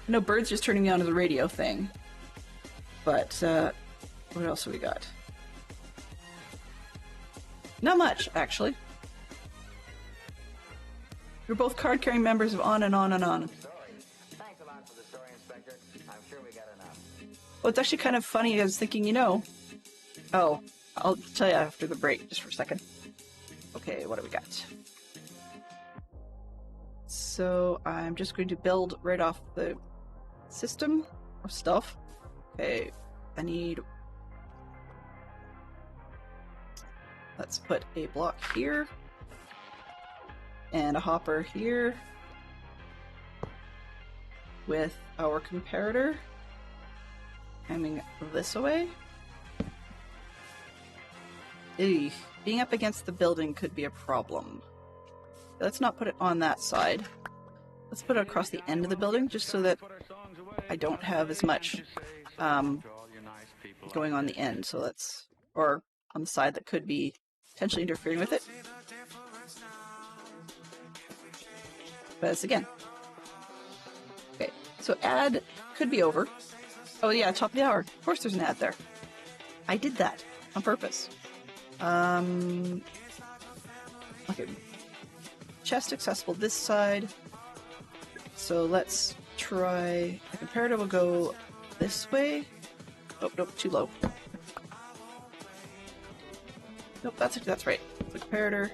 Speaker 3: I know Bird's just turning me on to the radio thing. But, what else have we got? Not much, actually. We're both card-carrying members of On and On and On.
Speaker 6: Thanks a lot for the story, Inspector. I'm sure we got enough.
Speaker 3: Well, it's actually kind of funny. I was thinking, you know... Oh, I'll tell you after the break, just for a second. Okay, what do we got? So, I'm just going to build right off the system of stuff. Okay, I need... Let's put a block here. And a hopper here. With our comparator coming this way. Eey, being up against the building could be a problem. Let's not put it on that side. Let's put it across the end of the building, just so that I don't have as much going on the end. So let's, or on the side that could be potentially interfering with it. But this again. Okay, so ad could be over. Oh yeah, top of the hour. Of course there's an ad there. I did that on purpose. Okay. Chest accessible this side. So let's try... The comparator will go this way. Oh, nope, too low. Nope, that's right. The comparator.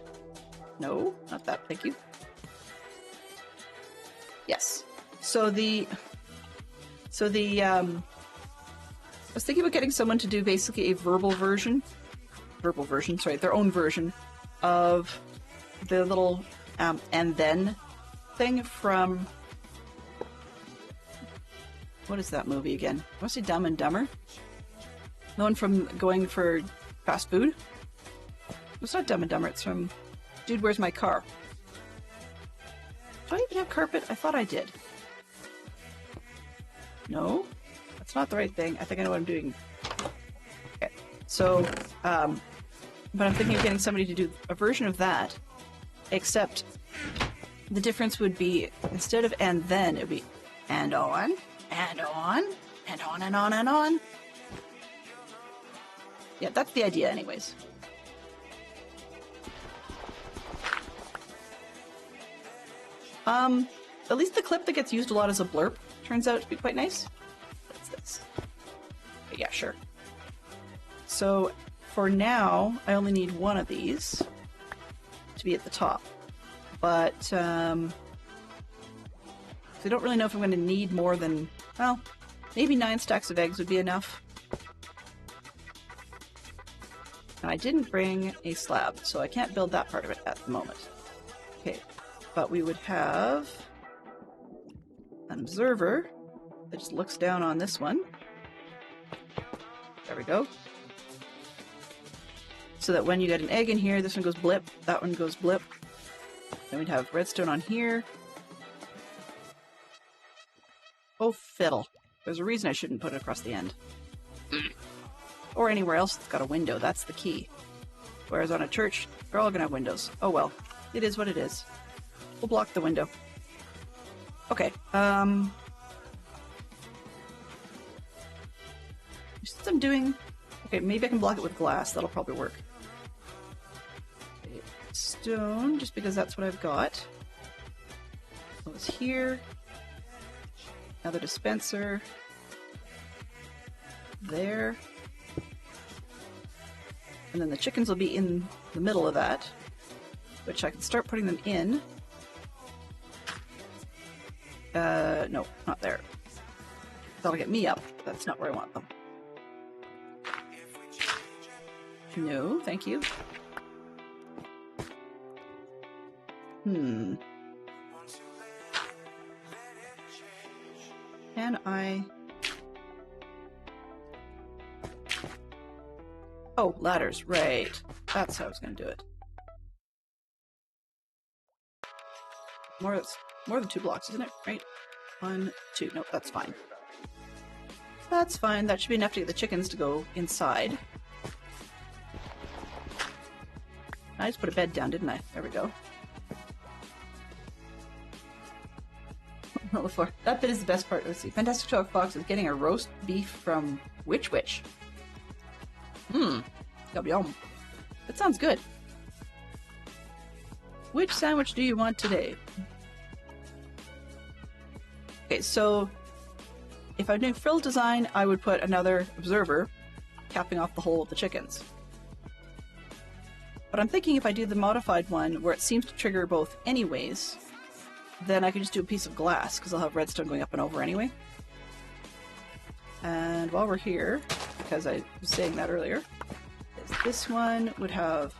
Speaker 3: No, not that. Thank you. Yes. So the I was thinking about getting someone to do basically a verbal version, sorry, their own version of the little and then thing from, what is that movie again? I want to say Dumb and Dumber. The one from going for fast food. It's not Dumb and Dumber, it's from Dude, Where's My Car? Do I even have carpet? I thought I did. No? That's not the right thing. I think I know what I'm doing. Okay. So, but I'm thinking of getting somebody to do a version of that, except the difference would be, instead of and then, it would be and on, and on, and on, and on, and on. Yeah, that's the idea anyways. At least the clip that gets used a lot as a blurb turns out to be quite nice. What's this? Okay, yeah, sure. So, for now, I only need one of these to be at the top. But, I don't really know if I'm going to need more than, well, maybe 9 stacks of eggs would be enough. And I didn't bring a slab, so I can't build that part of it at the moment. Okay, but we would have an observer that just looks down on this one. There we go. So that when you get an egg in here, this one goes blip, that one goes blip. Then we'd have redstone on here. Oh, fiddle. There's a reason I shouldn't put it across the end. Or anywhere else that's got a window, that's the key. Whereas on a church, they're all gonna have windows. Oh well, it is what it is. We'll block the window. Okay, since I'm doing... Okay, maybe I can block it with glass, that'll probably work. Okay, stone, just because that's what I've got. Goes here. Another dispenser. There. And then the chickens will be in the middle of that, which I can start putting them in. No, not there. That'll get me up. That's not where I want them. No, thank you. Can I... Oh, ladders, right. That's how I was going to do it. More than 2 blocks, isn't it? Right? 1, 2. Nope, that's fine. That's fine. That should be enough to get the chickens to go inside. I just put a bed down, didn't I? There we go. On the floor. That bit is the best part. Let's see. Fantastic Dog Fox is getting a roast beef from Witch Witch. Yum yum. That sounds good. Which sandwich do you want today? Okay, so if I'm doing frill design, I would put another observer capping off the whole of the chickens. But I'm thinking if I do the modified one, where it seems to trigger both anyways, then I could just do a piece of glass, because I'll have redstone going up and over anyway. And while we're here, because I was saying that earlier, is this one would have...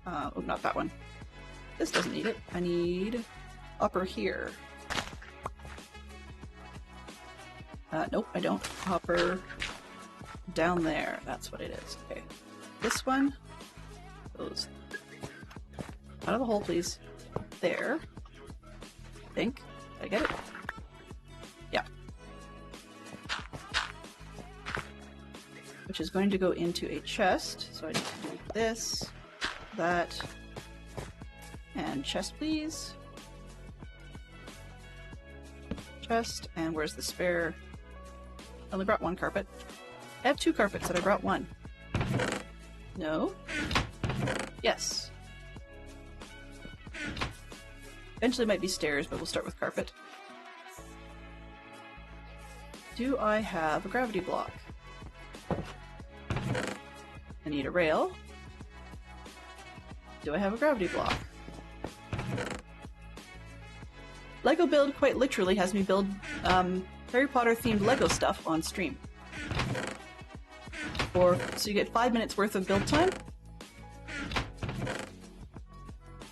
Speaker 3: oh, not that one. This doesn't need it. I need upper here. Nope, I don't. Hopper down there. That's what it is. Okay. This one goes out of the hole, please. There. I think. Did I get it? Yeah. Which is going to go into a chest. So I need to do this, that, and chest, please. Chest, and where's the spare? I only brought 1 carpet. I have 2 carpets, and I brought 1. No? Yes. Eventually might be stairs, but we'll start with carpet. Do I have a gravity block? I need a rail. Do I have a gravity block? Lego Build quite literally has me build Harry Potter themed Lego stuff on stream. So you get 5 minutes worth of build time.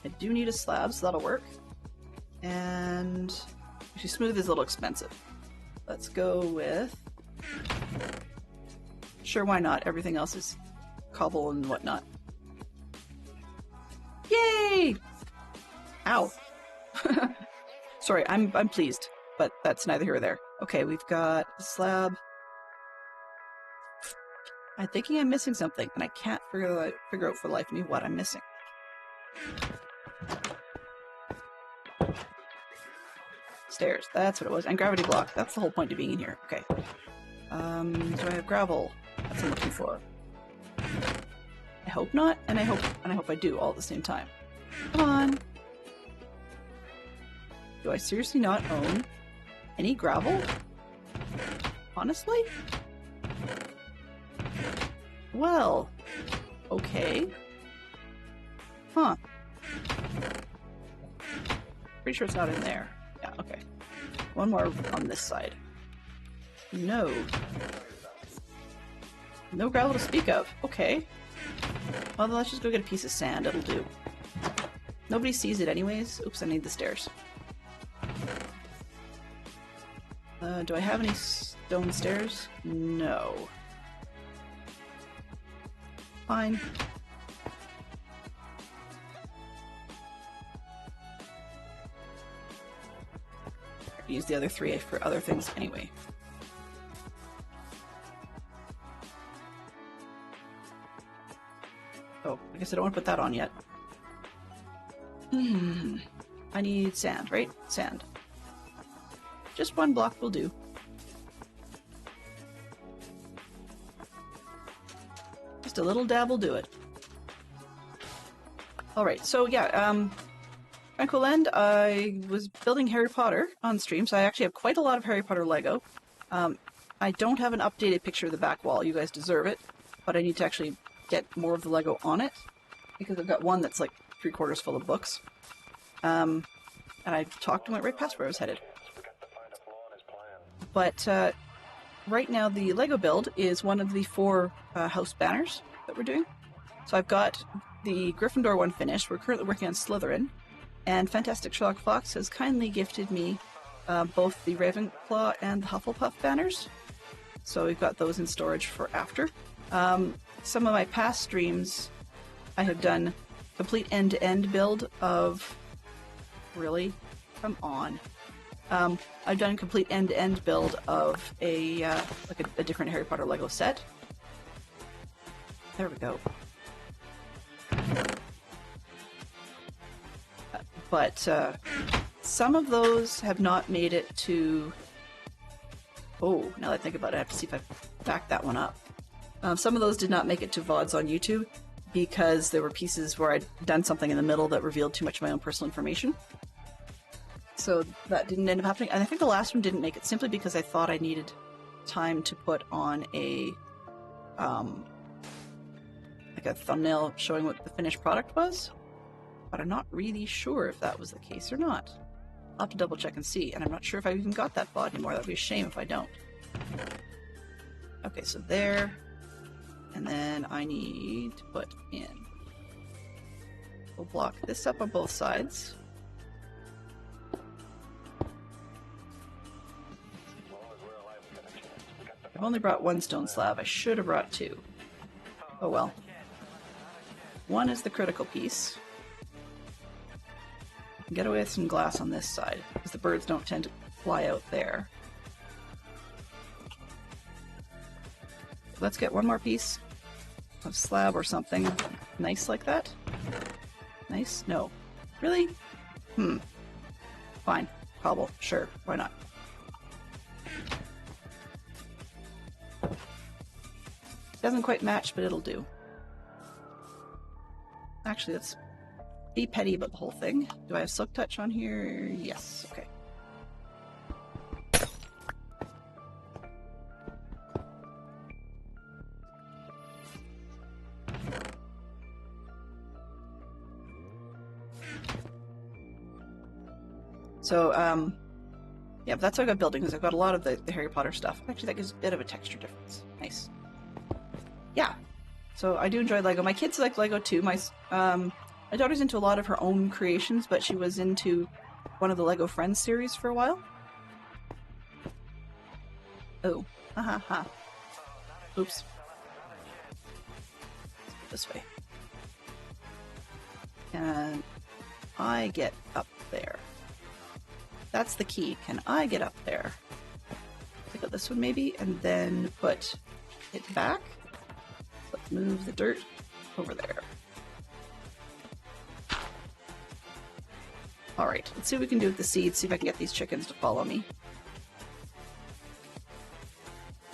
Speaker 3: I do need a slab, so that'll work. And actually smooth is a little expensive. Let's go with... Sure, why not? Everything else is cobble and whatnot. Yay! Ow. Sorry, I'm pleased, but that's neither here or there. Okay, we've got a slab. I'm thinking I'm missing something, and I can't figure out for the life of me what I'm missing. Stairs, that's what it was. And gravity block, that's the whole point of being in here. Okay. Do I have gravel? That's what I'm looking for. I hope not, and I hope I do all at the same time. Come on. Do I seriously not own any gravel? Honestly? Well, okay. Huh. Pretty sure it's not in there. Yeah, okay. One more on this side. No. No gravel to speak of. Okay. Well, then let's just go get a piece of sand. It'll do. Nobody sees it anyways. Oops, I need the stairs. Do I have any stone stairs? No. Fine. Use the other 3 for other things anyway. Oh, I guess I don't want to put that on yet. I need sand, right? Sand. Just 1 block will do. Just a little dab will do it. Alright, so yeah, Franco Land, I was building Harry Potter on stream, so I actually have quite a lot of Harry Potter Lego. I don't have an updated picture of the back wall. You guys deserve it, but I need to actually get more of the Lego on it, because I've got one that's like 3/4 full of books. And I talked and went right past where I was headed. But right now the Lego build is one of the 4 house banners that we're doing. So I've got the Gryffindor one finished. We're currently working on Slytherin, and Fantastic Sherlock Fox has kindly gifted me both the Ravenclaw and the Hufflepuff banners. So we've got those in storage for after. Some of my past streams, I have done complete end-to-end build of... Really? Come on. I've done a complete end-to-end build of a different Harry Potter Lego set. There we go. But some of those have not made it to... Oh, now that I think about it, I have to see if I back that one up. Some of those did not make it to VODs on YouTube because there were pieces where I'd done something in the middle that revealed too much of my own personal information. So that didn't end up happening. And I think the last one didn't make it simply because I thought I needed time to put on a like a thumbnail showing what the finished product was. But I'm not really sure if that was the case or not. I'll have to double check and see, and I'm not sure if I've even got that VOD anymore. That'd be a shame if I don't. Okay, so there. And then I need to put in... We'll block this up on both sides. I've only brought one stone slab. I should have brought two. Oh well. One is the critical piece. Get away with some glass on this side, because the birds don't tend to fly out there. Let's get one more piece of slab or something nice like that. Nice? No. Really? Fine. Cobble. Sure. Why not? Doesn't quite match, but it'll do. Actually, let's be petty about the whole thing. Do I have Silk Touch on here? Yes. Okay. So, yeah, but that's what I got building, because I've got a lot of the Harry Potter stuff. Actually, that gives a bit of a texture difference. Nice. Yeah. So I do enjoy Lego. My kids like Lego too. My daughter's into a lot of her own creations, but she was into one of the Lego Friends series for a while. Oh. Ha ha ha. Oops. Let's go this way. And I get up there. That's the key. Can I get up there? Pick up this one maybe, and then put it back. Let's move the dirt over there. Alright, let's see what we can do with the seeds, see if I can get these chickens to follow me.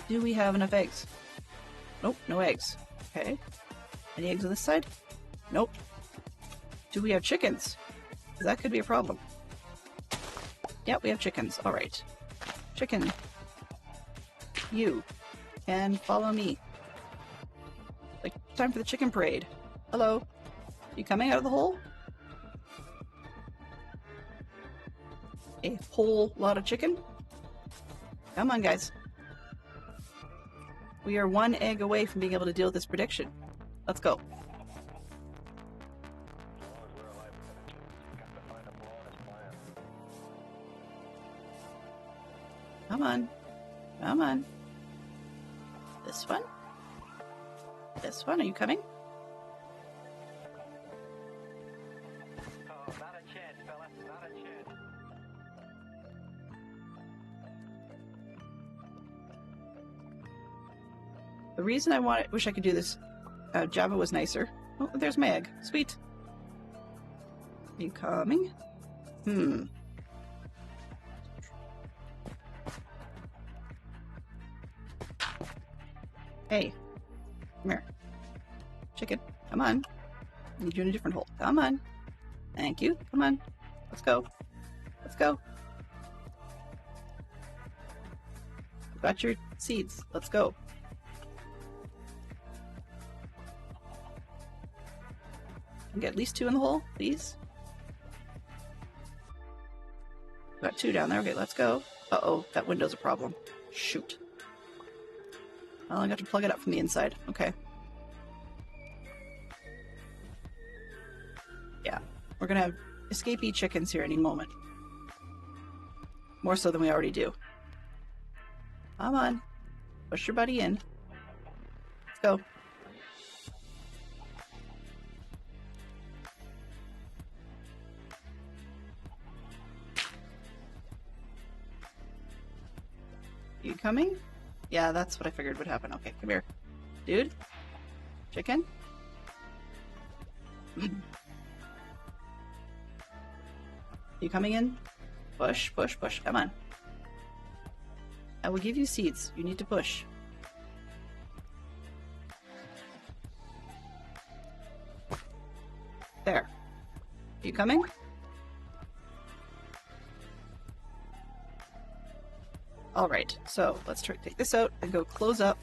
Speaker 3: Do we have enough eggs? Nope, no eggs. Okay. Any eggs on this side? Nope. Do we have chickens? That could be a problem. Yeah, we have chickens. Alright. Chicken. You. And follow me. Like, time for the chicken parade. Hello. You coming out of the hole? A whole lot of chicken? Come on, guys. We are one egg away from being able to deal with this prediction. Let's go. Come on. Come on. This one? This one? Are you coming?
Speaker 6: Oh, not a chance, fella. Not a chance.
Speaker 3: The reason I wish I could do this, Java was nicer. Oh, there's my egg. Sweet. Are you coming? Hey. Come here. Chicken. Come on. I need you in a different hole. Come on. Thank you. Come on. Let's go. Let's go. I've got your seeds. Let's go. Can get at least two in the hole, please. Got two down there. Okay, let's go. Uh-oh, that window's a problem. Shoot. Well, I got to plug it up from the inside. Okay. We're gonna have escapee chickens here any moment. More so than we already do. Come on. Push your buddy in. Let's go. You coming? Yeah, that's what I figured would happen. Okay, come here. Dude? Chicken? You coming in? Push, push, push. Come on. I will give you seeds. You need to push. There. You coming? Alright, so let's take this out and go close up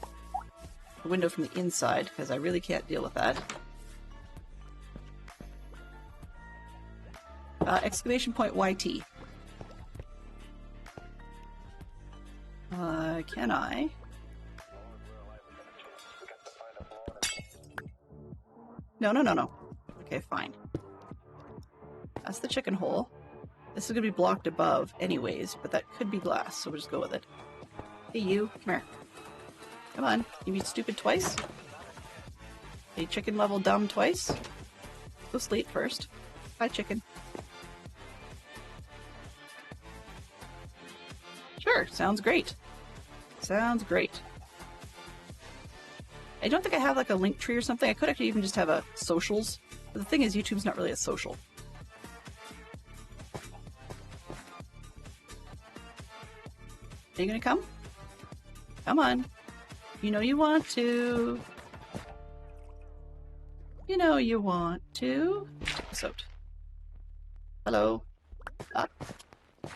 Speaker 3: the window from the inside, because I really can't deal with that. Exclamation point YT. Can I? No, no, no, no. Okay, fine. That's the chicken hole. This is going to be blocked above anyways, but that could be glass, so we'll just go with it. Hey, you. Come here. Come on. You be stupid twice? Hey, chicken level dumb twice? Go sleep first. Hi, chicken. Sure, sounds great. Sounds great. I don't think I have like a link tree or something. I could actually even just have a socials. But the thing is, YouTube's not really a social. Are you gonna come? Come on. You know you want to. You know you want to. Check this out. Hello. Up.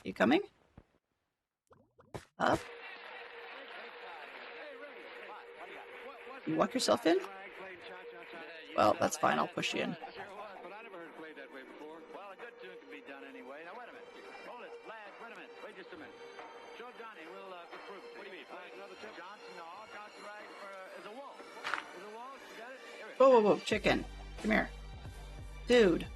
Speaker 3: You coming? Up. You walk yourself in? Well, that's fine. I'll push you in.
Speaker 2: But I never heard it played that way before. Well, a good tune can be done anyway. Now, wait a minute. Hold it. Lad, wait a minute. Wait just a minute. Show Johnny. We'll prove it. What do you mean? Another tip? Johnson, no. Johnson, right? Is a wall. Is a wall? You got it? Here it is.
Speaker 3: Whoa, whoa, whoa. Chicken. Come here. Dude.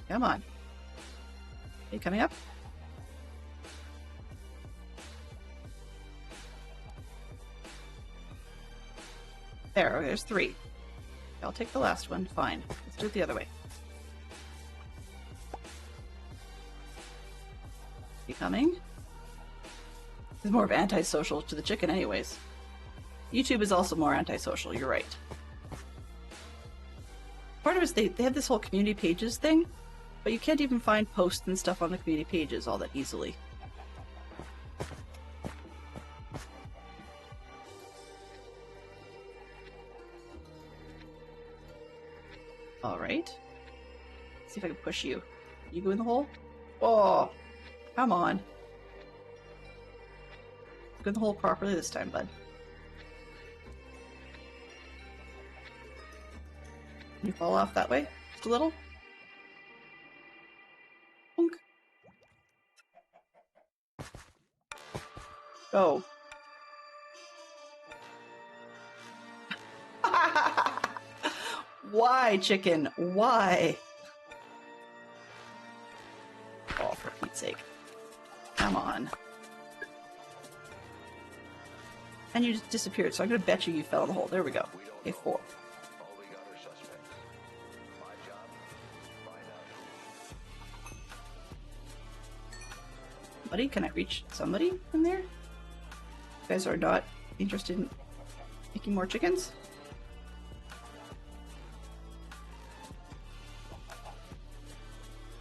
Speaker 3: Come on. Are you coming up? There, there's 3. I'll take the last one. Fine. Let's do it the other way. You coming? This is more of antisocial to the chicken anyways. YouTube is also more antisocial, you're right. Part of it is they have this whole community pages thing, but you can't even find posts and stuff on the community pages all that easily. Alright. See if I can push you. You go in the hole? Oh! Come on. Go in the hole properly this time, bud. Can you fall off that way? Just a little? Bonk. Go. Why, chicken? Why? Oh, for Pete's sake. Come on. And you just disappeared, so I'm gonna bet you fell in the hole. There we go. Okay, 4.
Speaker 2: All we got are suspects. My job, find out.
Speaker 3: Buddy, can I reach somebody in there? You guys are not interested in making more chickens?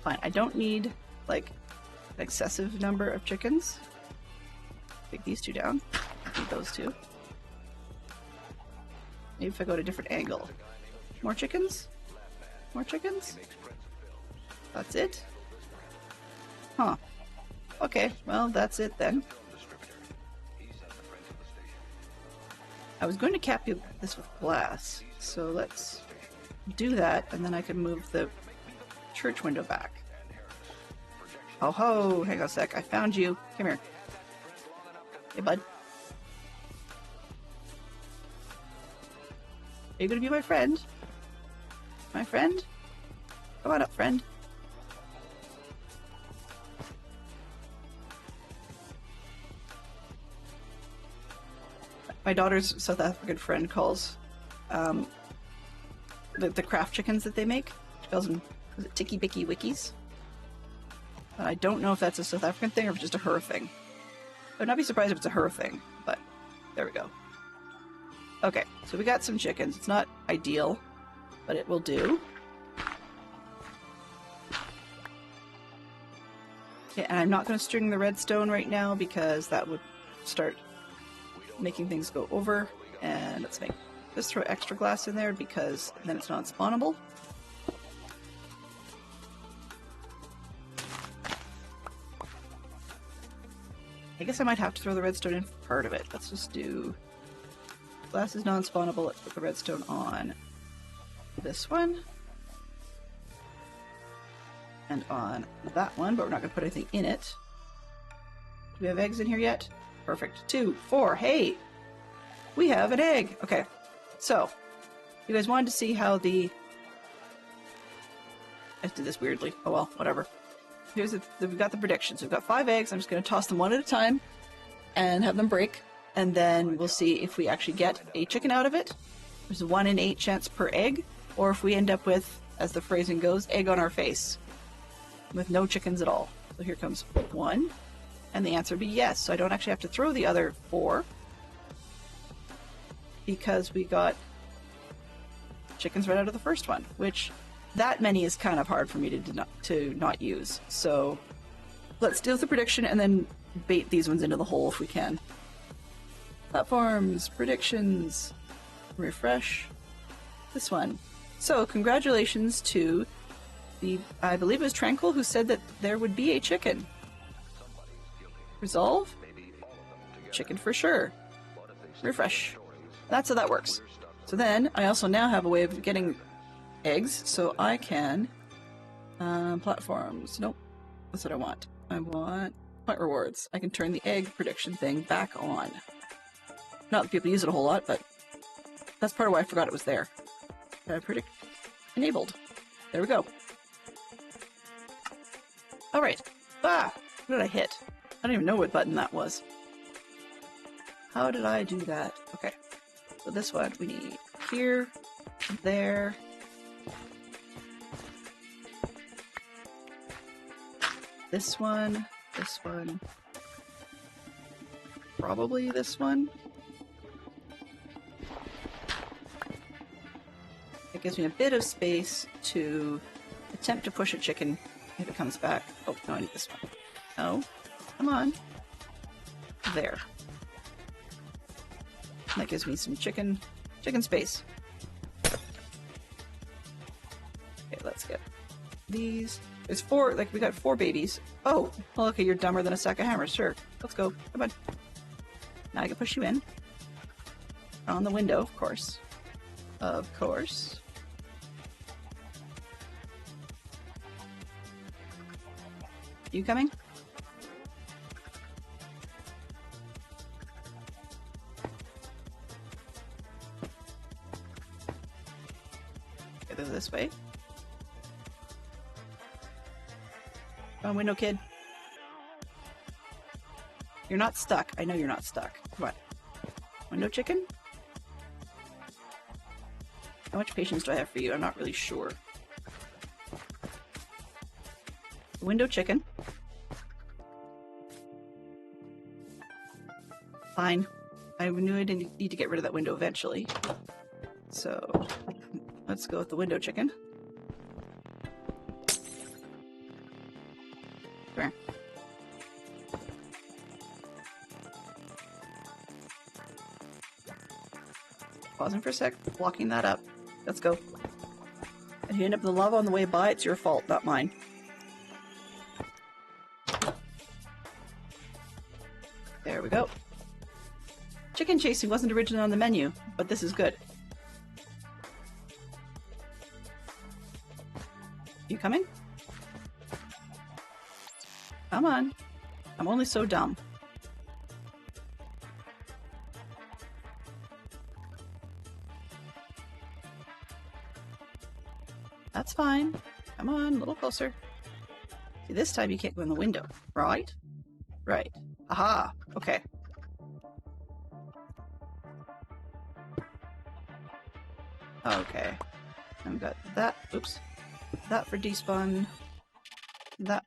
Speaker 3: Fine, I don't need, like, an excessive number of chickens. Take these 2 down. Need those 2. Maybe if I go to a different angle. More chickens? More chickens? That's it? Huh. Okay, well, that's it then. I was going to cap this with glass, so let's do that, and then I can move the church window back. Oh ho, hang on a sec, I found you. Come here. Hey, bud. Are you gonna be my friend? My friend? Come on up, friend. My daughter's South African friend calls the craft chickens that they make. She calls them, is it Tiki Bicky Wikis? I don't know if that's a South African thing or just a her thing. I would not be surprised if it's a her thing, but there we go. Okay, so we got some chickens. It's not ideal, but it will do. Okay, and I'm not going to string the redstone right now because that would start making things go over. And let's throw extra glass in there because then it's non-spawnable. I guess I might have to throw the redstone in for part of it. Let's just do... Glass is non-spawnable. Let's put the redstone on this one. And on that one, but we're not going to put anything in it. Do we have eggs in here yet? Perfect. 2, 4. Hey! We have an egg! Okay. So, you guys wanted to see how the... I did this weirdly. Oh well, whatever. We've got the predictions. We've got 5 eggs. I'm just going to toss them one at a time and have them break. And then we'll see if we actually get a chicken out of it. There's a 1 in 8 chance per egg. Or if we end up with, as the phrasing goes, egg on our face. With no chickens at all. So here comes 1. And the answer would be yes. So I don't actually have to throw the other 4. Because we got chickens right out of the first one. Which... that many is kind of hard for me to not use. So let's deal with the prediction and then bait these ones into the hole if we can. Platforms, predictions, refresh. This one. So congratulations to the, I believe it was Tranquil who said that there would be a chicken. Resolve? Chicken for sure. Refresh. That's how that works. So then I also now have a way of getting eggs, so I can platforms. Nope, that's what I want. I want point rewards. I can turn the egg prediction thing back on. Not that people use it a whole lot, but that's part of why I forgot it was there. Predict enabled. There we go. All right. Ah, what did I hit? I don't even know what button that was. How did I do that? Okay. So this one we need here, there. This one, probably this one. It gives me a bit of space to attempt to push a chicken if it comes back. Oh, no, I need this one. No, come on. There. That gives me some chicken space. Okay, let's get these. There's 4, like, we got 4 babies. Oh, well, okay, you're dumber than a sack of hammers. Sure, let's go. Come on. Now I can push you in. On the window, of course. Of course. You coming? Okay, go this way. Come on, window kid. You're not stuck. I know you're not stuck. Come on. Window chicken? How much patience do I have for you? I'm not really sure. Window chicken. Fine. I knew I didn't need to get rid of that window eventually. So, let's go with the window chicken. Come here. Pausing for a sec, blocking that up. Let's go. If you end up in the lava on the way by, it's your fault, not mine. There we go. Chicken chasing wasn't originally on the menu, but this is good. You coming? Come on. I'm only so dumb. That's fine. Come Come on, a little closer. See, this time you can't go in the window, right? Right. Aha! Okay. Okay. I've got that. Oops. That for despawn. That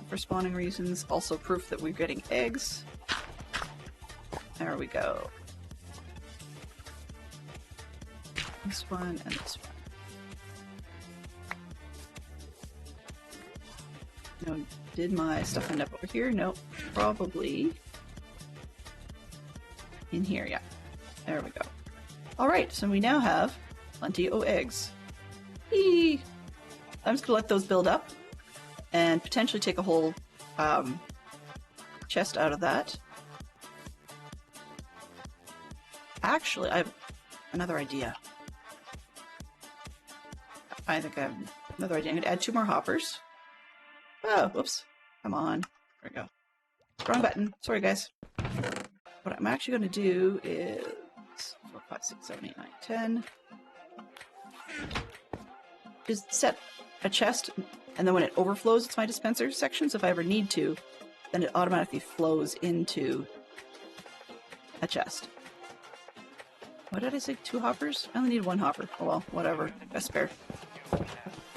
Speaker 3: for spawning reasons. Also proof that we're getting eggs. There we go. This one and this one. No, did my stuff end up over here? Nope. Probably in here, yeah. There we go. Alright, so we now have plenty of eggs. Eee! I'm just gonna let those build up and potentially take a whole chest out of that. Actually, I have another idea. I think I have another idea. I'm gonna add 2 more hoppers. Oh, whoops. Come on. There we go. Wrong button. Sorry, guys. What I'm actually gonna do is 4, 5, 6, 7, 8, 9, 10. Just set a chest, and then when it overflows, it's my dispenser section, so if I ever need to, then it automatically flows into a chest. What did I say? 2 hoppers? I only need 1 hopper. Oh well, whatever. A spare.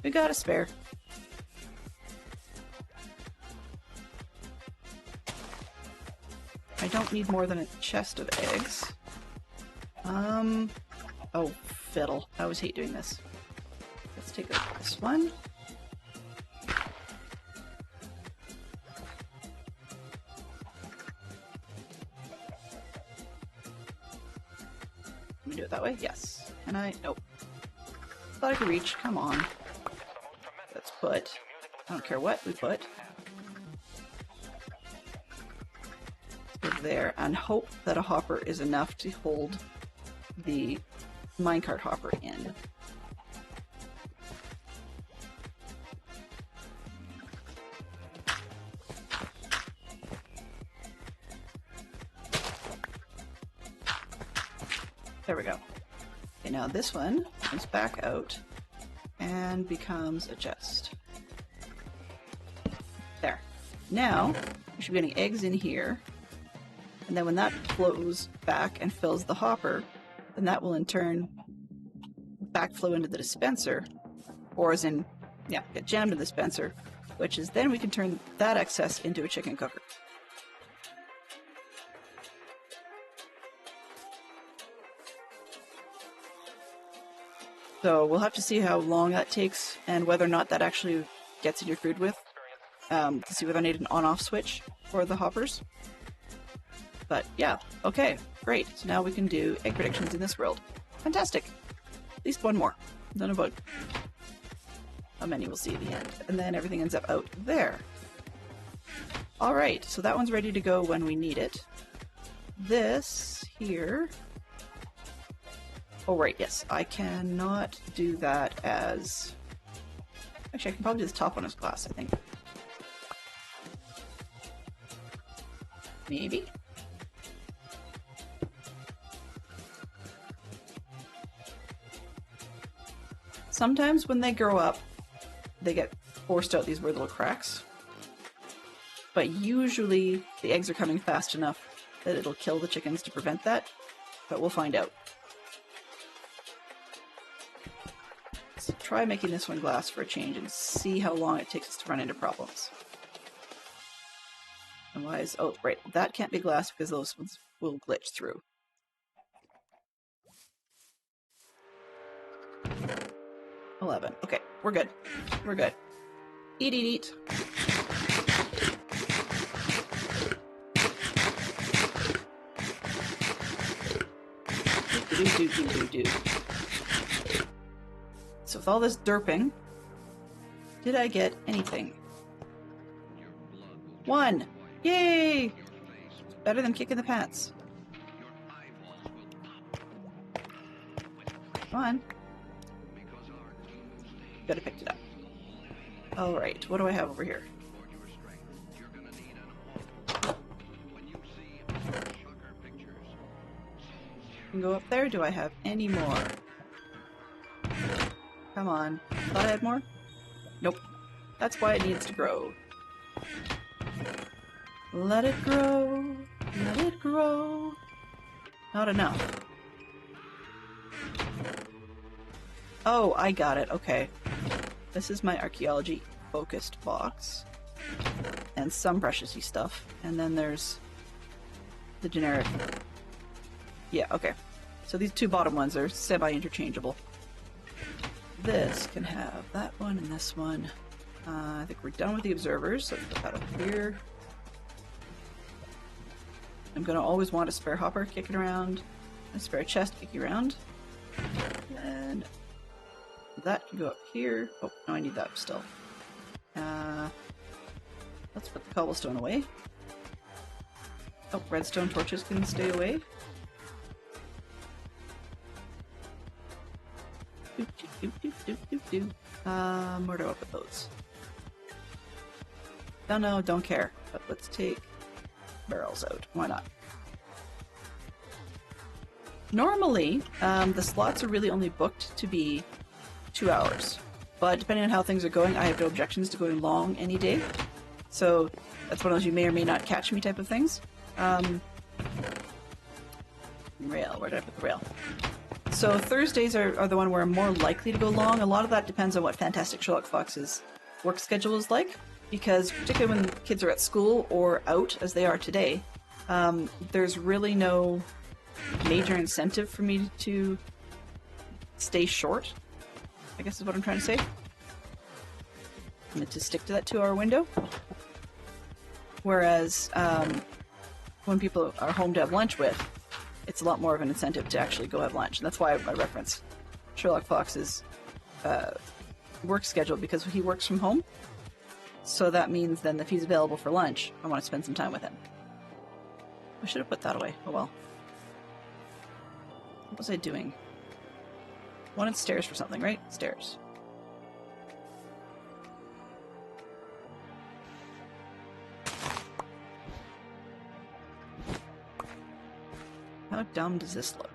Speaker 3: We got a spare. I don't need more than a chest of eggs. Oh, fiddle. I always hate doing this. Let's take out this one. Can we do it that way? Yes. Can I? Nope. Thought I could reach. Come on. Let's put... I don't care what we put. There, and hope that a hopper is enough to hold the minecart hopper in. There we go. Okay, now this one comes back out and becomes a chest. There. Now, we should be getting eggs in here. And then when that flows back and fills the hopper, then that will in turn backflow into the dispenser, or as in, yeah, get jammed in the dispenser, which is then we can turn that excess into a chicken cooker. So we'll have to see how long that takes and whether or not that actually gets in your food with, to see whether I need an on-off switch for the hoppers. But yeah, okay, great. So now we can do egg predictions in this world. Fantastic. At least 1 more. Don't know about how many we'll see at the end. And then everything ends up out there. Alright, so that one's ready to go when we need it. This here... Oh right, yes. I cannot do that as... Actually, I can probably do the top one as glass, I think. Maybe? Sometimes when they grow up, they get forced out these weird little cracks. But usually the eggs are coming fast enough that it'll kill the chickens to prevent that. But we'll find out. So try making this one glass for a change and see how long it takes us to run into problems. Otherwise, oh right, that can't be glass because those ones will glitch through. $11. Okay, we're good. We're good. Eat, eat, eat. Do. So with all this derping, did I get anything? 1! Yay! Better than kicking the pants. Come on. Could have picked it up. Alright, what do I have over here? Can go up there? Do I have any more? Come on. Thought I had more? Nope. That's why it needs to grow. Let it grow. Let it grow. Not enough. Oh, I got it. Okay. This is my archaeology focused box. And some preciousy stuff. And then there's the generic. Yeah, okay. So these two bottom ones are semi-interchangeable. This can have that one and this one. I think we're done with the observers, so let's put that up here. I'm gonna always want a spare hopper kicking around, a spare chest kicking around. And that can go up here. Oh, no, I need that still. Let's put the cobblestone away. Oh, redstone torches can stay away. Where do I put those? Don't care. But let's take barrels out. Why not? Normally, the slots are really only booked to be 2 hours. But depending on how things are going, I have no objections to going long any day. So that's one of those you may or may not catch me type of things. Rail. Where did I put the rail? So Thursdays are the one where I'm more likely to go long. A lot of that depends on what Fantastic Sherlock Fox's work schedule is like, because particularly when kids are at school or out, as they are today, there's really no major incentive for me to stay short, I guess is what I'm trying to say. And to stick to that 2-hour window. Whereas when people are home to have lunch with, it's a lot more of an incentive to actually go have lunch. And that's why I reference Sherlock Fox's work schedule, because he works from home. So that means then if he's available for lunch, I want to spend some time with him. I should have put that away. Oh well. What was I doing? Wanted stairs for something, right? Stairs. How dumb does this look?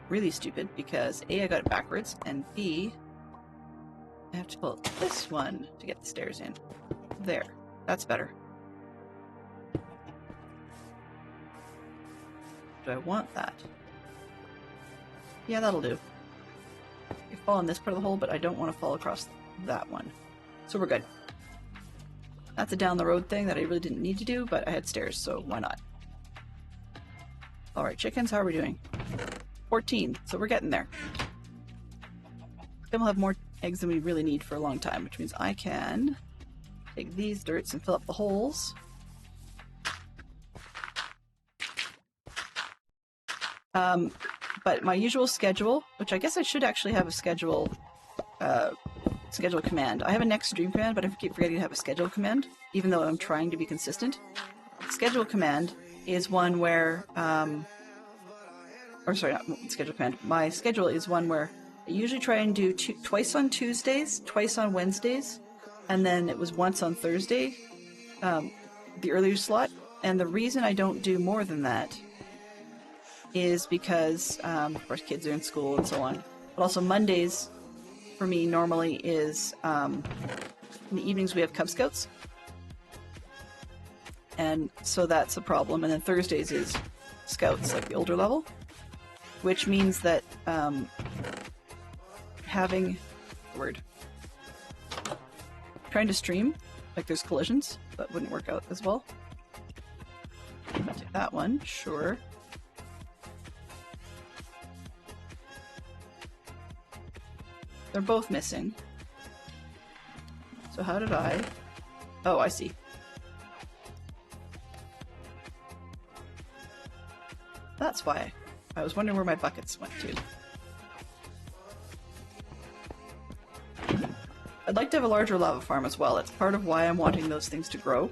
Speaker 3: Really stupid, because A, I got it backwards, and B, I have to pull this one to get the stairs in. There. That's better. Do I want that? Yeah, that'll do. I fall in this part of the hole, but I don't want to fall across that one. So we're good. That's a down the road thing that I really didn't need to do, but I had stairs, so why not? Alright, chickens, how are we doing? 14, so we're getting there. Then we'll have more eggs than we really need for a long time, which means I can take these dirts and fill up the holes. But my usual schedule, which I guess I should actually have a schedule command. I have a next stream command, but I keep forgetting to have a schedule command, even though I'm trying to be consistent. Schedule command is one where, or sorry, not schedule command. My schedule is one where I usually try and do twice on Tuesdays, twice on Wednesdays, and then it was once on Thursday, the earlier slot. And the reason I don't do more than that is because, of course, kids are in school and so on. But also Mondays, for me, normally is, in the evenings we have Cub Scouts. And so that's a problem. And then Thursdays is Scouts, like the older level. Which means that trying to stream, like there's collisions, that wouldn't work out as well. I'll take that one, sure. They're both missing. So how did I... Oh, I see. That's why. I was wondering where my buckets went to. I'd like to have a larger lava farm as well. It's part of why I'm wanting those things to grow.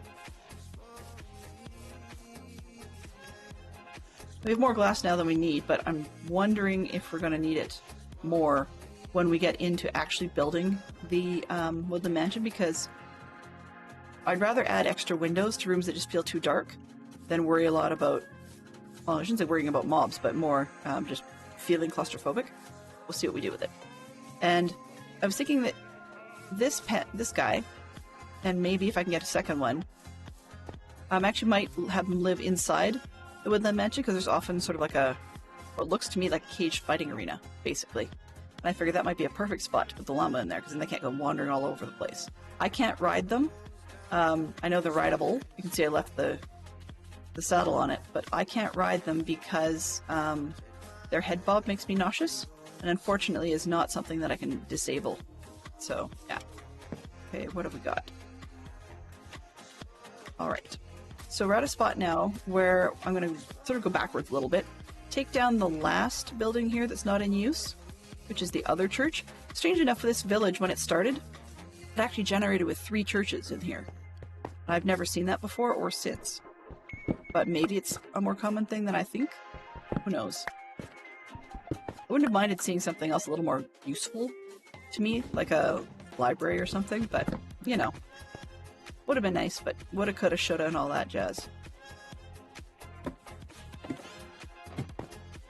Speaker 3: We have more glass now than we need, but I'm wondering if we're going to need it more when we get into actually building the woodland mansion, because I'd rather add extra windows to rooms that just feel too dark than worry a lot about, well, I shouldn't say worrying about mobs, but more just feeling claustrophobic. We'll see what we do with it. And I was thinking that this guy, and maybe if I can get a second one, actually might have them live inside the Woodland Mansion, because there's often sort of like what looks to me like a caged fighting arena, basically. And I figured that might be a perfect spot to put the llama in there, because then they can't go wandering all over the place. I can't ride them. I know they're rideable. You can see I left the saddle on it, but I can't ride them because their head bob makes me nauseous, and unfortunately is not something that I can disable. So, yeah. Okay, what have we got? Alright. So we're at a spot now where I'm going to sort of go backwards a little bit. Take down the last building here that's not in use, which is the other church. Strange enough, for this village, when it started, it actually generated with 3 churches in here. I've never seen that before or since. But maybe it's a more common thing than I think. Who knows? I wouldn't have minded seeing something else a little more useful to me, like a library or something, but, you know. Would have been nice, but woulda, coulda, shoulda, and all that jazz.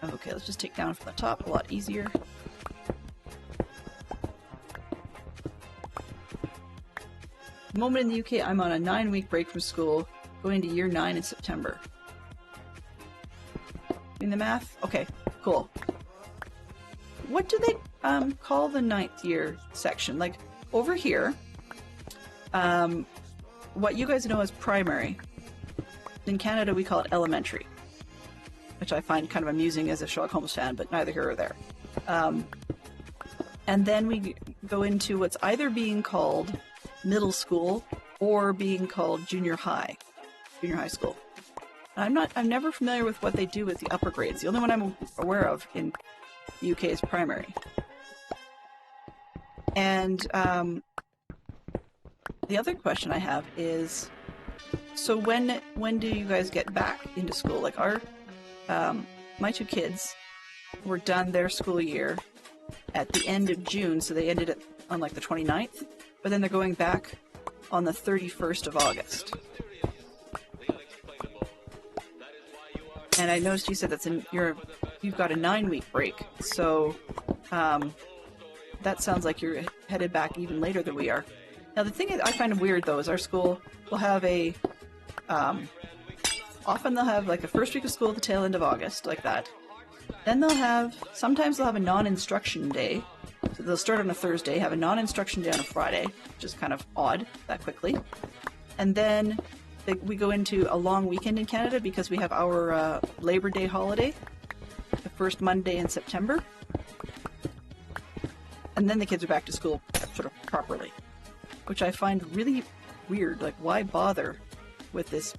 Speaker 3: Okay, let's just take down from the top, a lot easier. The moment in the UK, I'm on a 9-week break from school, going to year 9 in September. In the math? Okay, cool. What do they call the 9th year section? Like, over here, what you guys know as primary. In Canada, we call it elementary, which I find kind of amusing as a Sherlock Holmes fan, but neither here or there. And then we go into what's either being called middle school or being called junior high school. And I'm never familiar with what they do with the upper grades. The only one I'm aware of in the UK is primary. And the other question I have is, so when do you guys get back into school? Like my 2 kids were done their school year at the end of June, so they ended it on like the 29th, but then they're going back on the 31st of August. And I noticed you said you've got a 9-week break, so that sounds like you're headed back even later than we are. Now the thing I find weird though is our school will have often they'll have like the first week of school at the tail end of August, like that. Then sometimes they'll have a non-instruction day. So they'll start on a Thursday, have a non-instruction day on a Friday, which is kind of odd that quickly. And then we go into a long weekend in Canada because we have our Labor Day holiday, the first Monday in September. And then the kids are back to school sort of properly, which I find really weird. Like, why bother with this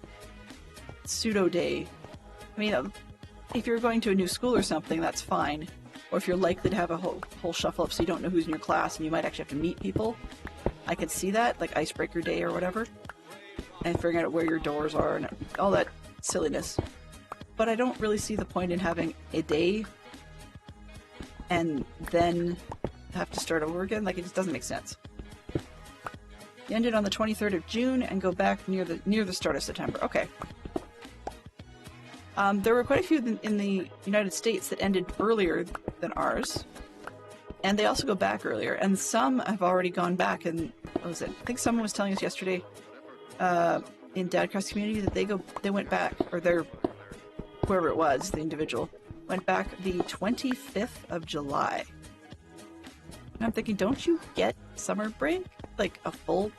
Speaker 3: pseudo day? I mean, if you're going to a new school or something, that's fine. Or if you're likely to have a whole shuffle up so you don't know who's in your class and you might actually have to meet people, I could see that, like icebreaker day or whatever, and figuring out where your doors are and all that silliness. But I don't really see the point in having a day and then have to start over again. Like, it just doesn't make sense. You ended on the 23rd of June and go back near the start of September. Okay. There were quite a few in the United States that ended earlier than ours, and they also go back earlier, and some have already gone back. And what was it? I think someone was telling us yesterday in Dadcross community that they went back, or whoever it was, the individual went back the 25th of July. And I'm thinking, don't you get summer break, like a full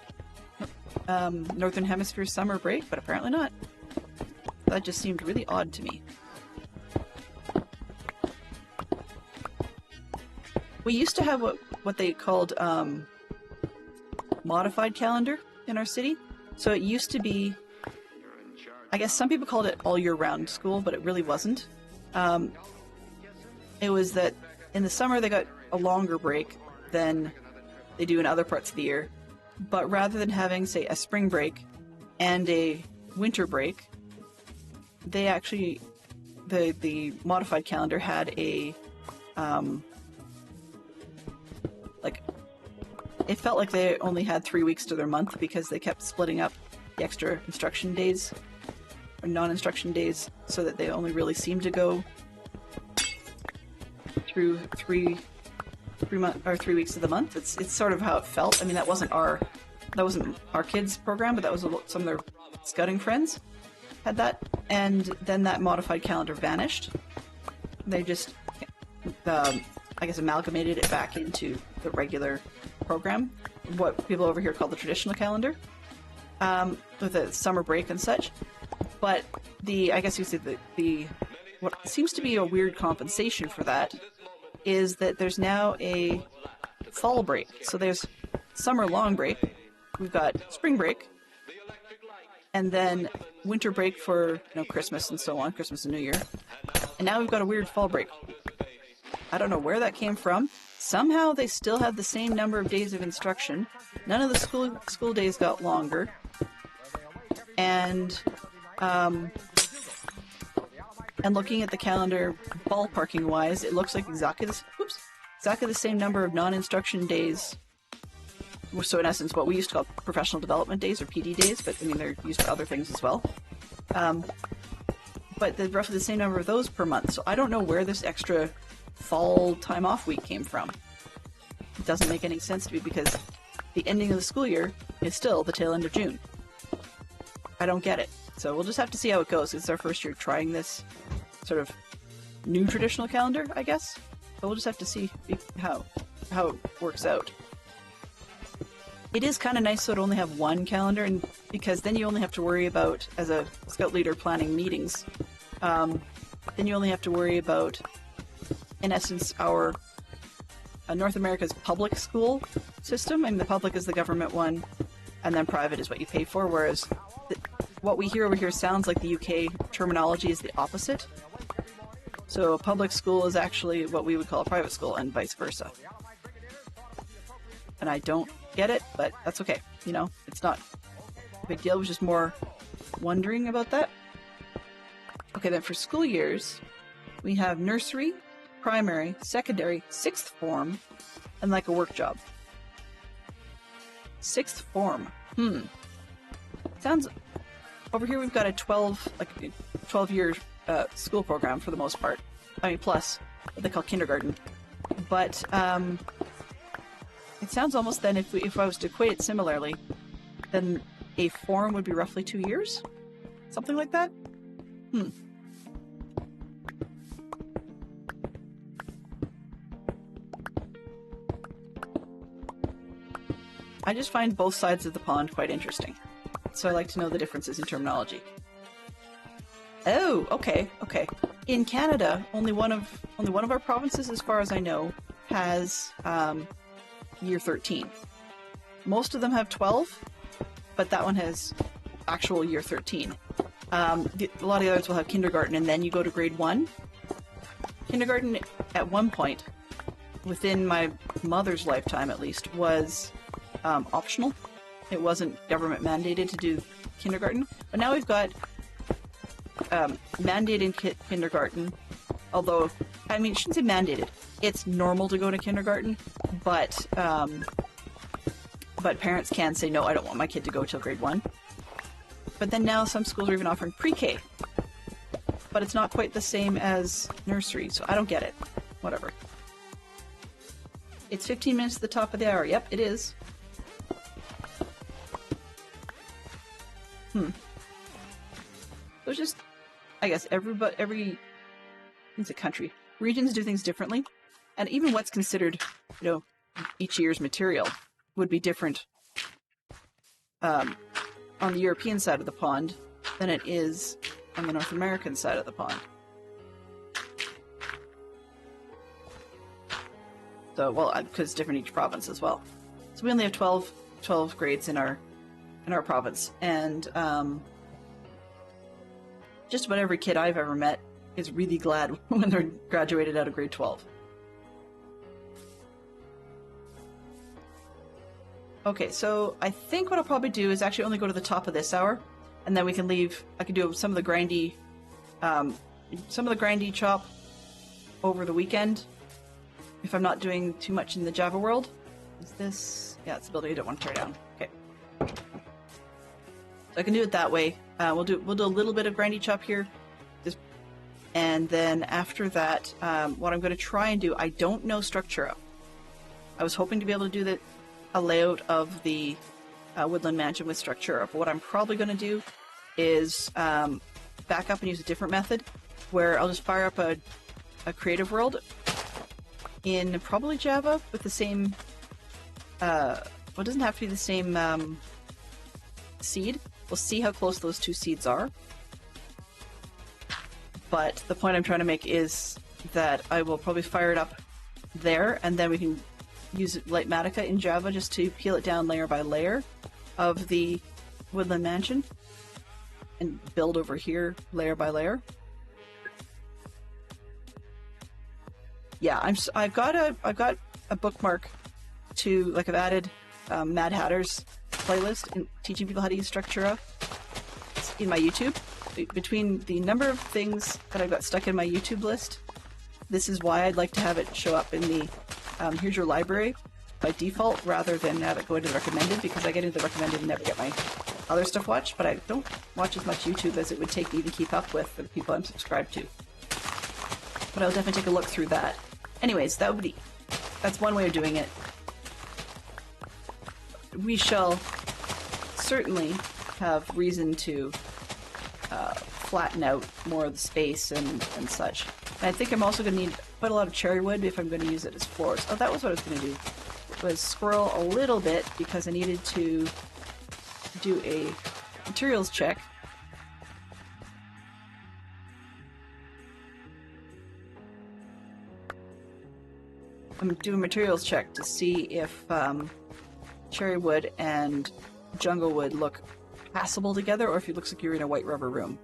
Speaker 3: Northern Hemisphere summer break? But apparently not. That just seemed really odd to me. We used to have what they called modified calendar in our city. So it used to be, I guess some people called it all year round school, but it really wasn't. It was that in the summer they got a longer break than they do in other parts of the year. But rather than having, say, a spring break and a winter break, they actually, the modified calendar had a, like, it felt like they only had 3 weeks to their month because they kept splitting up the extra instruction days, or non-instruction days, so that they only really seemed to go through 3 weeks of the month. It's sort of how it felt. I mean, that wasn't our kids' program, but that was some of their scouting friends had that, and then that modified calendar vanished. They just, I guess, amalgamated it back into the regular program, what people over here call the traditional calendar, with a summer break and such. But I guess you say the what seems to be a weird compensation for that is that there's now a fall break. So there's summer long break, we've got spring break, and then winter break for Christmas and so on, Christmas and New Year. And now we've got a weird fall break. I don't know where that came from. Somehow they still have the same number of days of instruction. None of the school days got longer. And looking at the calendar, ballparking wise, it looks like exactly the same number of non-instruction days. So in essence, what we used to call professional development days or PD days, but I mean they're used for other things as well. But roughly the same number of those per month. So I don't know where this extra fall time off week came from. It doesn't make any sense to me because the ending of the school year is still the tail end of June. I don't get it. So we'll just have to see how it goes. It's our first year trying this sort of new traditional calendar, I guess. But we'll just have to see how it works out. It is kind of nice so to only have one calendar, and because then you only have to worry about, as a scout leader planning meetings, then you only have to worry about, in essence, our North America's public school system. I mean, the public is the government one, and then private is what you pay for, whereas what we hear over here sounds like the UK terminology is the opposite. So a public school is actually what we would call a private school, and vice versa. And I don't get it, but that's okay. It's not a big deal. It was just more wondering about that. Okay, then for school years, we have nursery, primary, secondary, sixth form, and like a work job. Sixth form. Sounds... Over here we've got a 12-year school program for the most part. I mean, plus what they call kindergarten. But it sounds almost then, if I was to equate it similarly, then a form would be roughly 2 years? Something like that? I just find both sides of the pond quite interesting. So I like to know the differences in terminology. Oh, okay. In Canada, only one of our provinces, as far as I know, has year 13. Most of them have 12, but that one has actual year 13. A lot of the others will have kindergarten, and then you go to grade 1. Kindergarten, at one point, within my mother's lifetime at least, was optional. It wasn't government mandated to do kindergarten, but now we've got mandated kindergarten, although, I mean, I shouldn't say mandated. It's normal to go to kindergarten, but parents can say, no, I don't want my kid to go till grade 1. But then now some schools are even offering pre-K, but it's not quite the same as nursery, so I don't get it. Whatever. It's 15 minutes to the top of the hour. Yep, it is. There's just, I guess, every it's a country. Regions do things differently, and even what's considered, each year's material would be different on the European side of the pond than it is on the North American side of the pond. So, well, because it's different each province as well. So we only have 12 grades in our province, and just about every kid I've ever met is really glad when they're graduated out of grade 12. Okay, so I think what I'll probably do is actually only go to the top of this hour, and then we can leave. I can do some of the grindy chop over the weekend if I'm not doing too much in the Java world. Is this? Yeah, it's a building I don't want to tear down. Okay. So I can do it that way. We'll do a little bit of grindy chop here, and then after that, what I'm going to try and do, I don't know Structura. I was hoping to be able to do a layout of the Woodland Mansion with Structura, but what I'm probably going to do is back up and use a different method, where I'll just fire up a creative world in probably Java with the same, well, it doesn't have to be the same seed. We'll see how close those two seeds are. But the point I'm trying to make is that I will probably fire it up there, and then we can use Lightmatica in Java just to peel it down layer by layer of the Woodland Mansion, and build over here layer by layer. Yeah, I've got a bookmark to, like, I've added Mad Hatter's playlist in teaching people how to use Structura in my YouTube. Between the number of things that I've got stuck in my YouTube list, this is why I'd like to have it show up in the here's your library by default, rather than have it go into the recommended, because I get into the recommended and never get my other stuff watched, but I don't watch as much YouTube as it would take me to keep up with the people I'm subscribed to. But I'll definitely take a look through that. Anyways, that's one way of doing it. We shall certainly have reason to flatten out more of the space and such. And I think I'm also going to need quite a lot of cherry wood if I'm going to use it as floors. Oh, that was what I was going to do, was squirrel a little bit, because I needed to do a materials check. I'm going to do a materials check to see if cherry wood and jungle wood look passable together, or if it looks like you're in a white rubber room.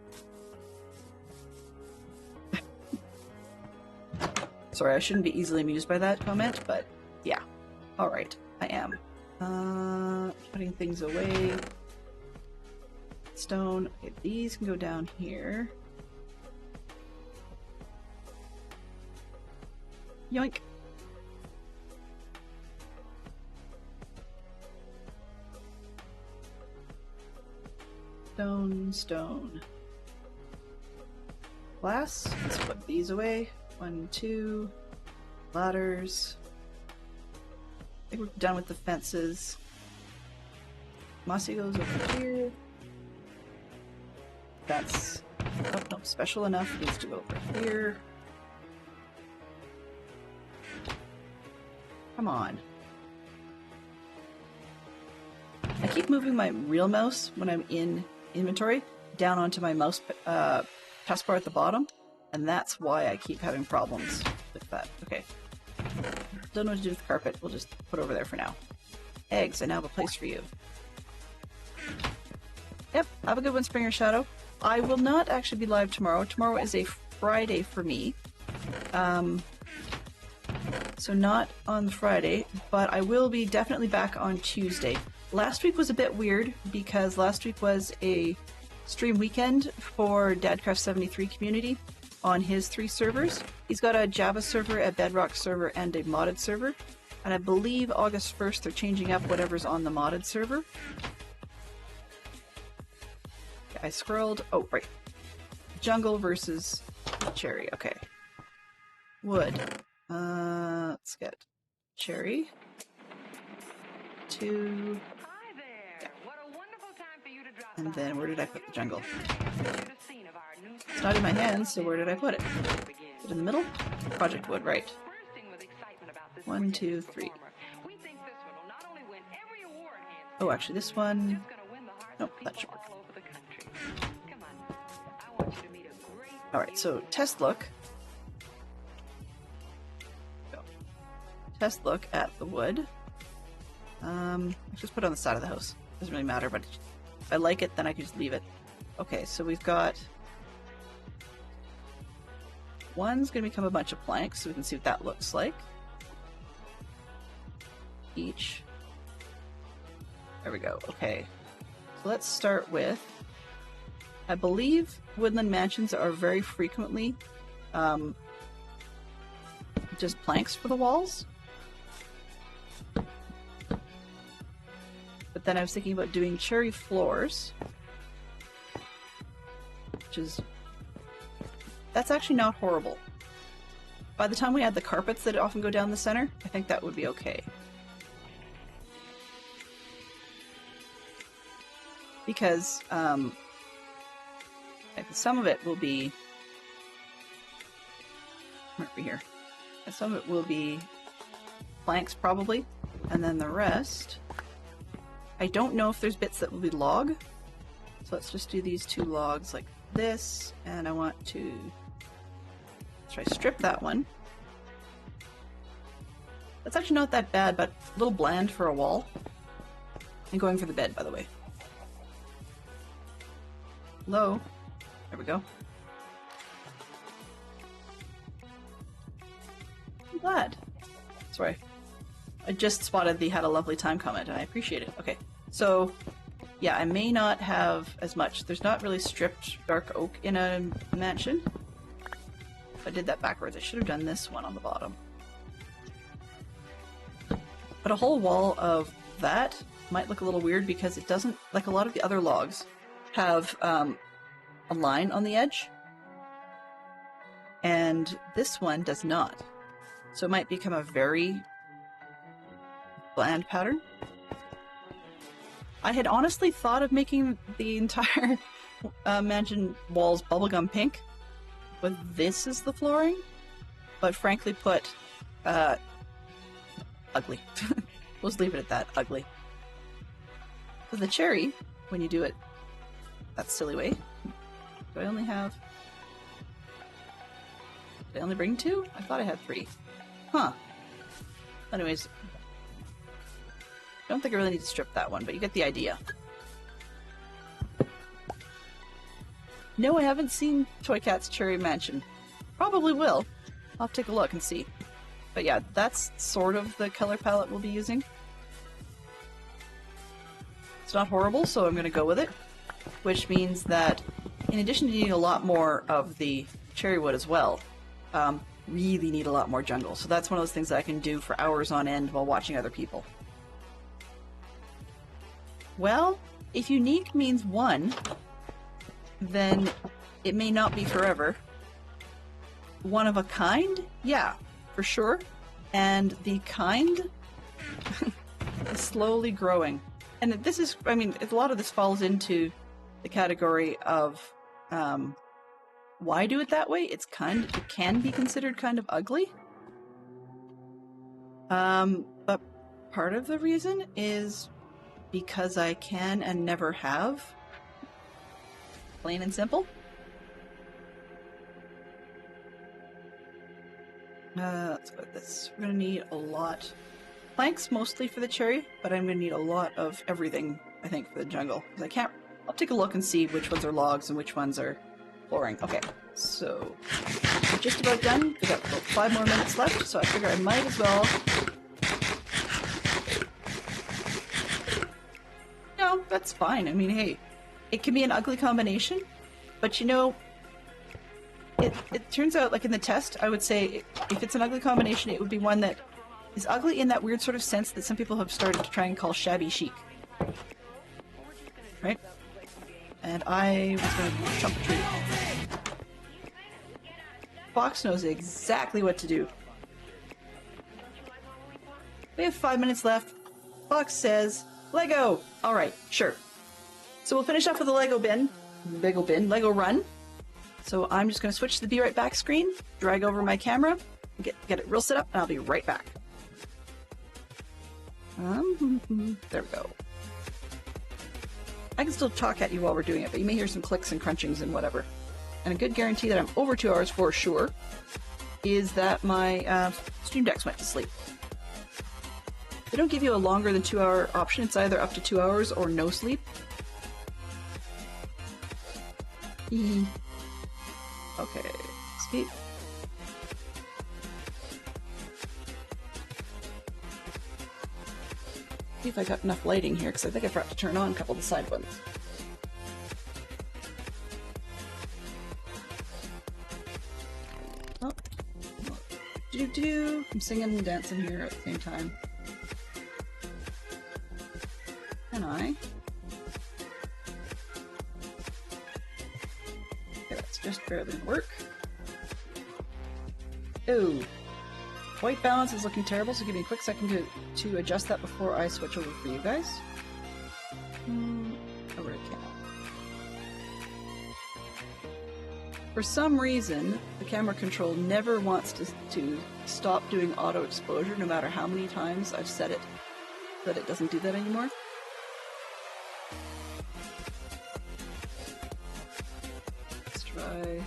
Speaker 3: Sorry, I shouldn't be easily amused by that comment, but yeah. Alright, I am. Putting things away. Stone. Okay, these can go down here. Yoink. Stone, stone. Glass. Let's put these away. 1, 2. Ladders. I think we're done with the fences. Mossy goes over here. That's no, special enough. Needs to go over here. Come on. I keep moving my real mouse when I'm in inventory down onto my mouse taskbar at the bottom, and that's why I keep having problems with that. Okay. Don't know what to do with the carpet. We'll just put over there for now. Eggs, I now have a place for you. Yep, have a good one, Springer Shadow. I will not actually be live tomorrow. Tomorrow is a Friday for me. So not on the Friday, but I will be definitely back on Tuesday. Last week was a bit weird because last week was a stream weekend for Dadcraft73 community on his 3 servers. He's got a Java server, a Bedrock server, and a modded server. And I believe August 1st they're changing up whatever's on the modded server. Yeah, I scrolled. Oh, right. Jungle versus cherry. Okay. Wood. Let's get cherry. 2.
Speaker 5: Hi there.
Speaker 3: Yeah.
Speaker 5: What a wonderful time for you to drop
Speaker 3: And
Speaker 5: by.
Speaker 3: then where did I put the jungle?
Speaker 5: You're the scene of our new
Speaker 3: It's not in my hands, so where did I put it? Is it in the middle? Project Wood, right.
Speaker 5: bursting with excitement about this
Speaker 3: 1, 2, 3.
Speaker 5: performer. We think this one will not only win every award and
Speaker 3: Oh, actually, this one.
Speaker 5: it's gonna win the hearts
Speaker 3: Nope,
Speaker 5: of
Speaker 3: that
Speaker 5: people
Speaker 3: should work.
Speaker 5: all over the country. Come on. I want you to meet a great
Speaker 3: Alright, so test look. Go. Test look at the wood. I just put it on the side of the house. Doesn't really matter, but if I like it, then I can just leave it. Okay, so we've got... One's going to become a bunch of planks, so we can see what that looks like. Each. There we go. Okay. So let's start with... I believe woodland mansions are very frequently just planks for the walls. But then I was thinking about doing cherry floors, which is... That's actually not horrible. By the time we add the carpets that often go down the center, I think that would be okay. because some of it will be over here. And some of it will be planks probably, and then the rest, I don't know if there's bits that will be log. So let's just do these 2 logs like this, and I want to try strip that one. That's actually not that bad, but a little bland for a wall. And going for the bed, by the way. Low. There we go. I'm glad. Sorry. I just spotted the had a lovely time comment, and I appreciate it. Okay, so yeah, I may not have as much. There's not really stripped dark oak in a mansion. I did that backwards. I should have done this one on the bottom. But a whole wall of that might look a little weird because it doesn't, like a lot of the other logs, have a line on the edge. And this one does not. So it might become a very bland pattern. I had honestly thought of making the entire mansion walls bubblegum pink, but this is the flooring. But frankly put, ugly. We'll just leave it at that, ugly. For the cherry, when you do it that silly way, do I only have... Did I only bring 2? I thought I had 3. Huh. Anyways, I don't think I really need to strip that one, but you get the idea. No, I haven't seen Toy Cat's Cherry Mansion. Probably will. I'll have to take a look and see. But yeah, that's sort of the color palette we'll be using. It's not horrible, so I'm going to go with it. Which means that, in addition to needing a lot more of the cherry wood as well, really need a lot more jungle. So that's one of those things that I can do for hours on end while watching other people. Well, if unique means 1, then it may not be forever. One of a kind? Yeah, for sure. And the kind is slowly growing. And this is, I mean, a lot of this falls into the category of why do it that way? It can be considered kind of ugly. But part of the reason is because I can and never have. Plain and simple. Let's go with this. We're going to need a lot. Planks mostly for the cherry, but I'm going to need a lot of everything, I think, for the jungle. Because I can't... I'll take a look and see which ones are logs and which ones are flooring. Okay, so we're just about done. We got about 5 more minutes left, so I figure I might as well... No, that's fine. I mean, hey, it can be an ugly combination, but you know, it turns out, like in the test, I would say if it's an ugly combination, it would be one that is ugly in that weird sort of sense that some people have started to try and call shabby chic. Right? And I was going to chump a tree. Fox knows exactly what to do. We have 5 minutes left. Fox says, Lego! Alright, sure. So we'll finish off with the Lego run. So I'm just going to switch to the Be Right Back screen, drag over my camera, get it real set up, and I'll be right back. There we go. I can still talk at you while we're doing it, but you may hear some clicks and crunchings and whatever. And a good guarantee that I'm over 2 hours for sure is that my Stream Decks went to sleep. They don't give you a longer than 2 hour option. It's either up to 2 hours or no sleep. Okay, escape. See if I got enough lighting here, because I think I forgot to turn on a couple of the side ones. Oh. I'm singing and dancing here at the same time. Can I? Okay, that's just barely gonna work. Oh. White balance is looking terrible, so give me a quick second to adjust that before I switch over for you guys. Over to camera. For some reason, the camera control never wants to stop doing auto exposure, no matter how many times I've set it that it doesn't do that anymore. Let's try.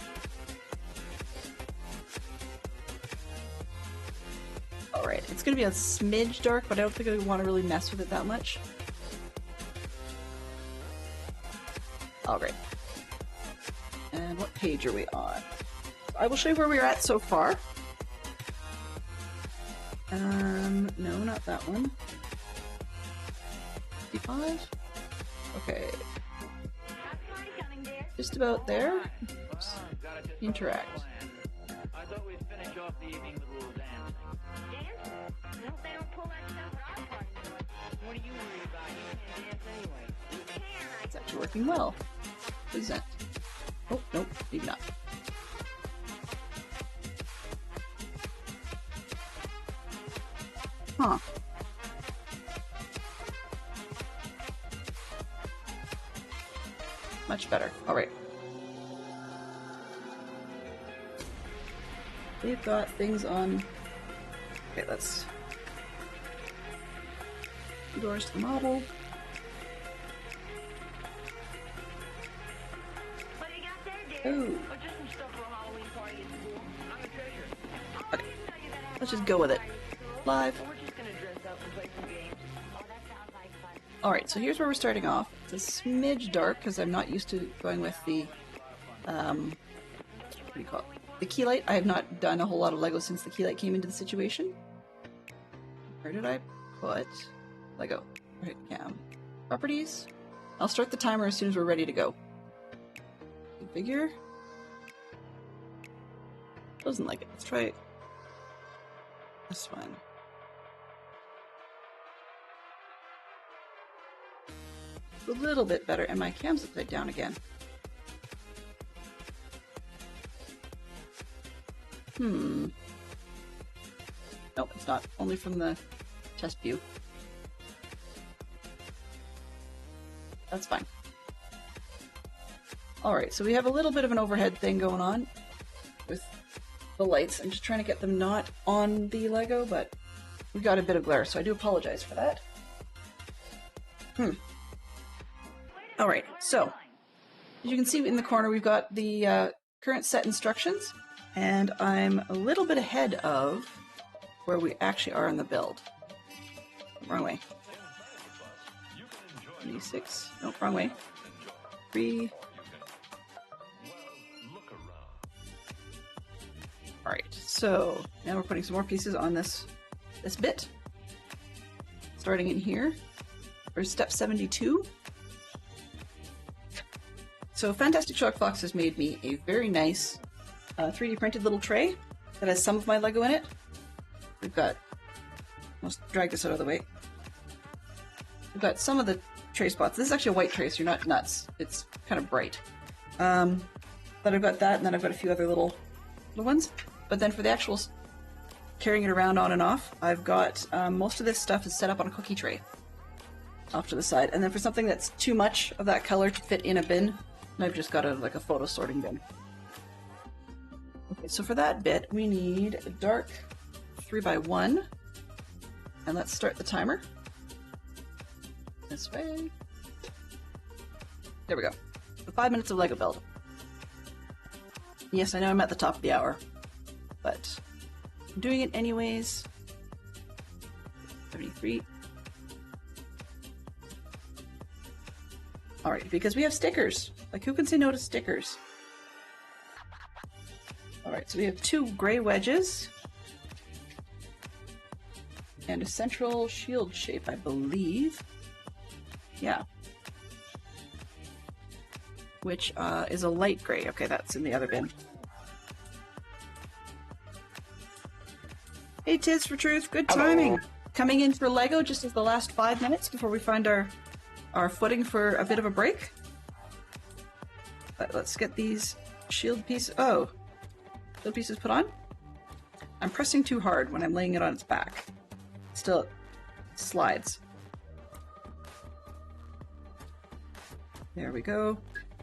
Speaker 3: Alright, it's going to be a smidge dark, but I don't think I want to really mess with it that much. Alright. And what page are we on? I will show you where we're at so far. No, not that one. 55? Okay. Just about there. Oops. Interact.
Speaker 7: I thought we'd finish off the evening with a little dancing.
Speaker 1: Dance? I hope they don't pull that stuff at our party.
Speaker 7: What are you worried about? You can't dance anyway.
Speaker 1: You can,
Speaker 3: It's actually working well. What is that? Oh, nope, maybe not. Huh. Much better. Alright. They've got things on... Okay, let's... 2 doors to the model.
Speaker 1: What do you got there, dear?
Speaker 3: Ooh.
Speaker 1: Or just some stuff for a Halloween party at school?
Speaker 7: I'm a treasure.
Speaker 3: Okay,
Speaker 1: So you're gonna have
Speaker 3: let's
Speaker 1: a
Speaker 3: just go with it.
Speaker 1: Halloween party at school?
Speaker 3: Live.
Speaker 1: Or we're just gonna dress up and play some games. Oh, that sounds like fun.
Speaker 3: Alright, so here's where we're starting off. It's a smidge dark because I'm not used to going with the, what do you call it? The key light. I have not done a whole lot of Lego since the key light came into the situation. Where did I put Lego? Right, cam. Properties. I'll start the timer as soon as we're ready to go. Configure. Doesn't like it. Let's try this one. A little bit better, and my cam's upside down again. Nope, it's not. Only from the chest view. That's fine. Alright, so we have a little bit of an overhead thing going on with the lights. I'm just trying to get them not on the Lego, but we got a bit of glare, so I do apologize for that. Alright, so as you can see in the corner, we've got the current set instructions, and I'm a little bit ahead of where we actually are in the build. Wrong way. 26. Nope, wrong way. 3. Alright, so now we're putting some more pieces on this bit. Starting in here for step 72. So Fantastic Shark Fox has made me a very nice 3D printed little tray that has some of my Lego in it. We've got, let's drag this out of the way. We've got some of the tray spots. This is actually a white tray, so you're not nuts. It's kind of bright. But I've got that, and then I've got a few other little ones. But then for the actual carrying it around on and off, I've got most of this stuff is set up on a cookie tray off to the side. And then for something that's too much of that color to fit in a bin, I've just got like a photo sorting bin. Okay, so for that bit, we need a dark 3x1. And let's start the timer. This way. There we go. So 5 minutes of Lego build. Yes, I know I'm at the top of the hour, but I'm doing it anyways. 73. Alright, because we have stickers. Like, who can say no to stickers? Alright, so we have 2 gray wedges. And a central shield shape, I believe. Yeah. Which is a light gray. Okay, that's in the other bin. Hey, Tiz for Truth, good timing.
Speaker 6: Hello.
Speaker 3: Coming in for Lego just as the last 5 minutes before we find our footing for a bit of a break. But let's get these shield pieces. Oh, shield pieces put on. I'm pressing too hard when I'm laying it on its back. Still slides. There we go.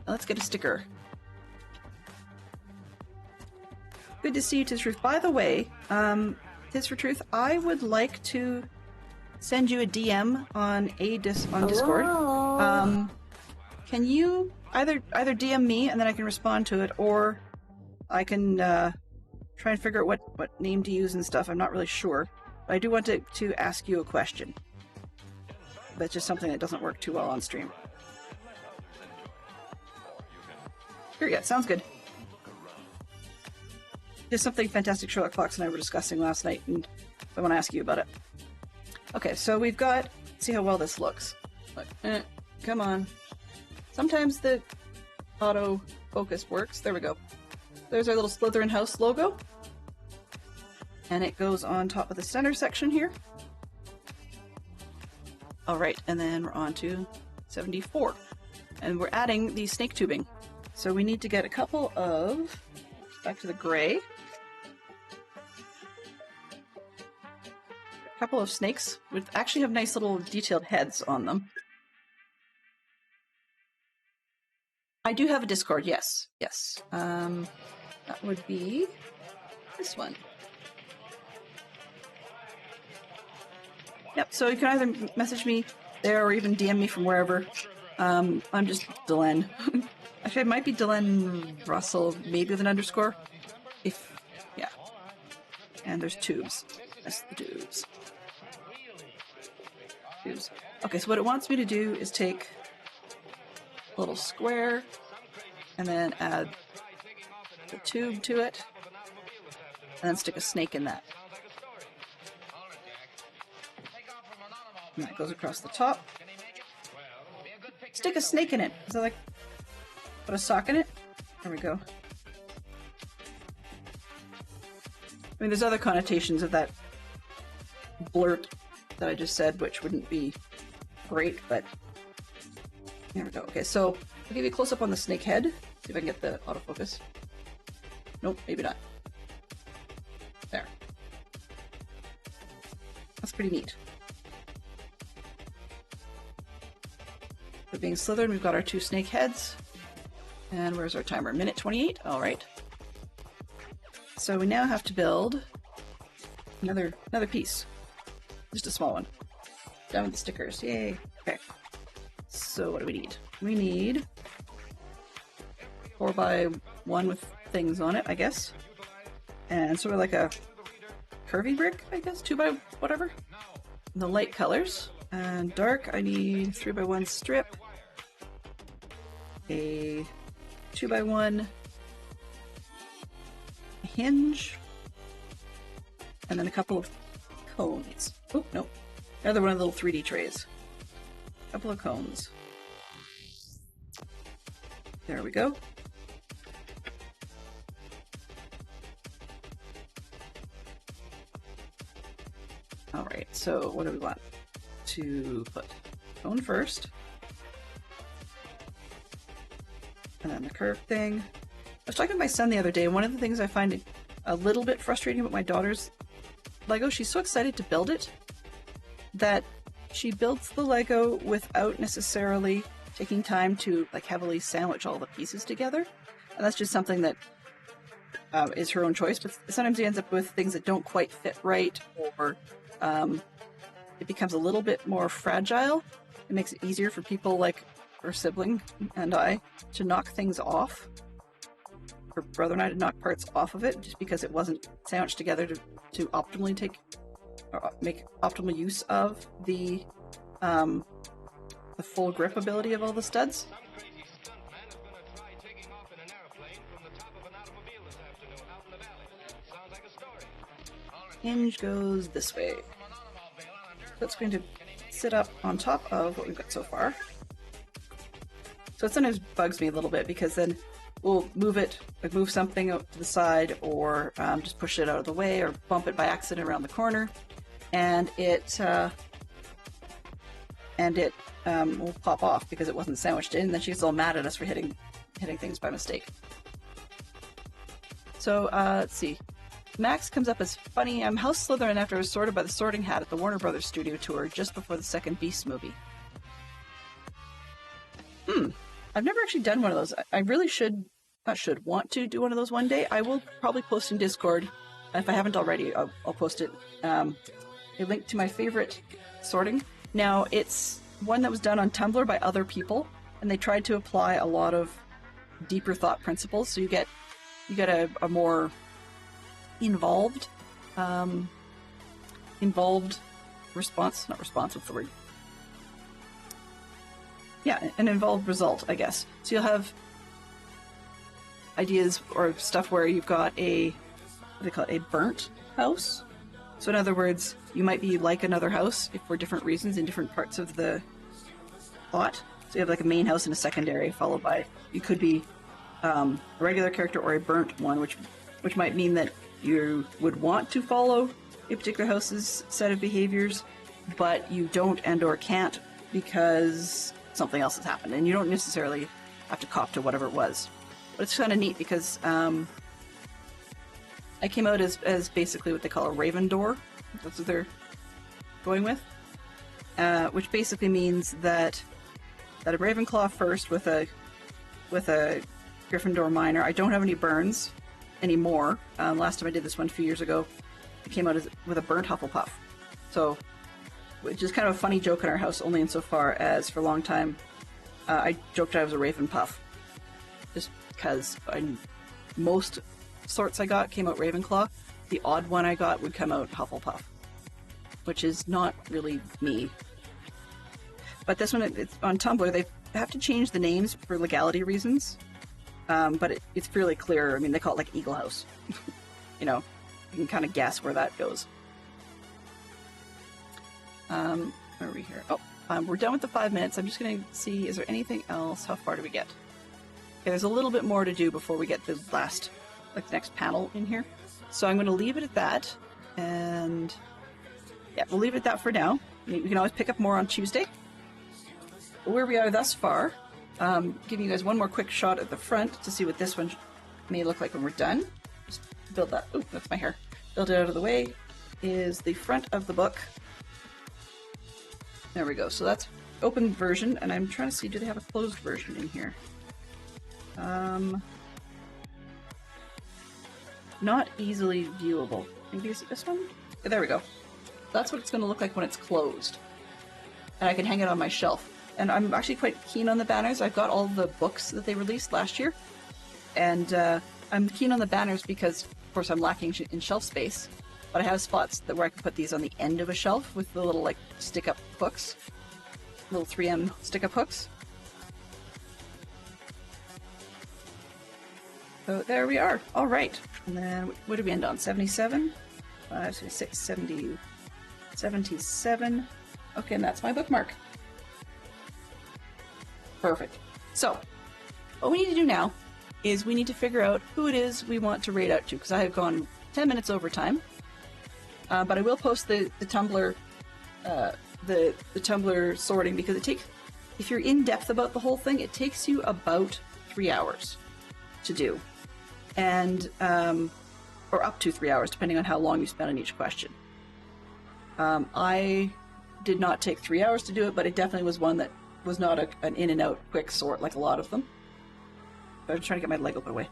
Speaker 3: Now let's get a sticker. Good to see you, Tis Truth. By the way, Tis for Truth, I would like to send you a DM on Discord. Can you either DM me and then I can respond to it, or I can try and figure out what name to use and stuff. I'm not really sure. But I do want to ask you a question. That's just something that doesn't work too well on stream. Here, yeah, sounds good. Just something Fantastic Sherlock Fox and I were discussing last night, and I want to ask you about it. Okay, so we've got... see how well this looks. Come on. Sometimes the auto focus works. There we go. There's our little Slytherin house logo. And it goes on top of the center section here. Alright, and then we're on to 74. And we're adding the snake tubing. So we need to get a couple of... back to the gray. A couple of snakes, which actually have nice little detailed heads on them. I do have a Discord, yes. Yes. That would be this one. Yep, so you can either message me there or even DM me from wherever. I'm just Delenn. Actually, it might be Delenn Russell, maybe with an underscore. Yeah. And there's tubes. That's the tubes. Tubes. Okay, so what it wants me to do is take a little square and then add the tube to it, and then stick a snake in that. And that goes across the top. Stick a snake in it. Is that like... put a sock in it? There we go. I mean, there's other connotations of that blurt that I just said, which wouldn't be great, but... there we go. Okay, so I'll give you a close-up on the snake head. See if I can get the autofocus. Nope, maybe not. There. That's pretty neat. For being Slytherin, we've got our two snake heads. And where's our timer? Minute 28? Alright. So we now have to build another piece. Just a small one. Done with the stickers. Yay. Okay. So what do we need? We need 4x1 with things on it, I guess. And sort of like a curvy brick, I guess? 2x whatever. And the light colors. And dark, I need 3x1 strip. A 2x1 hinge, and then a couple of cones. Oh, no. Another one of the little 3D trays. A couple of cones. There we go. Alright, so what do we want? To put cone first. And then the curved thing. I was talking to my son the other day, and one of the things I find a little bit frustrating about my daughter's Lego, she's so excited to build it that she builds the Lego without necessarily taking time to like heavily sandwich all the pieces together. And that's just something that is her own choice, but sometimes he ends up with things that don't quite fit right, or it becomes a little bit more fragile. It makes it easier for people like her sibling and I to knock things off. Her brother and I to knock parts off of it just because it wasn't sandwiched together to optimally make optimal use of the full grip ability of all the studs. Hinge goes this way. So it's going to sit up on top of what we've got so far. So it sometimes bugs me a little bit because then we'll move it, like move something out to the side, or just push it out of the way, or bump it by accident around the corner, and it will pop off because it wasn't sandwiched in, and then she's all mad at us for hitting things by mistake. So let's see. Max comes up as funny. I'm House Slytherin after I was sorted by the Sorting Hat at the Warner Brothers studio tour just before the second Beast movie. I've never actually done one of those. I really should not should, want to do one of those one day, I will probably post in Discord. If I haven't already, I'll post it. A link to my favorite sorting. Now, it's one that was done on Tumblr by other people, and they tried to apply a lot of deeper thought principles, so you get a more involved response, not response, what's the word? Yeah, an involved result, I guess. So you'll have ideas or stuff where you've got a, what do they call it, a burnt house. So in other words, you might be like another house if for different reasons in different parts of the plot. So you have like a main house and a secondary, followed by, you could be a regular character or a burnt one, which might mean that you would want to follow a particular house's set of behaviors, but you don't and or can't because something else has happened, and you don't necessarily have to cop to whatever it was. But it's kind of neat because I came out as basically what they call a Raven door. That's what they're going with, which basically means that a Ravenclaw first with a Gryffindor minor. I don't have any burns anymore. Last time I did this one a few years ago, I came out with a burnt Hufflepuff. So, which is kind of a funny joke in our house, only insofar as for a long time I joked I was a Ravenpuff. Just because most sorts I got came out Ravenclaw. The odd one I got would come out Hufflepuff, which is not really me. But this one, it's on Tumblr, they have to change the names for legality reasons. But it's fairly clear. I mean, they call it like Eagle House. You know, you can kind of guess where that goes. Where are we here? Oh, we're done with the 5 minutes. I'm just going to see, is there anything else? How far do we get? Okay, there's a little bit more to do before we get the last, like the next panel in here. So I'm going to leave it at that. And yeah, we'll leave it at that for now. We can always pick up more on Tuesday. Where we are thus far, giving you guys one more quick shot at the front to see what this one may look like when we're done. Just build that. Oh, that's my hair. Build it out of the way. Is the front of the book. There we go. So that's open version, and I'm trying to see, do they have a closed version in here? Not easily viewable. Maybe is it this one? Yeah, there we go. That's what it's going to look like when it's closed. And I can hang it on my shelf. And I'm actually quite keen on the banners. I've got all the books that they released last year. And I'm keen on the banners because, of course, I'm lacking in shelf space. But I have spots where I can put these on the end of a shelf with the little, like, stick-up hooks. Little 3M stick-up hooks. So there we are. All right. And then, what did we end on? 77? 5, 6, 70, 77. Okay, and that's my bookmark. Perfect. So, what we need to do now is we need to figure out who it is we want to raid out to, because I have gone 10 minutes over time. But I will post the Tumblr, the Tumblr sorting, because it takes, if you're in depth about the whole thing, it takes you about 3 hours to do, and or up to 3 hours, depending on how long you spend on each question. I did not take 3 hours to do it, but it definitely was one that was not an in and out quick sort like a lot of them. I'm trying to get my Lego put away.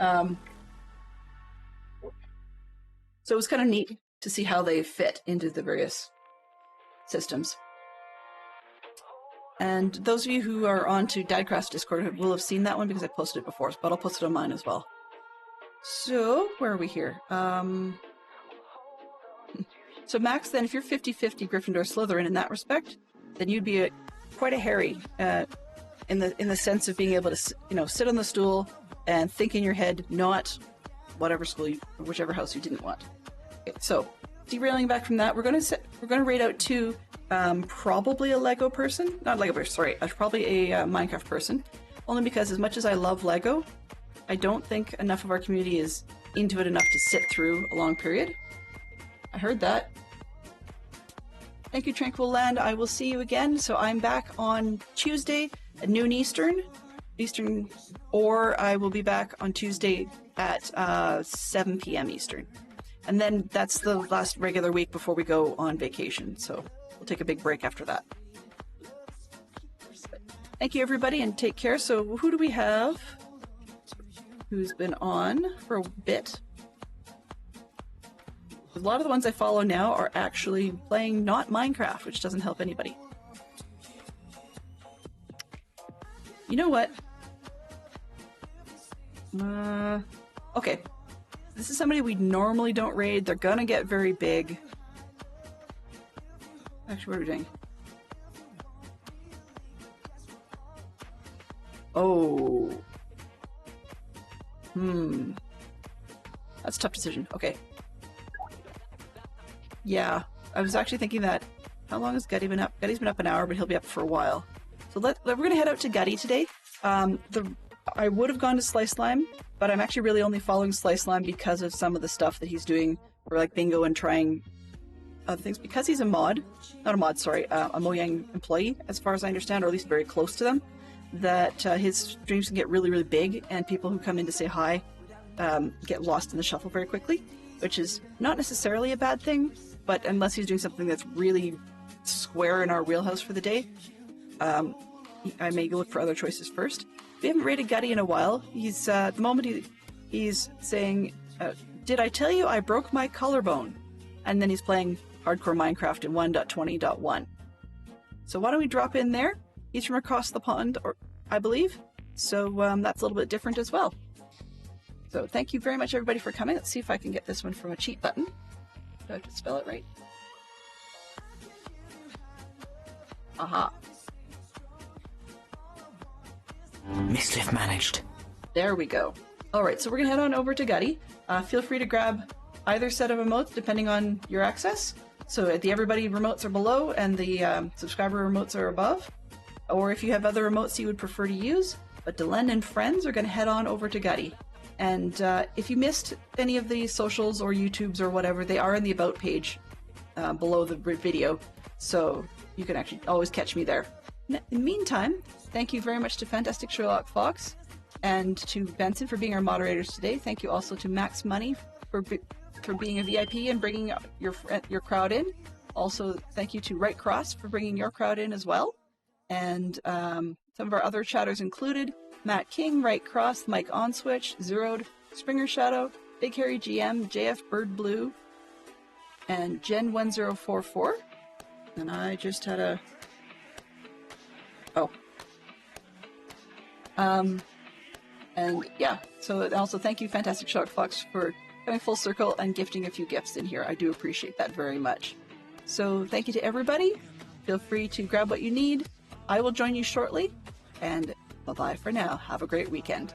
Speaker 3: So it was kind of neat to see how they fit into the various systems. And those of you who are on to Dadcraft's Discord will have seen that one because I posted it before, but I'll post it on mine as well. So, where are we here? So Max, then, if you're 50-50 Gryffindor Slytherin in that respect, then you'd be quite a Harry in the sense of being able to, you know, sit on the stool and think in your head, not whatever school whichever house you didn't want. Okay, so derailing back from that, we're going to rate out to probably a Lego person, not Lego person, sorry, probably a Minecraft person, only because as much as I love Lego, I don't think enough of our community is into it enough to sit through a long period. I heard that. Thank you, Tranquil Land. I will see you again. So I'm back on Tuesday at noon Eastern, or I will be back on Tuesday at 7 p.m. Eastern. And then that's the last regular week before we go on vacation. So we'll take a big break after that. Thank you, everybody, and take care. So who do we have? who's been on for a bit. A lot of the ones I follow now are actually playing not Minecraft, which doesn't help anybody. You know what? Okay. This is somebody we normally don't raid. They're gonna get very big. Actually, what are we doing? Oh. That's a tough decision. Okay. Yeah, I was actually thinking that. How long has Gutty been up? Gutty's been up an hour, but he'll be up for a while. So we're gonna head out to Gutty today. I would have gone to Slice Slime, but I'm actually really only following Slice Slime because of some of the stuff that he's doing for like bingo and trying other things. Because he's a mod, not a mod, sorry, a Mojang employee, as far as I understand, or at least very close to them. That his streams can get really, really big, and people who come in to say hi get lost in the shuffle very quickly, which is not necessarily a bad thing, but unless he's doing something that's really square in our wheelhouse for the day, I may look for other choices first. We haven't raided Gutty in a while. He's, at the moment, he's saying, did I tell you I broke my collarbone? And then he's playing hardcore Minecraft in 1.20.1. So why don't we drop in there? He's from across the pond, or I believe. So that's a little bit different as well. So thank you very much, everybody, for coming. Let's see if I can get this one from a cheat button. Do I have to spell it right? Aha.
Speaker 4: Mischief managed.
Speaker 3: There we go. Alright, so we're going to head on over to Gutty. Feel free to grab either set of emotes depending on your access. So the everybody remotes are below and the subscriber remotes are above. Or if you have other remotes you would prefer to use. But Delenn and friends are going to head on over to Gutty. And if you missed any of the socials or YouTubes or whatever, they are in the About page below the video. So you can actually always catch me there. In the meantime, thank you very much to Fantastic Sherlock Fox and to Benson for being our moderators today. Thank you also to Max Money for being a VIP and bringing your crowd in. Also, thank you to Right Cross for bringing your crowd in as well. And some of our other chatters included Matt King, Right Cross, Mike Onswitch, Zeroed, Springer Shadow, Big Harry GM, JF Bird Blue, and Gen1044. And I just had a... Oh. And yeah, so also thank you, Fantastic Shark Fox, for coming full circle and gifting a few gifts in here. I do appreciate that very much. So thank you to everybody. Feel free to grab what you need. I will join you shortly, and bye-bye for now. Have a great weekend.